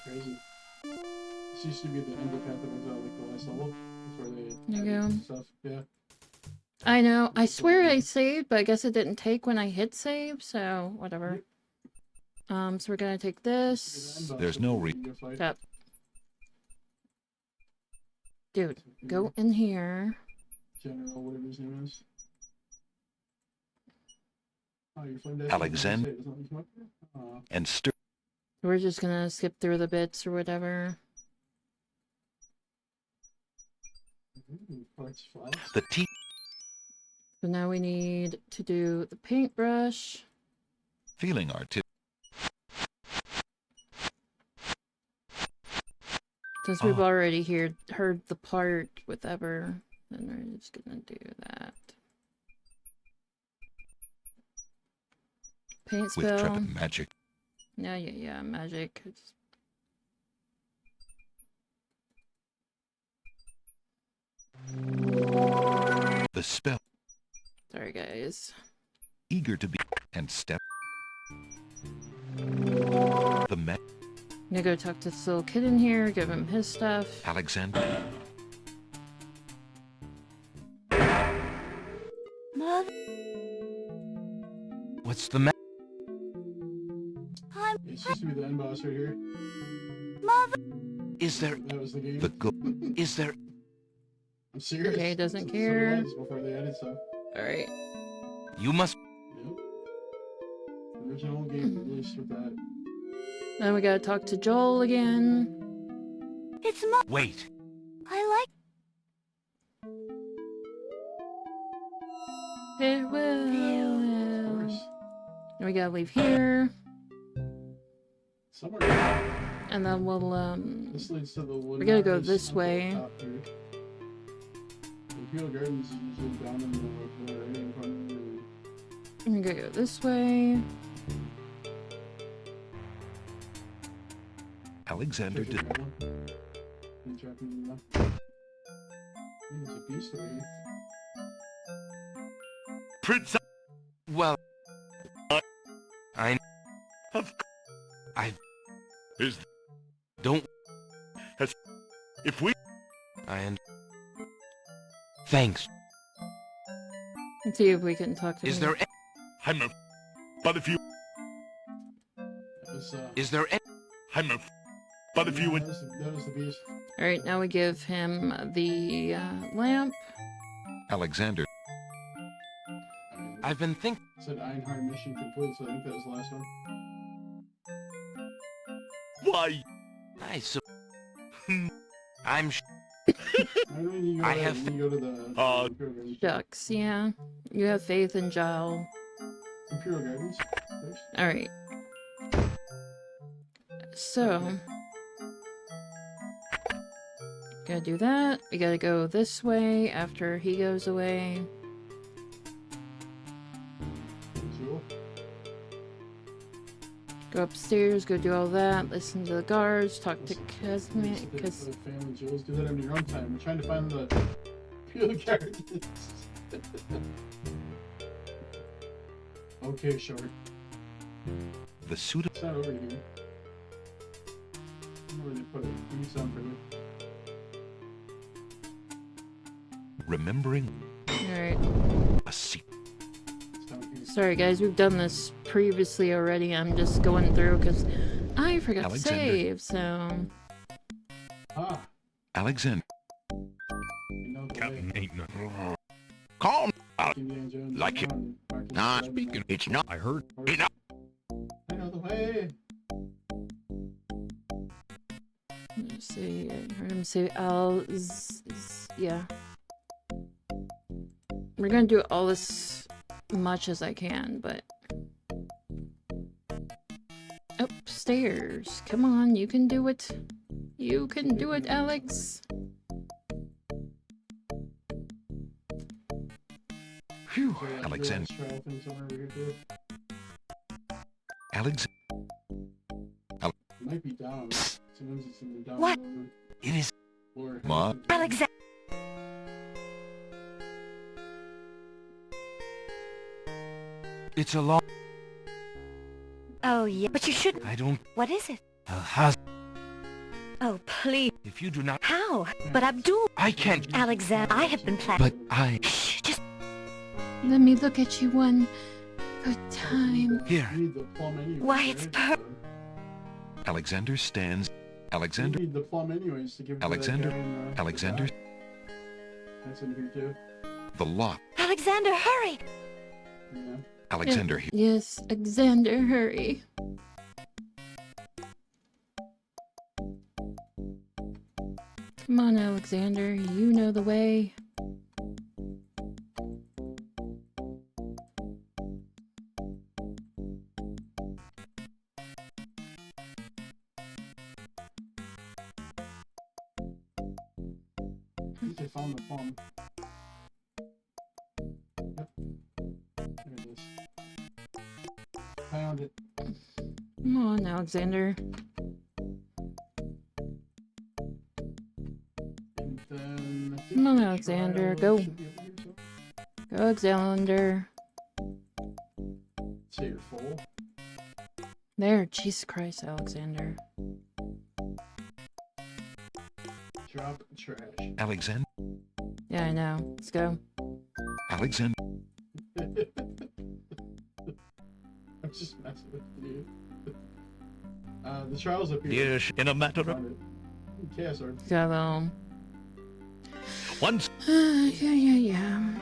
crazy. This used to be the end path that was like the last level before they There you added go. stuff. Yeah. I know. I swear I saved, but I guess it didn't take when I hit save, so whatever. So we're gonna take this. There's no reason. Yep. Dude, go in here. General, whatever his name is. Oh, your flame dash Alexand. doesn't let me come up here? Aw. And stir. We're just gonna skip through the bits or whatever. Ooh, parts flash. The teeth. So now we need to do the paintbrush. Feeling artistic. Since we've already heard the part with Ever, then we're just gonna do that. Paint With spell. trepid magic. Yeah, magic. The spell. Sorry, guys. Eager to be. And step. The I'm gonna go talk to this little kid in here, give him his stuff. Alexander. Mother, What's the matter? It's supposed to be the end boss right here. Mother. Is there... That was the game. Is there... I'm serious. Okay, doesn't That's care. what it was before they added stuff. Alright. You must... Yep. Original game released with that. Then we gotta talk to Joel again. It's Wait. I Farewell. And we gotta leave here. Somewhere. And then we'll, This leads to the wood. we gotta go house this up at the way. top here. Imperial Gardens is usually down in the right in front of the... We gotta go this way. Alexander did... There's a beast over here. Prince... Well... I... Is... Don't... If we... Thanks. Let's see if we can talk to Is him. there... I'm a... But if you... That was, Is there... I'm a... But if you would... That was the beast. Alright, now we give him the lamp. Alexander. I've been thinking... It said Einhard mission complete, so I think that was the last one. Why? I'm... I have... You go to the... Shucks, yeah. You have faith in Joel. Imperial Gardens first. Alright. So... Gotta do that. We gotta go this way after he goes away. Go upstairs, go do all that, listen to the guards, talk to Casmate, because... Family jewels, do that on your own time. We're trying to find the Imperial Gardens. Okay, short. The suit of... It's not over here. I don't know where they put it. Give me some for you. Remembering... Alright. A secret. Sorry guys, we've done this previously already. I'm just going through because I forgot Alexander. to save, so... Alexander. Captain ain't nothing. Calm down. Like it. Nah, speaking. It's not. I heard. I know the way. Let's see, I heard him say yeah. We're gonna do all this much as I can, but... Upstairs. Come on, you can do it. You can do it, Alex. Phew, Alexander. Alexander. It might be down. Sometimes it's in the down. What? mode. It is... Or Ma. Alexander. It's a long... Oh, yeah, but you shouldn't. I don't... What is it? Oh, please. If you do not... How? But Abdul... I can't... Alexander, I have been planning... But I... Shh, just... Let me look at you one good time. Here. You need the plum anyways, Why, it's right? Alexander stands... Alexander... You need the plum anyways to give to Alexander... that guy in the Alexander... back. That's in here too. The lock. Alexander, hurry! Yeah. Alexander here. Yes, Alexander, hurry. Come on, Alexander, you know the way. I think they found the plum. Yep. There it is. Found it. Come on, Alexander. And then I think Come on, the Alexander, trial go. should be over here, so. Go, Alexander. Say you're full. There, Jesus Christ, Alexander. Drop trash. Alexand. Yeah, I know. Let's go. Alexand. I'm just messing with you. The trial's up here. Yes, in a matter of... Chaos Orb. Go. Once... yeah.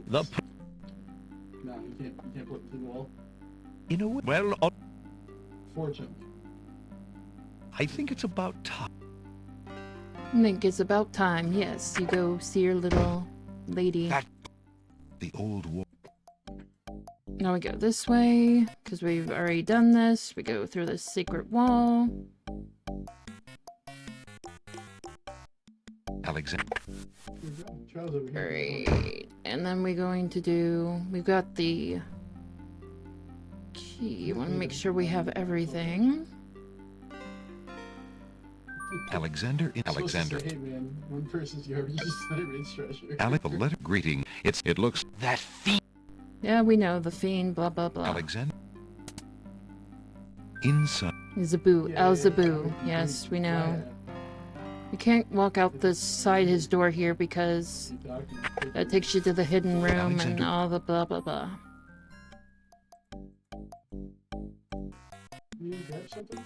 The... No, you can't put it through the wall. In a way... Well... Fortune. I think it's about time. I think it's about time. Yes, you go see your little lady. The old wall. Now we go this way, because we've already done this. We go through this secret wall. Alexand. Alright, and then we're going to do... We've got the key. You want to make sure we have everything. Alexander in Alexander. Hey man, one person's yard, you just celebrates treasure. Alec, the letter greeting. It looks that fiend. Yeah, we know the fiend. Blah blah blah. Alexander. Inside. Zabu, Zabu. Yes, we know. We can't walk out the side his door here because that takes you to the hidden room and all the blah blah blah. You grab something?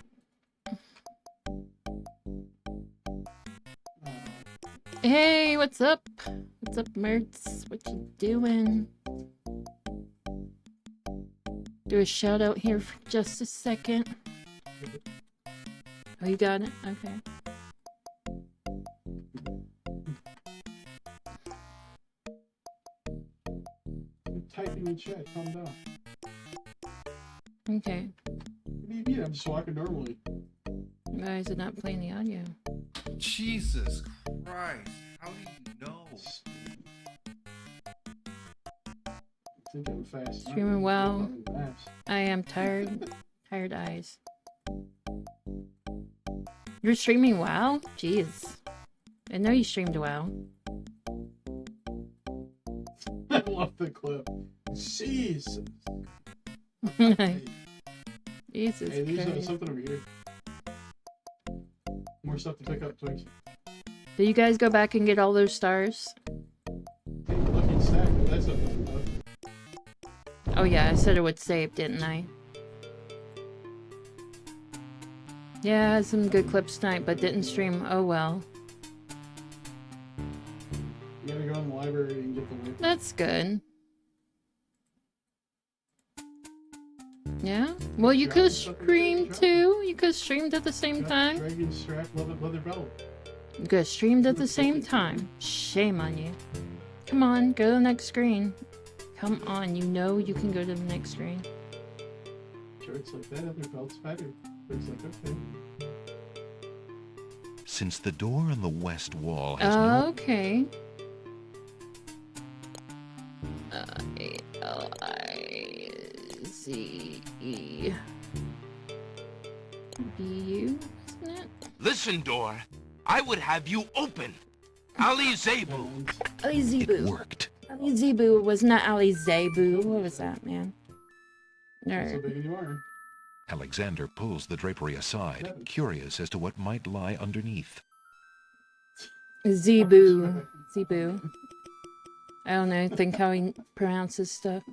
Hey, what's up? What's up, Mertz? What you doing? Do a shout out here for just a second. Oh, you got it? Okay. Typing in chat, calm down. Okay. What do you mean? I'm just walking normally. Why is it not playing the audio? Jesus Christ. How do you know? I think I'm fast. Streaming well. I am tired. Tired eyes. You're streaming WoW? Jeez. I know you streamed WoW. I love the clip. Jesus. Jesus hey, there's Christ. something over here. More stuff to pick up, Twigs. Did you guys go back and get all those stars? Hey, lucky stack, but that's not nothing enough. Oh yeah, I said it would save, didn't I? Yeah, I had some good clips tonight, but didn't stream. Oh well. You gotta go in the library and get the link. That's good. Yeah? Well, you could stream too. You could streamed at the same time. Dragon strap, leather belt. You could streamed at the same time. Shame on you. Come on, go to the next screen. Come on, you know you can go to the next screen. Shirts like that, other belts better. Looks like okay. Since the door on the west wall has no... Okay. A-L-I-Z-E B-U, isn't it? Listen, door. I would have you open. Ali Zebu. Ali Zebu. It worked. Ali Zebu was not Ali Zebu. What was that, man? So big you are. Alexander pulls the drapery aside, curious as to what might lie underneath. Zebu. Zebu. I don't know, think how he pronounces stuff.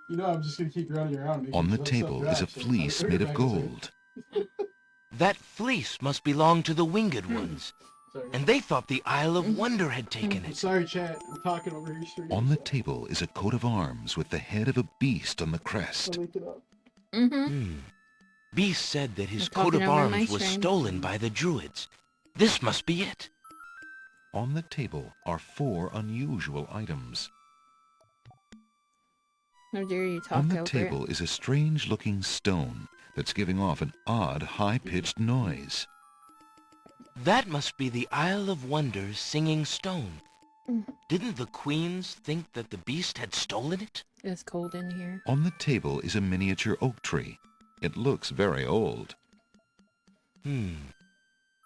You know, I'm just gonna keep running around. On the table is a fleece made of gold. That fleece must belong to the winged ones. Sorry. And they thought the Isle of Wonder had taken it. Sorry, chat. I'm talking over your stream. On the table is a coat of arms with the head of a beast on the crest. Beast said that his coat of arms was stolen by the druids. This must be it. On the table are 4 unusual items. How dare you talk On the over table is a strange-looking stone that's giving off an odd, high-pitched noise. That must be the Isle of Wonder's singing stone. Mm. Didn't the queens think that the beast had stolen it? It's cold in here. On the table is a miniature oak tree. It looks very old.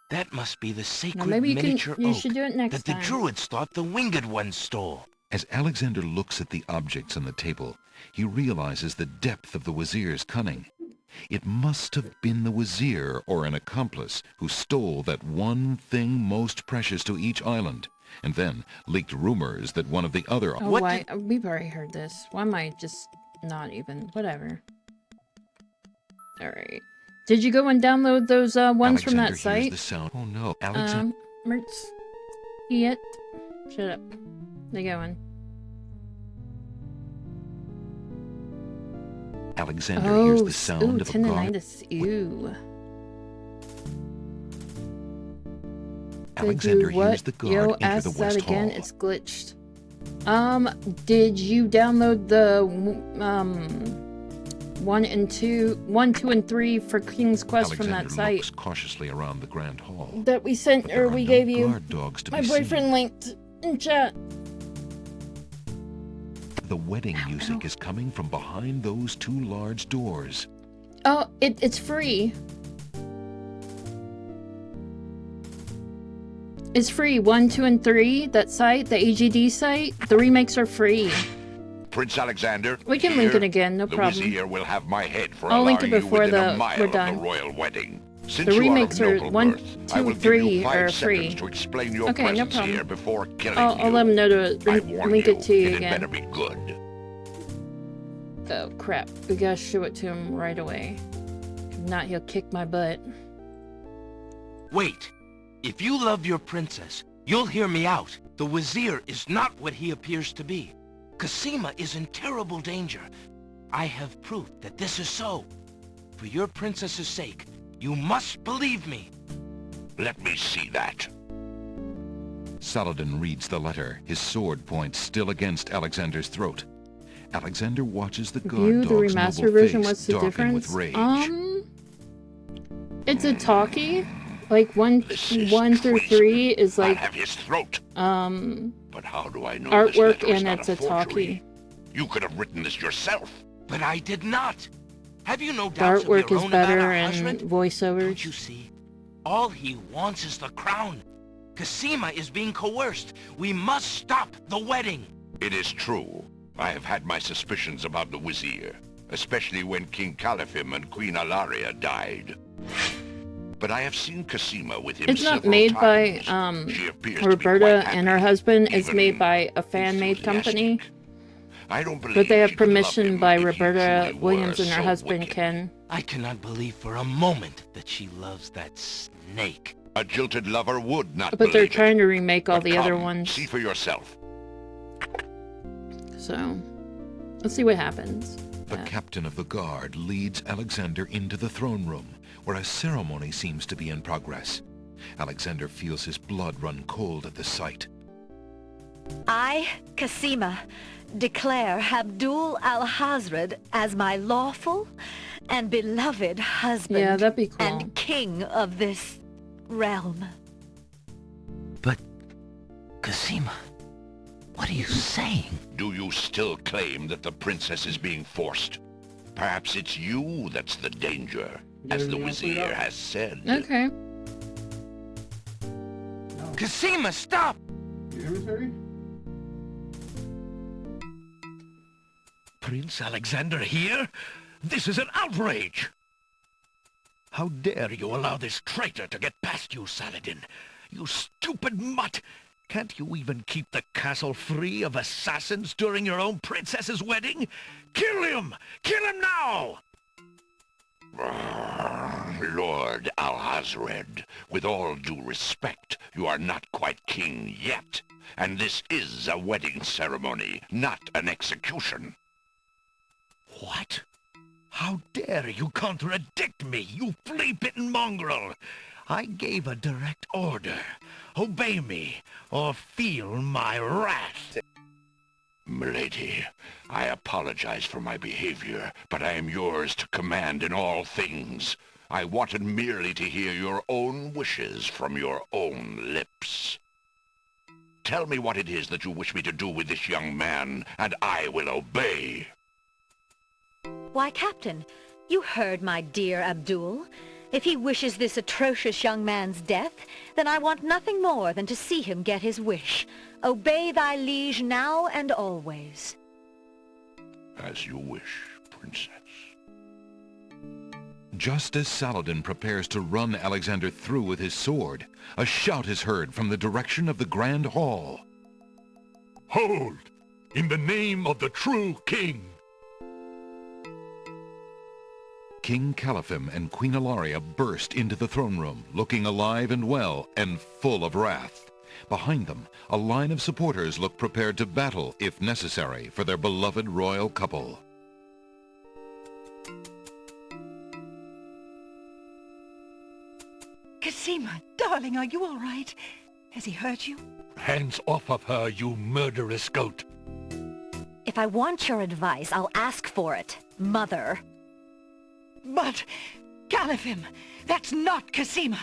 That must be the sacred maybe you miniature you oak should do it next that the time. druids thought the winged ones stole. As Alexander looks at the objects on the table, he realizes the depth of the Wazir's cunning. It must have been the Wazir or an accomplice who stole that one thing most precious to each island, and then leaked rumors that one of the other... Oh, why? We've already heard this. Why am I just not even... Whatever. Alright. Did you go and download those ones from that Alexander hears site? the sound. Oh no, Alexander... Mertz. Yet. Shut up. They going. Alexander hears the sound of a guard. Tendinitis. Ew. Alexander hears the guard enter the West again. Hall. It's glitched. Did you download the 1, 2, and 3 for King's Quest Alexander from that site? looks cautiously around the Grand Hall. That we sent, or we gave you. Guard dogs to My be boyfriend linked in chat. The wedding music is coming from behind those 2 large doors. Oh, it's free. It's free. 1, 2, and 3. That site, the AGD site, the remakes are free. Prince Alexander, We can link it again, no problem. The Wazir will have my head for I'll link allowing it before you within a mile we're of done. the royal wedding. Since The you remakes are are of noble 1, birth, 2, I will give you 3 5 are seconds free. to explain your Okay, no presence problem. here before killing I'll you. let him know to I warn link it to you it again. better be good. Oh crap, we gotta show it to him right away. If not, he'll kick my butt. Wait. If you love your princess, you'll hear me out. The Wazir is not what he appears to be. Cosima is in terrible danger. I have proof that this is so. For your princess's sake, you must believe me. Let me see that. Saladin reads the letter, his sword point still against Alexander's throat. Alexander watches the guard View the dog's remastered noble version. face What's the darken difference? with rage. It's a talkie. Like 1 through 3 is like have his throat. But how do I know this artwork, letter is and not it's a a talkie. You could have written this yourself. But I did not. Have you no The doubts of artwork your is own about better our and husband? voiceovers. You see, all he wants is the crown. Cosima is being coerced. We must stop the wedding. It is true. I have had my suspicions about the Wazir, especially when King Califim and Queen Alaria died. But I have seen Cosima with him It's not several made times. by She appears to be Roberta quite and her happy, husband. It's even made by a fan-made company. I don't believe But they have she could love permission him by if he Roberta truly Williams were and her so husband wicked. Ken. I cannot believe for a moment that she loves that snake. A jilted lover would not But they're believe it. trying to remake all But the other come, ones. See for yourself. So, let's see what happens. The captain of the guard leads Alexander into the throne room, where a ceremony seems to be in progress. Alexander feels his blood run cold at the sight. I, Cosima, declare Abdul al-Hazred as my lawful and beloved husband Yeah, that'd be cool. and king of this realm. But, Cosima, what are you saying? Do you still claim that the princess is being forced? Perhaps it's you that's the danger, as the Wazir has said. Okay. Cosima, stop! Inventory? Prince Alexander here? This is an outrage! How dare you allow this traitor to get past you, Saladin? You stupid mutt! Can't you even keep the castle free of assassins during your own princess's wedding? Kill him! Kill him now! Lord Alhazred, with all due respect, you are not quite king yet. And this is a wedding ceremony, not an execution. What? How dare you contradict me, you flea-bitten mongrel! I gave a direct order. Obey me, or feel my wrath. Milady, I apologize for my behavior, but I am yours to command in all things. I wanted merely to hear your own wishes from your own lips. Tell me what it is that you wish me to do with this young man, and I will obey. Why, Captain, you heard my dear Abdul. If he wishes this atrocious young man's death, then I want nothing more than to see him get his wish. Obey thy liege now and always. As you wish, princess. Just as Saladin prepares to run Alexander through with his sword, a shout is heard from the direction of the Grand Hall. Hold! In the name of the true king! King Caliphim and Queen Ilaria burst into the throne room, looking alive and well and full of wrath. Behind them, a line of supporters look prepared to battle, if necessary, for their beloved royal couple. Cosima, darling, are you all right? Has he hurt you? Hands off of her, you murderous goat! If I want your advice, I'll ask for it, Mother. But, Caliphim, that's not Cosima.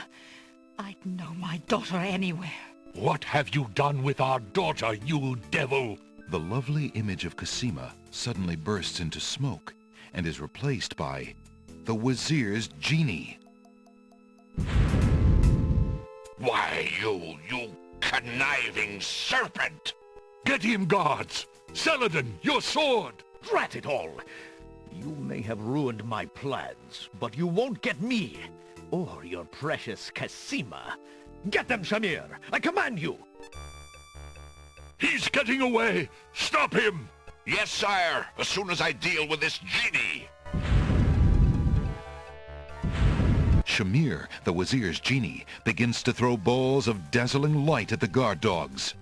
I'd know my daughter anywhere. What have you done with our daughter, you devil? The lovely image of Cosima suddenly bursts into smoke and is replaced by the Wazir's genie. Why, you conniving serpent! Get him, guards! Saladin, your sword! Drat it all! You may have ruined my plans, but you won't get me, or your precious Cosima. Get them, Shamir! I command you! He's getting away! Stop him! Yes, sire, as soon as I deal with this genie. Shamir, the Wazir's genie, begins to throw balls of dazzling light at the guard dogs.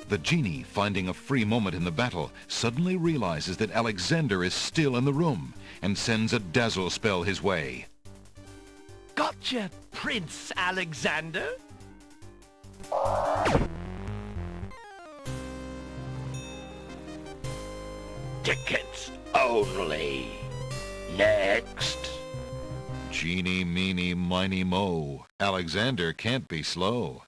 The genie, finding a free moment in the battle, suddenly realizes that Alexander is still in the room and sends a dazzle spell his way. Gotcha, Prince Alexander! Tickets only. Next. Genie, meeny, miny, mo. Alexander can't be slow.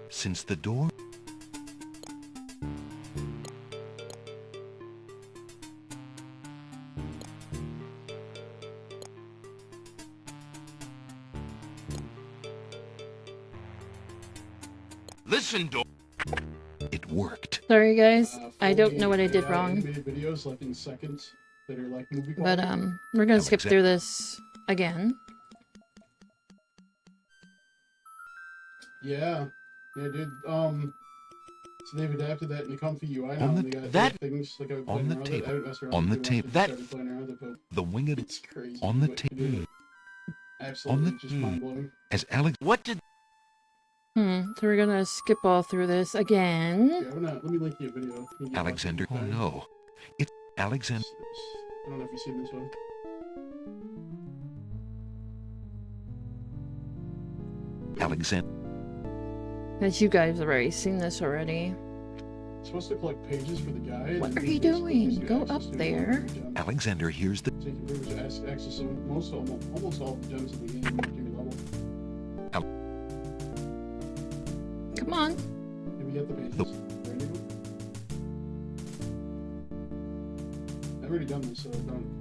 Since the door... Listen, It worked. Sorry guys, I don't know what I did wrong. Animated videos like in seconds that are like movie But quality. we're gonna skip through this again. Yeah, dude. So they've adapted that in the Comfy UI now. On the- and they got that- things like I would on the play around with it. I table. haven't messed around On the with it too much. table. I That- started playing around with it, but The winged... it's crazy. On the what you can do. table. Absolutely, On the just mind blowing. As Alex... What did... So we're gonna skip all through this again. Yeah, let me link you a video. You can watch Alexander... it Oh anytime. no. It's Alexander... I don't know if you've seen this one. Alexander... As you guys have already seen this already. It's supposed to collect pages for the guide. What and are it you basically gives doing? you Go access up to it there. when you're done. Alexander hears the... So you can pretty much access almost all the gems in the game at every level. Come on. Can we get the pages? For any of them? I've already done this, so don't.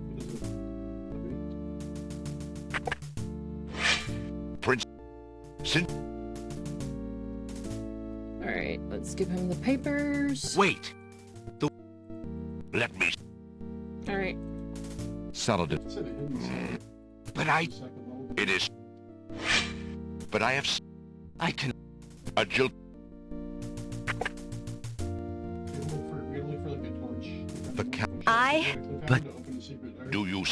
Prince. Alright, let's give him the papers. Wait. Let me. Alright. Saladin... But it is. But I have. I can. A jill. The cat... But. Do you.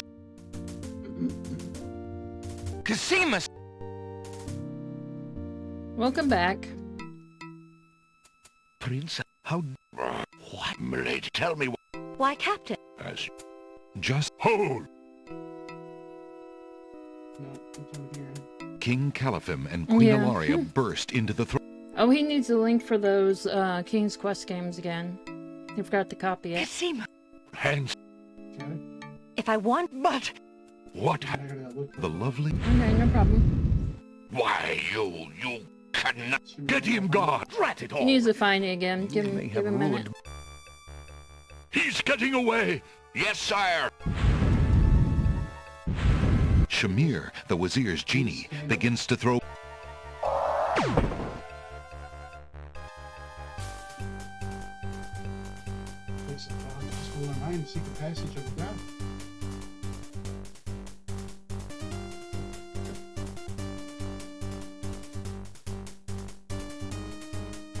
Cosima! Welcome back. Prince, how... What, milady? Tell me what. Why, Captain? As. Just... Hold! No, it's over here. King Caliphim and Queen Yeah. Ilaria burst into the throne. Oh, he needs a link for those King's Quest games again. He forgot to copy it. Casima, Hands. Okay. if I want, but What? I gotta look. The lovely Okay, no problem. Why, you cannot get him, God. Rat it He all. needs to find it again. Give him a minute. He's getting away. Yes, sire. Shamir, the Wazir's genie, begins to throw. Just go online and seek the passage of the ground.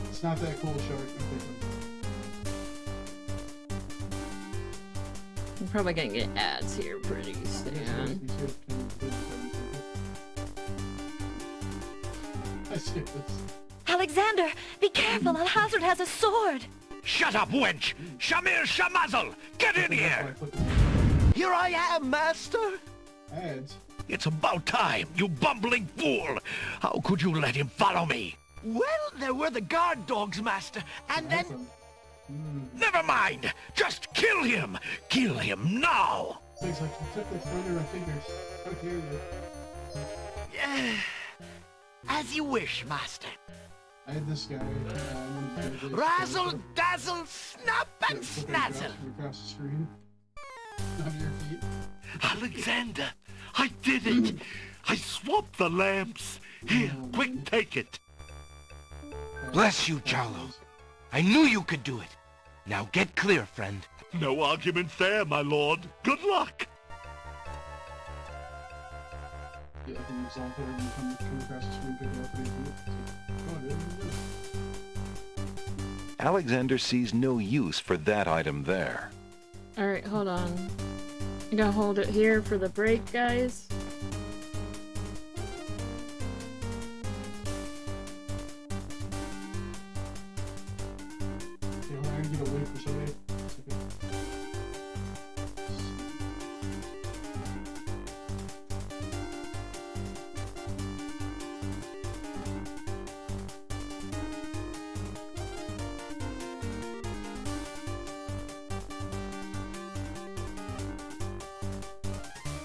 It's not that cool, Shark. I'm probably gonna get ads here pretty soon. I see this. Alexander, be careful. Alhazard has a sword. Shut up, wench! Shamir Shamazel! Get in here! Here I am, master! Ads? It's about time, you bumbling fool! How could you let him follow me? Well, there were the guard dogs, master, and then... Never mind! Just kill him! Kill him now! Looks like you took the front of our fingers. How dare you? As you wish, master. I had this guy. Razzle, dazzle, snap and snazzle. Across the screen. On your feet. Alexander, I did it! I swapped the lamps! Here, quick, take it! Bless you, Jalo. I knew you could do it. Now get clear, friend. No argument there, my lord. Good luck! Yeah, I can resolve it and come across the screen, pick it up, and do it. Oh, dude. Alexander sees no use for that item there. Alright, hold on. You gotta hold it here for the break, guys. Okay, I'm gonna get a link for somebody.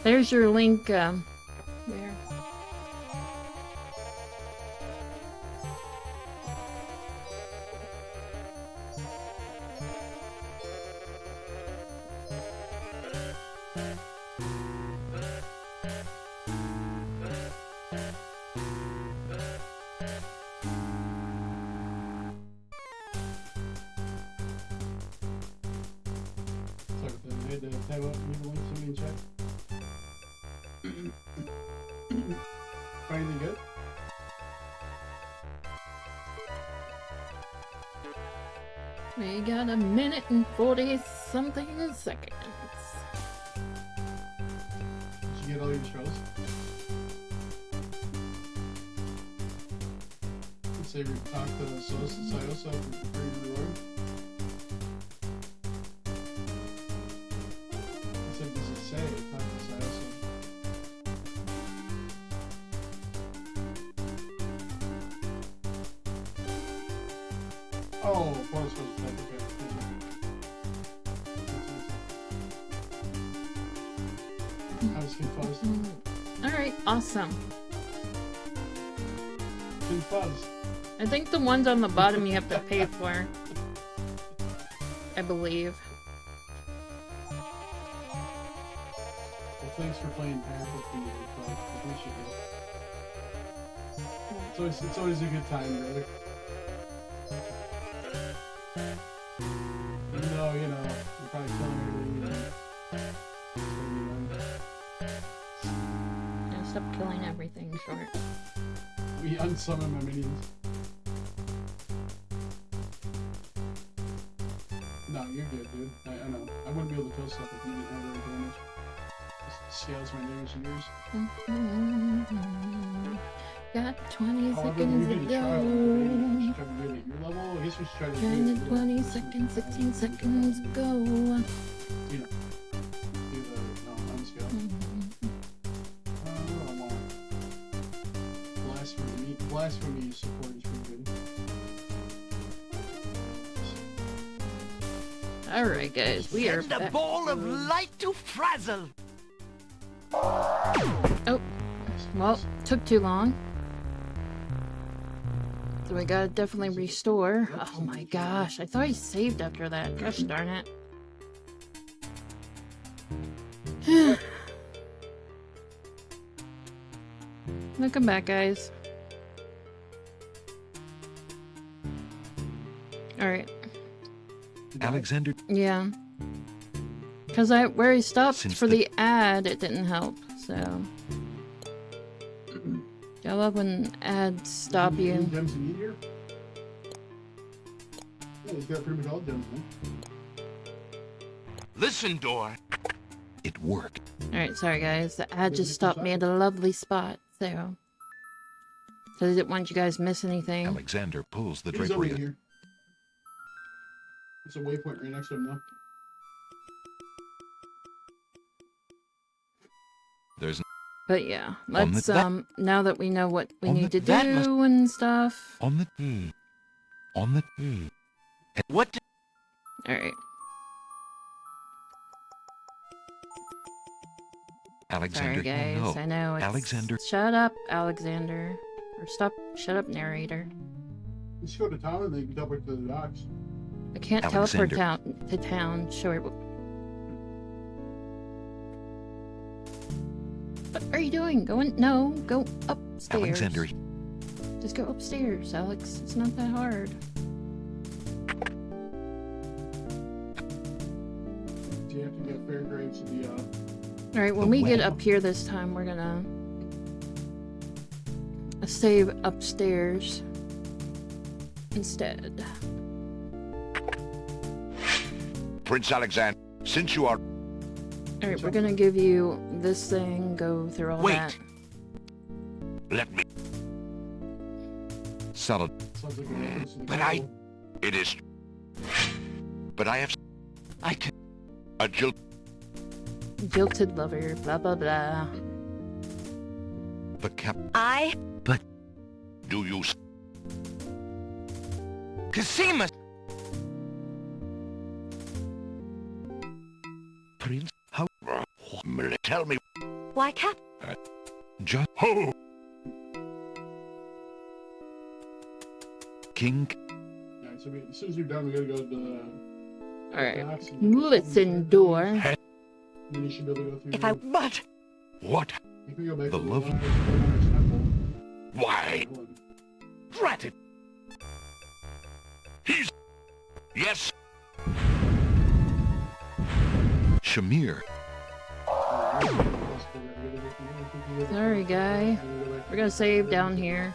There's your link, there. Sorry, I had to type up the link somebody in chat. Find anything good? We got a minute and 40-something seconds. Did you get all your scrolls? Let's say we talk to Sayosa for your reward. I said, does it say talk to Sayosa? Oh, bonus was that, okay. I was confused. Alright, awesome. Confused. I think the ones on the bottom you have to pay for. I believe. Well, thanks for playing Path with me, Clark. I appreciate it. It's always a good time, brother. Even though, you know, you're probably killing everything, Yeah, stop killing everything short. we unsummon my minions. No, you're good, dude. I know. I wouldn't be able to kill stuff if you didn't have any damage. Just scales my damage to yours. Got 20 However, seconds we to did a trial go. We should try to do it at your level. I guess we should try to do it. 10 to 20 seconds, 16 seconds, go. You know. Do the, no, unscale. I want blasphemy support is pretty good. Alright, guys, we are Send a back. ball of light to frazzle. Oh, well, took too long. So we gotta definitely restore. Oh my gosh, I thought I saved after that. Gosh darn it. Welcome back, guys. Alright. Alexander, Yeah. Because where I stopped Since for the- the ad, it didn't help, so. I love when ads stop Any you. gems you need here? Yeah, he's got pretty much all gems, man. Listen, door. it worked. Alright, sorry guys. The ad just stopped me at a lovely spot, so. So I didn't want you guys to miss anything. Alexander pulls the He's over drapery. here. There's a waypoint right next to him, though. There's But yeah, On let's, the- now that we know what we On need to the- that must- do and stuff. on the What? Alright. Alexander, Sorry guys, no. I know it's... Alexander, Shut up, Alexander. Or stop, shut up, narrator. Just go to town and then you can teleport to the docks. I can't Alexander. teleport to town. Sure. What are you doing? No, go upstairs. Alexander, Just go upstairs, Alex. It's not that hard. So you have to get Fairgraves to the, Alright, when we get up here this time, we're gonna save upstairs instead. Prince Alexander, since you are... Alright, we're gonna give you this thing, go through all Wait. that. Let me... solid. sounds like a reference to the But castle. It is... But I have... I can... A jilt... Jilted lover, blah blah blah. The cap. I... Do you... Cosima! Prince? How... Tell me... Why, Cap... Just Ho! King. Alright, so as soon as you're done, we gotta go to the Alright. docks. and- Listen, door. And then you should be able to go through... If I... But... What? You can go back The to love- temple. Why? Drat it! He's... Yes. Shamir. Sorry, guy. We're gonna save down here.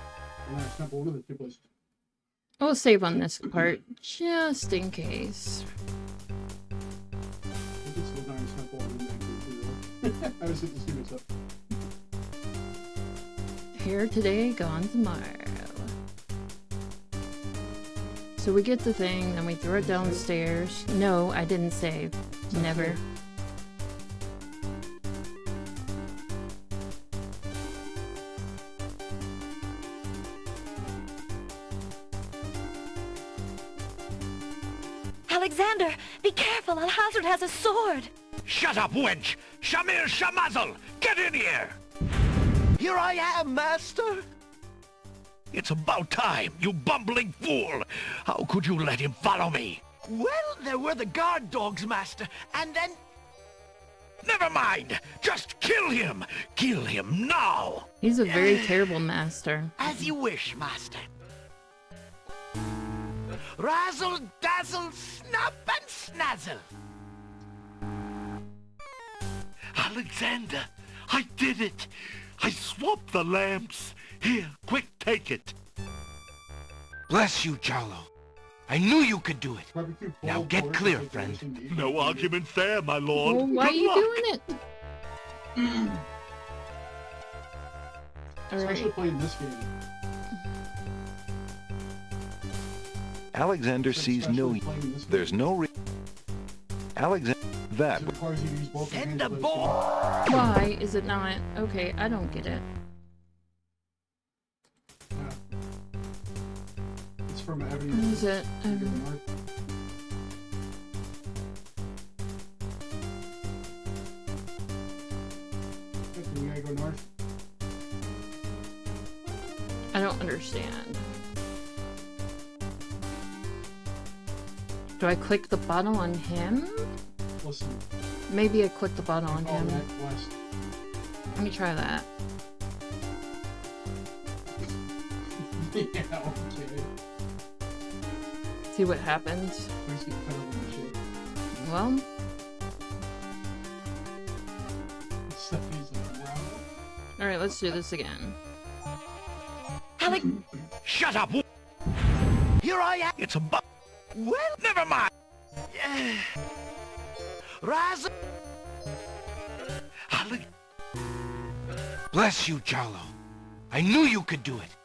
Temple, one of the two places. We'll save on this part, just in case. It's the Nice Temple and then go through. I was hitting the students up. Here today, gone tomorrow. So we get the thing, then we throw it downstairs. No, I didn't save. Never. Alexander, be careful. Alhazard has a sword. Shut up, wench! Shamir Shamazel! Get in here! Here I am, master! It's about time, you bumbling fool! How could you let him follow me? Well, there were the guard dogs, master, and then... Never mind! Just kill him! Kill him now! He's a very terrible master. As you wish, master. Razzle, dazzle, snap and snazzle. Alexander, I did it! I swapped the lamps. Here, quick, take it. Bless you, Jalo. I knew you could do it. Now get clear, friend. No argument there, my lord. Well, why are Good you luck. doing it? Especially Alright. playing this game. Alexander sees no. There's no. Alexander. That. It requires you to use both your Send hands a to play ball. Why is it not? Okay, I don't get it. this game. from every. What is it? You gotta go north. I don't understand. Do I click the bottle on him? Listen. Maybe I click the bottle on him. West. Let me try that. Yeah, okay. See what happens. Please get cut off my shit. Well, alright, let's do this again. Alex, shut up! Here I am. It's a well, never mind. Rise. Bless you, Jalo. I knew you could do it.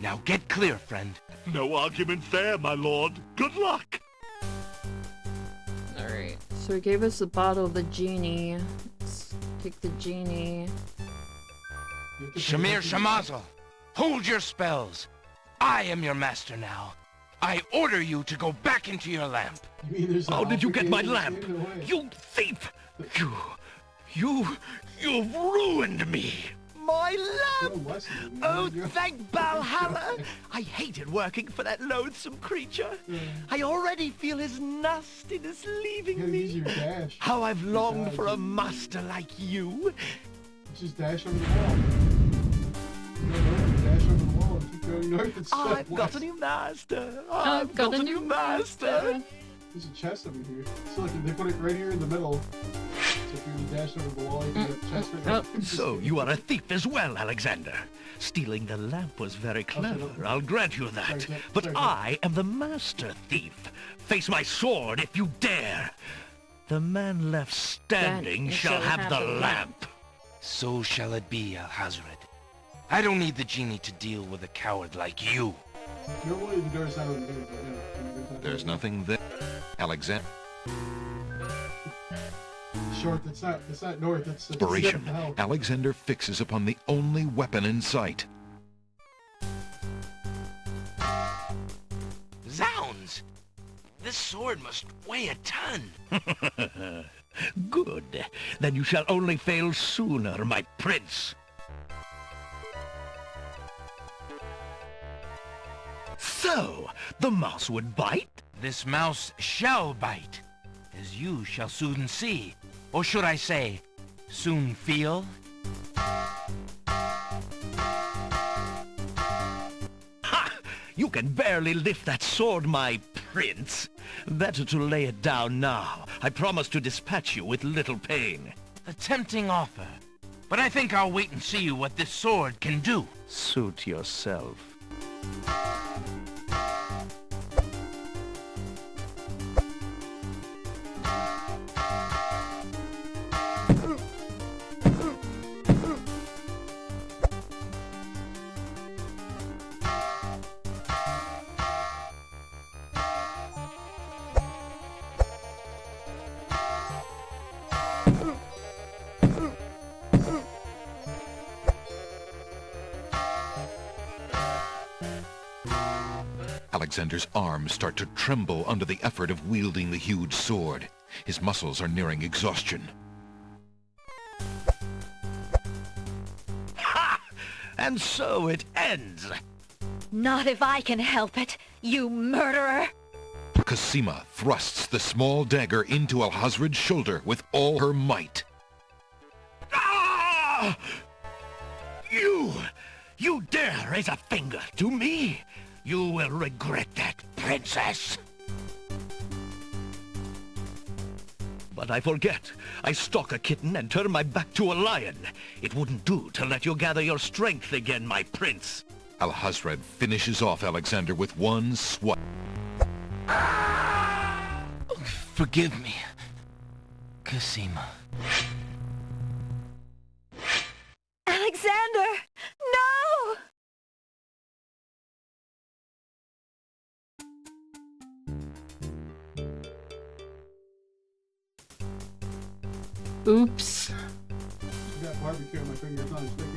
Now get clear, friend. No argument there, my lord. Good luck. Alright, so he gave us the bottle of the genie. Let's take the genie. Shamir Shamazel, hold your spells. I am your master now. I order you to go back into your lamp. How did you get my lamp? You thief! You've ruined me. My lamp! Oh, thank Valhalla! I hated working for that loathsome creature. I already feel his nastiness leaving me. How I've longed for a master like you. Just dash over the wall. Dash over the wall and keep going north and stuff. I've got a new master. I've got a new master. There's a chest over here. So like they put it right here in the middle. So if you dash over the wall, you can get a chest right there. So you are a thief as well, Alexander. Stealing the lamp was very clever, I'll grant you that. But I am the master thief. Face my sword if you dare. The man left standing shall have the lamp. So shall it be, Alhazred. I don't need the genie to deal with a coward like you. Normally the door's not over here, but yeah. There's nothing there. Alexander. Short, that's not north, that's Inspiration. Alexander fixes upon the only weapon in sight. Zounds! This sword must weigh a ton. Good. Then you shall only fail sooner, my prince. So, the mouse would bite? This mouse shall bite, as you shall soon see. Or should I say, soon feel? Ha! You can barely lift that sword, my prince. Better to lay it down now. I promise to dispatch you with little pain. A tempting offer, but I think I'll wait and see what this sword can do. Suit yourself. Alexander's arms start to tremble under the effort of wielding the huge sword. His muscles are nearing exhaustion. Ha! And so it ends. Not if I can help it, you murderer! Cosima thrusts the small dagger into Alhazred's shoulder with all her might. Ah! You dare raise a finger to me? You will regret that, princess. But I forget. I stalk a kitten and turn my back to a lion. It wouldn't do to let you gather your strength again, my prince. Alhazred finishes off Alexander with one swipe. Forgive me, Cosima. Alexander! No! Oops. I got barbecue on my finger, it's not as sticky.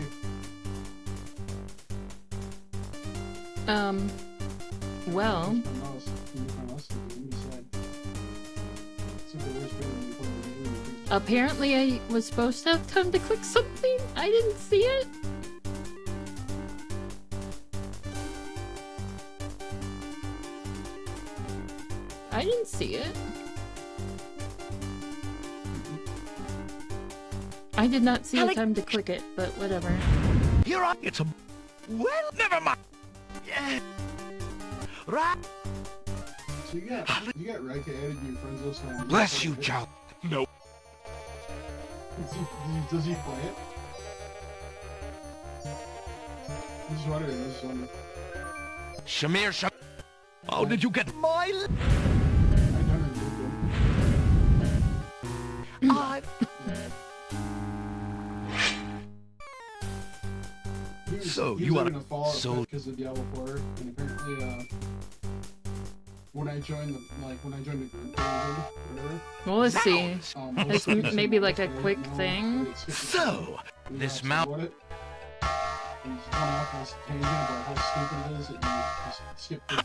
Well, apparently I was supposed to have time to click something. I didn't see it. I didn't see it. I did not see a time to click it, but whatever. Here I... It's a... Well, never mind. Yeah. Right. So you got Rika added to your friends list now. Bless you, child. No. Does he play it? I'm just wondering. Shamir. How did you get my... So you want to fall because of Diablo 4, and apparently, when I joined the group, whatever. Well, let's see. It's maybe like a quick thing. So, this mount. He's going off on this tangent about how stupid it is that you just skip the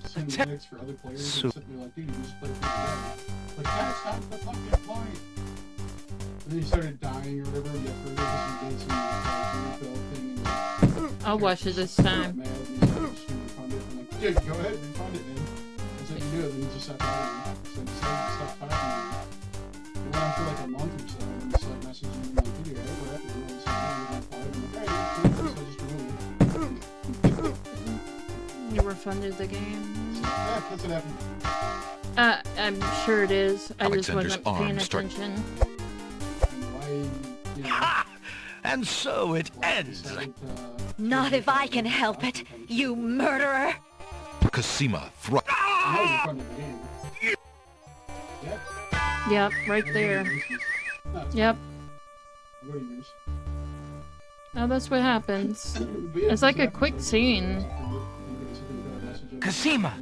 cinematics for other players and sit there like, dude, you just play the like, that's not the fucking point. And then he started dying or whatever, and you have to did some thing, and I'll watch it this time. Mad, and he started just refund it. I'm like, dude, go ahead, refund it, man. That's what you do, and then he just stopped talking. So I decided to stop talking to him. It went on for like a month or so, and just like messaging him like, dude, I what happened? And he's like, I'm like, alright, so I just removed it. You refunded the game? Yeah, that's what happened. I'm sure it is. I just Alexander's wasn't paying arms start- attention. Ha! And so it ends. Not if I can help it, you murderer! Cosima thrust. Yep, right there. Yep. Oh, that's what happens. It's like a quick scene. Cosima!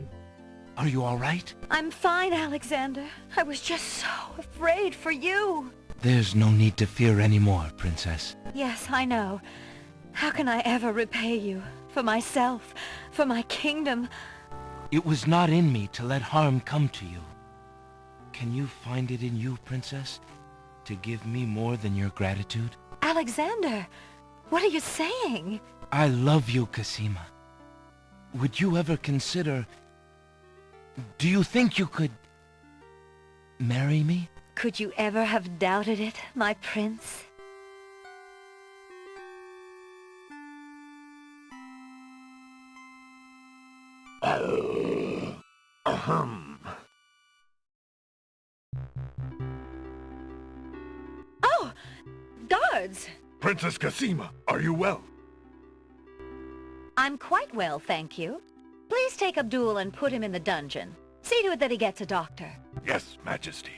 Are you alright? I'm fine, Alexander. I was just so afraid for you. There's no need to fear anymore, Princess. Yes, I know. How can I ever repay you? For myself, for my kingdom. It was not in me to let harm come to you. Can you find it in you, Princess, to give me more than your gratitude? Alexander, what are you saying? I love you, Cosima. Would you ever consider... Do you think you could... marry me? Could you ever have doubted it, my prince? Oh! Guards! Princess Cosima, are you well? I'm quite well, thank you. Please take Abdul and put him in the dungeon. See to it that he gets a doctor. Yes, Majesty.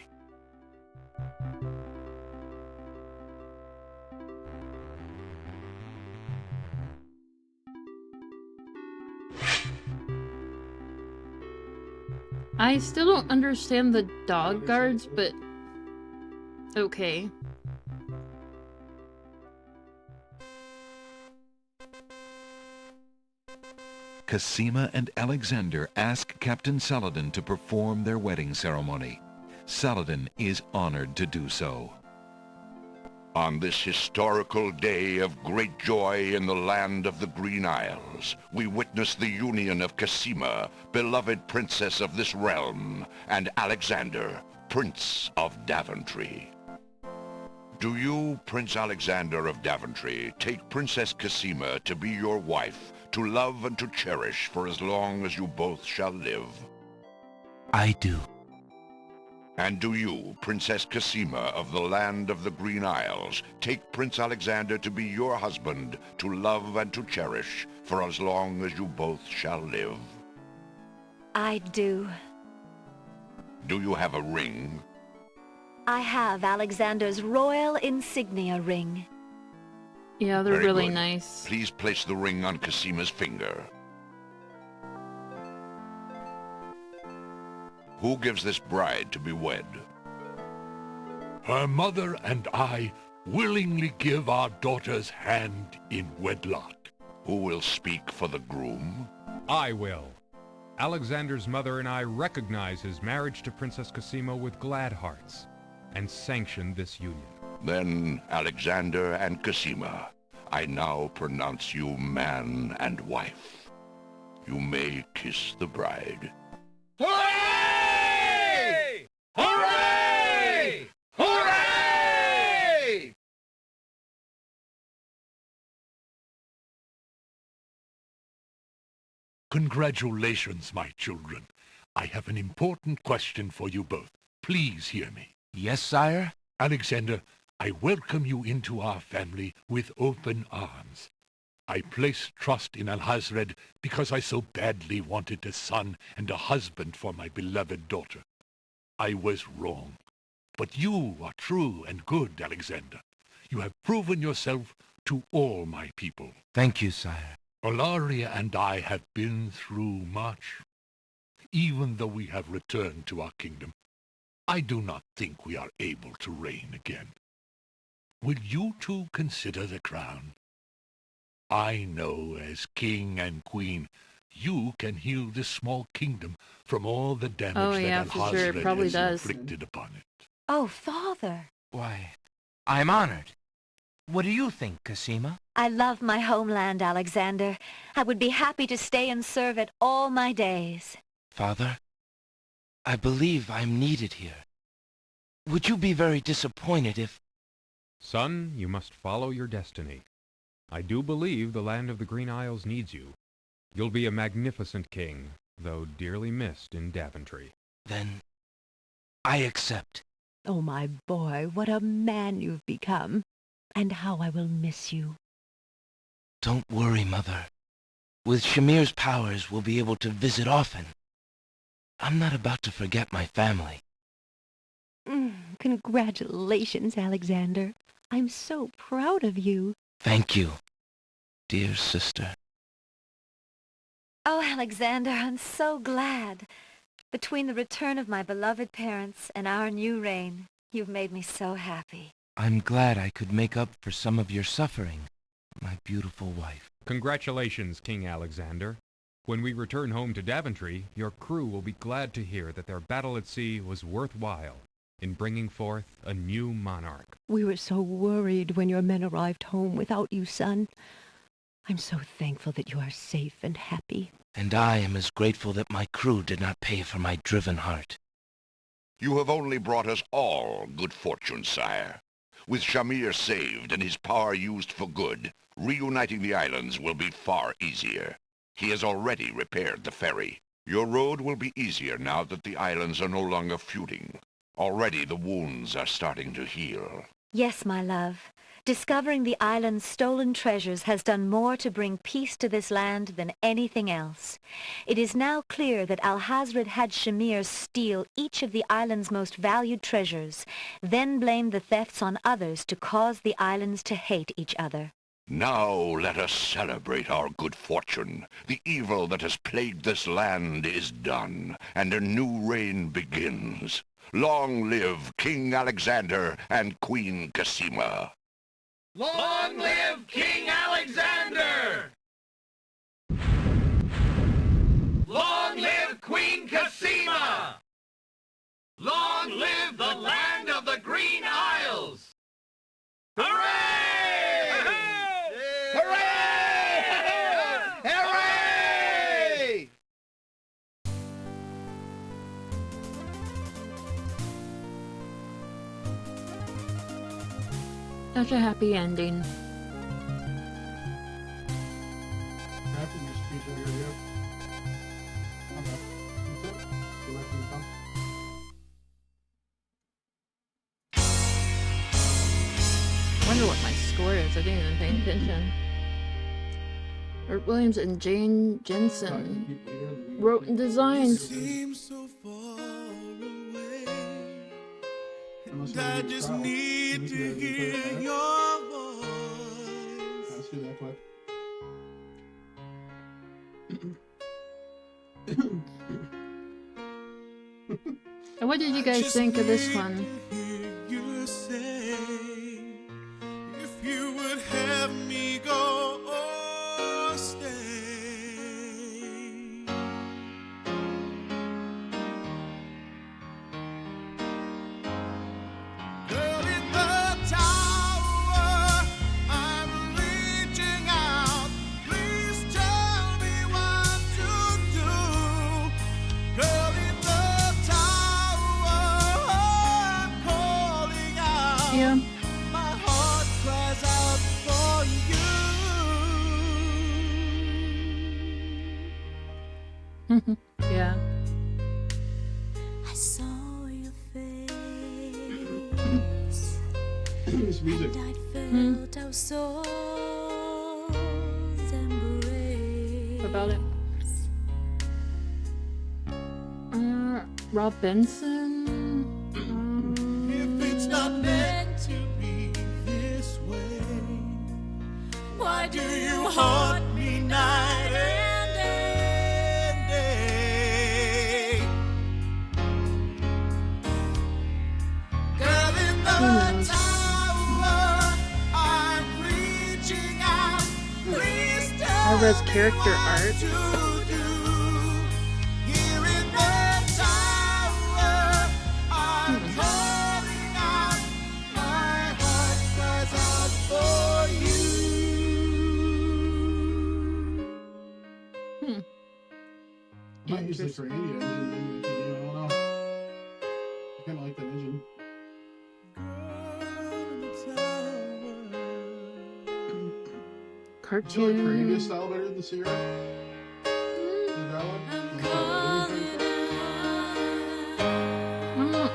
I still don't understand the dog guards, but okay. Cosima and Alexander ask Captain Saladin to perform their wedding ceremony. Saladin is honored to do so. On this historical day of great joy in the land of the Green Isles, we witness the union of Cosima, beloved princess of this realm, and Alexander, Prince of Daventry. Do you, Prince Alexander of Daventry, take Princess Cosima to be your wife, to love and to cherish for as long as you both shall live? I do. And do you, Princess Cosima of the land of the Green Isles, take Prince Alexander to be your husband, to love and to cherish for as long as you both shall live? I do. Do you have a ring? I have Alexander's royal insignia ring. Yeah, they're Very really good. nice. Please place the ring on Cosima's finger. Who gives this bride to be wed? Her mother and I willingly give our daughter's hand in wedlock. Who will speak for the groom? I will. Alexander's mother and I recognize his marriage to Princess Cosima with glad hearts, and sanction this union. Then, Alexander and Cosima, I now pronounce you man and wife. You may kiss the bride. Hooray! Hooray! Hooray! Congratulations, my children. I have an important question for you both. Please hear me. Yes, sire? Alexander, I welcome you into our family with open arms. I place trust in Alhazred because I so badly wanted a son and a husband for my beloved daughter. I was wrong. But you are true and good, Alexander. You have proven yourself to all my people. Thank you, sire. Olaria and I have been through much. Even though we have returned to our kingdom, I do not think we are able to reign again. Will you two consider the crown? I know as king and queen, you can heal this small kingdom from all the damage that Alhazred has inflicted upon it. Oh, Father. Why, I'm honored. What do you think, Cosima? I love my homeland, Alexander. I would be happy to stay and serve it all my days. Father, I believe I'm needed here. Would you be very disappointed if... Son, you must follow your destiny. I do believe the land of the Green Isles needs you. You'll be a magnificent king, though dearly missed in Daventry. Then I accept. Oh, my boy, what a man you've become. And how I will miss you. Don't worry, Mother. With Shamir's powers, we'll be able to visit often. I'm not about to forget my family. Congratulations, Alexander. I'm so proud of you. Thank you, dear sister. Oh, Alexander, I'm so glad. Between the return of my beloved parents and our new reign, you've made me so happy. I'm glad I could make up for some of your suffering, my beautiful wife. Congratulations, King Alexander. When we return home to Daventry, your crew will be glad to hear that their battle at sea was worthwhile in bringing forth a new monarch. We were so worried when your men arrived home without you, son. I'm so thankful that you are safe and happy. And I am as grateful that my crew did not pay for my driven heart. You have only brought us all good fortune, sire. With Shamir saved and his power used for good, reuniting the islands will be far easier. He has already repaired the ferry. Your road will be easier now that the islands are no longer feuding. Already the wounds are starting to heal. Yes, my love. Discovering the island's stolen treasures has done more to bring peace to this land than anything else. It is now clear that Alhazred had Shamir steal each of the island's most valued treasures, then blame the thefts on others to cause the islands to hate each other. Now let us celebrate our good fortune. The evil that has plagued this land is done, and a new reign begins. Long live King Alexander and Queen Cosima. Long live King Alexander! Long live Queen Cosima! Long live the land of the Green Isles! Hooray! Hooray! Hooray! Such a happy ending. Happiness piece over here, yep. Okay. That's it. Go back to the top. Wonder what my score is. I didn't even pay attention. Art Williams and Jane Jensen wrote and designed. I just need to hear your voice. Let's do that clip. And what did you guys think of this one? You say, if you would have me go or stay. Yeah. I saw your face, This music. and I'd felt our souls embrace. What about it? Rob Benson. If it's not meant to be this way, why do you haunt me night and day? Girl in the tower, I'm reaching out. Please tell High-res character art. I might use the Creative engine and make a game, I don't know. I kinda like that engine. Cartoon. Do you like Creative style better than Sierra?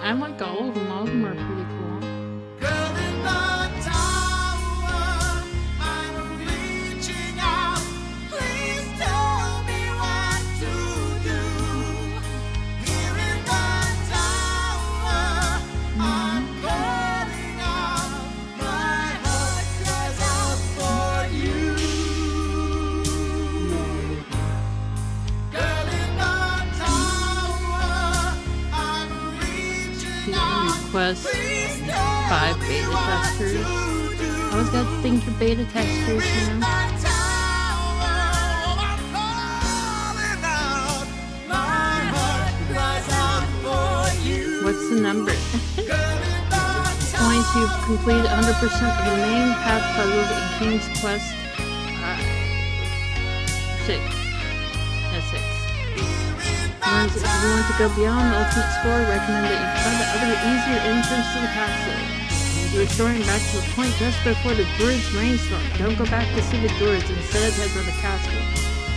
I like all of them. All of them are pretty cool. Quest 5 beta testers. I always got things for beta testers, you know. What's the number? Once you've completed 100% of the main path puzzles in King's Quest 6. Yeah, 6. If you want to go beyond the ultimate score, recommend that you try the other easier entrance to the castle. You're restoring back to the point just before the druids' rainstorm. Don't go back to see the druids, instead head for the castle.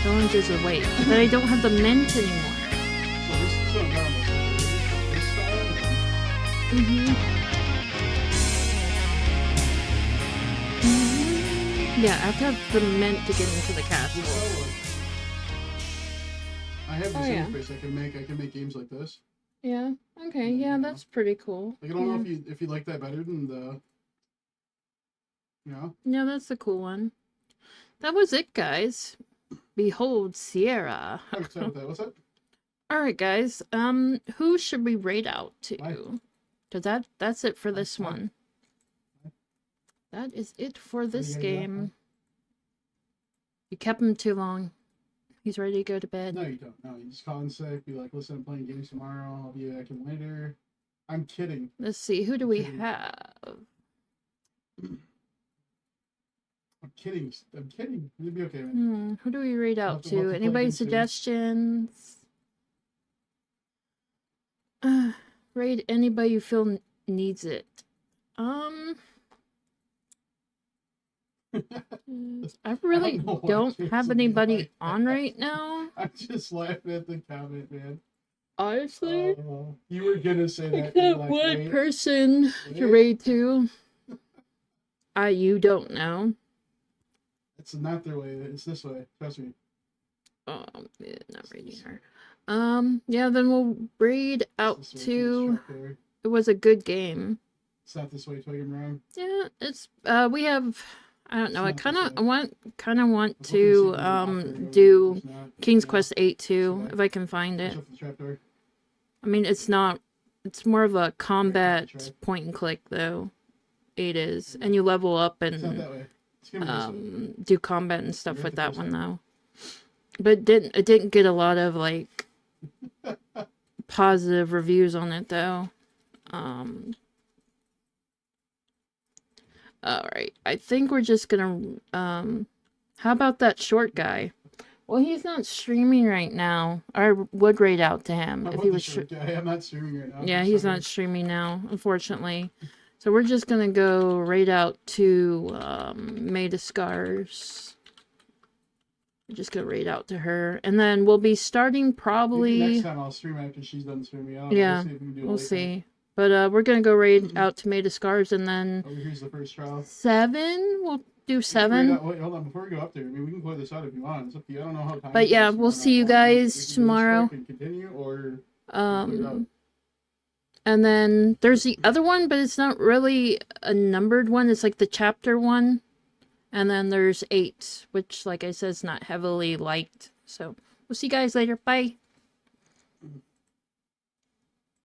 Challenges await. But I don't have the mint anymore. Yeah, I have to have the mint to get into the castle. I have this yeah. interface I can make games like this. Yeah. Okay. Yeah, that's pretty cool. Like, I don't know if you like that better than the. Yeah, that's a cool one. That was it, guys. Behold Sierra. I'm excited with that. What's that? All right, guys. Who should we raid out to? Because that's it for this one. That is it for this game. You kept him too long. He's ready to go to bed. No, you don't. No, you just call in sick. Be like, listen, I'm playing games tomorrow. I'll be back in later. I'm kidding. Let's see. Who do we have? I'm kidding. I'm kidding. It'll be okay, man. Who do we raid out We'll have to? to Anybody plug in soon. suggestions? Raid anybody you feel needs it. I really don't have anybody on right now. I'm just laughing at the comment, man. Honestly, you were gonna say that. except one person to raid to. You don't know. It's not their way. It's this way. Trust me. Yeah, not raiding her. Yeah, then we'll raid out to. It was a good game. It's not this way. Twig, I'm wrong. Yeah, it's we have. I don't know. I kind of want to do King's Quest 8 too, if I can find it. I mean, it's not. It's more of a combat point and click though. 8 is, and you level up and do combat and stuff with that one though. But it didn't get a lot of like positive reviews on it though. Alright, I think we're just gonna, how about that short guy? Well, he's not streaming right now. I would raid out to him if he was I'm not streaming right now. Yeah, he's not streaming now, unfortunately. So we're just gonna go raid out to, Made of Scars. I'm just gonna raid out to her, and then we'll be starting Maybe probably. next time I'll stream after she's done streaming. I don't know. Yeah, We'll see if we can do a we'll late see. night. But we're gonna go raid out to Maid of Scars, and then Oh, here's the first trial. 7. We'll do We can raid 7. out- Wait, hold on. Before we go up there, I mean, we can play this out if you want. It's up to you. I don't know how time. But yeah, passes we'll on see you that one. We can guys do this tomorrow. quick and continue, or we can clear it out. And then there's the other one, but it's not really a numbered one. It's like the chapter one. And then there's 8, which, like I said, is not heavily liked. So we'll see you guys later. Bye.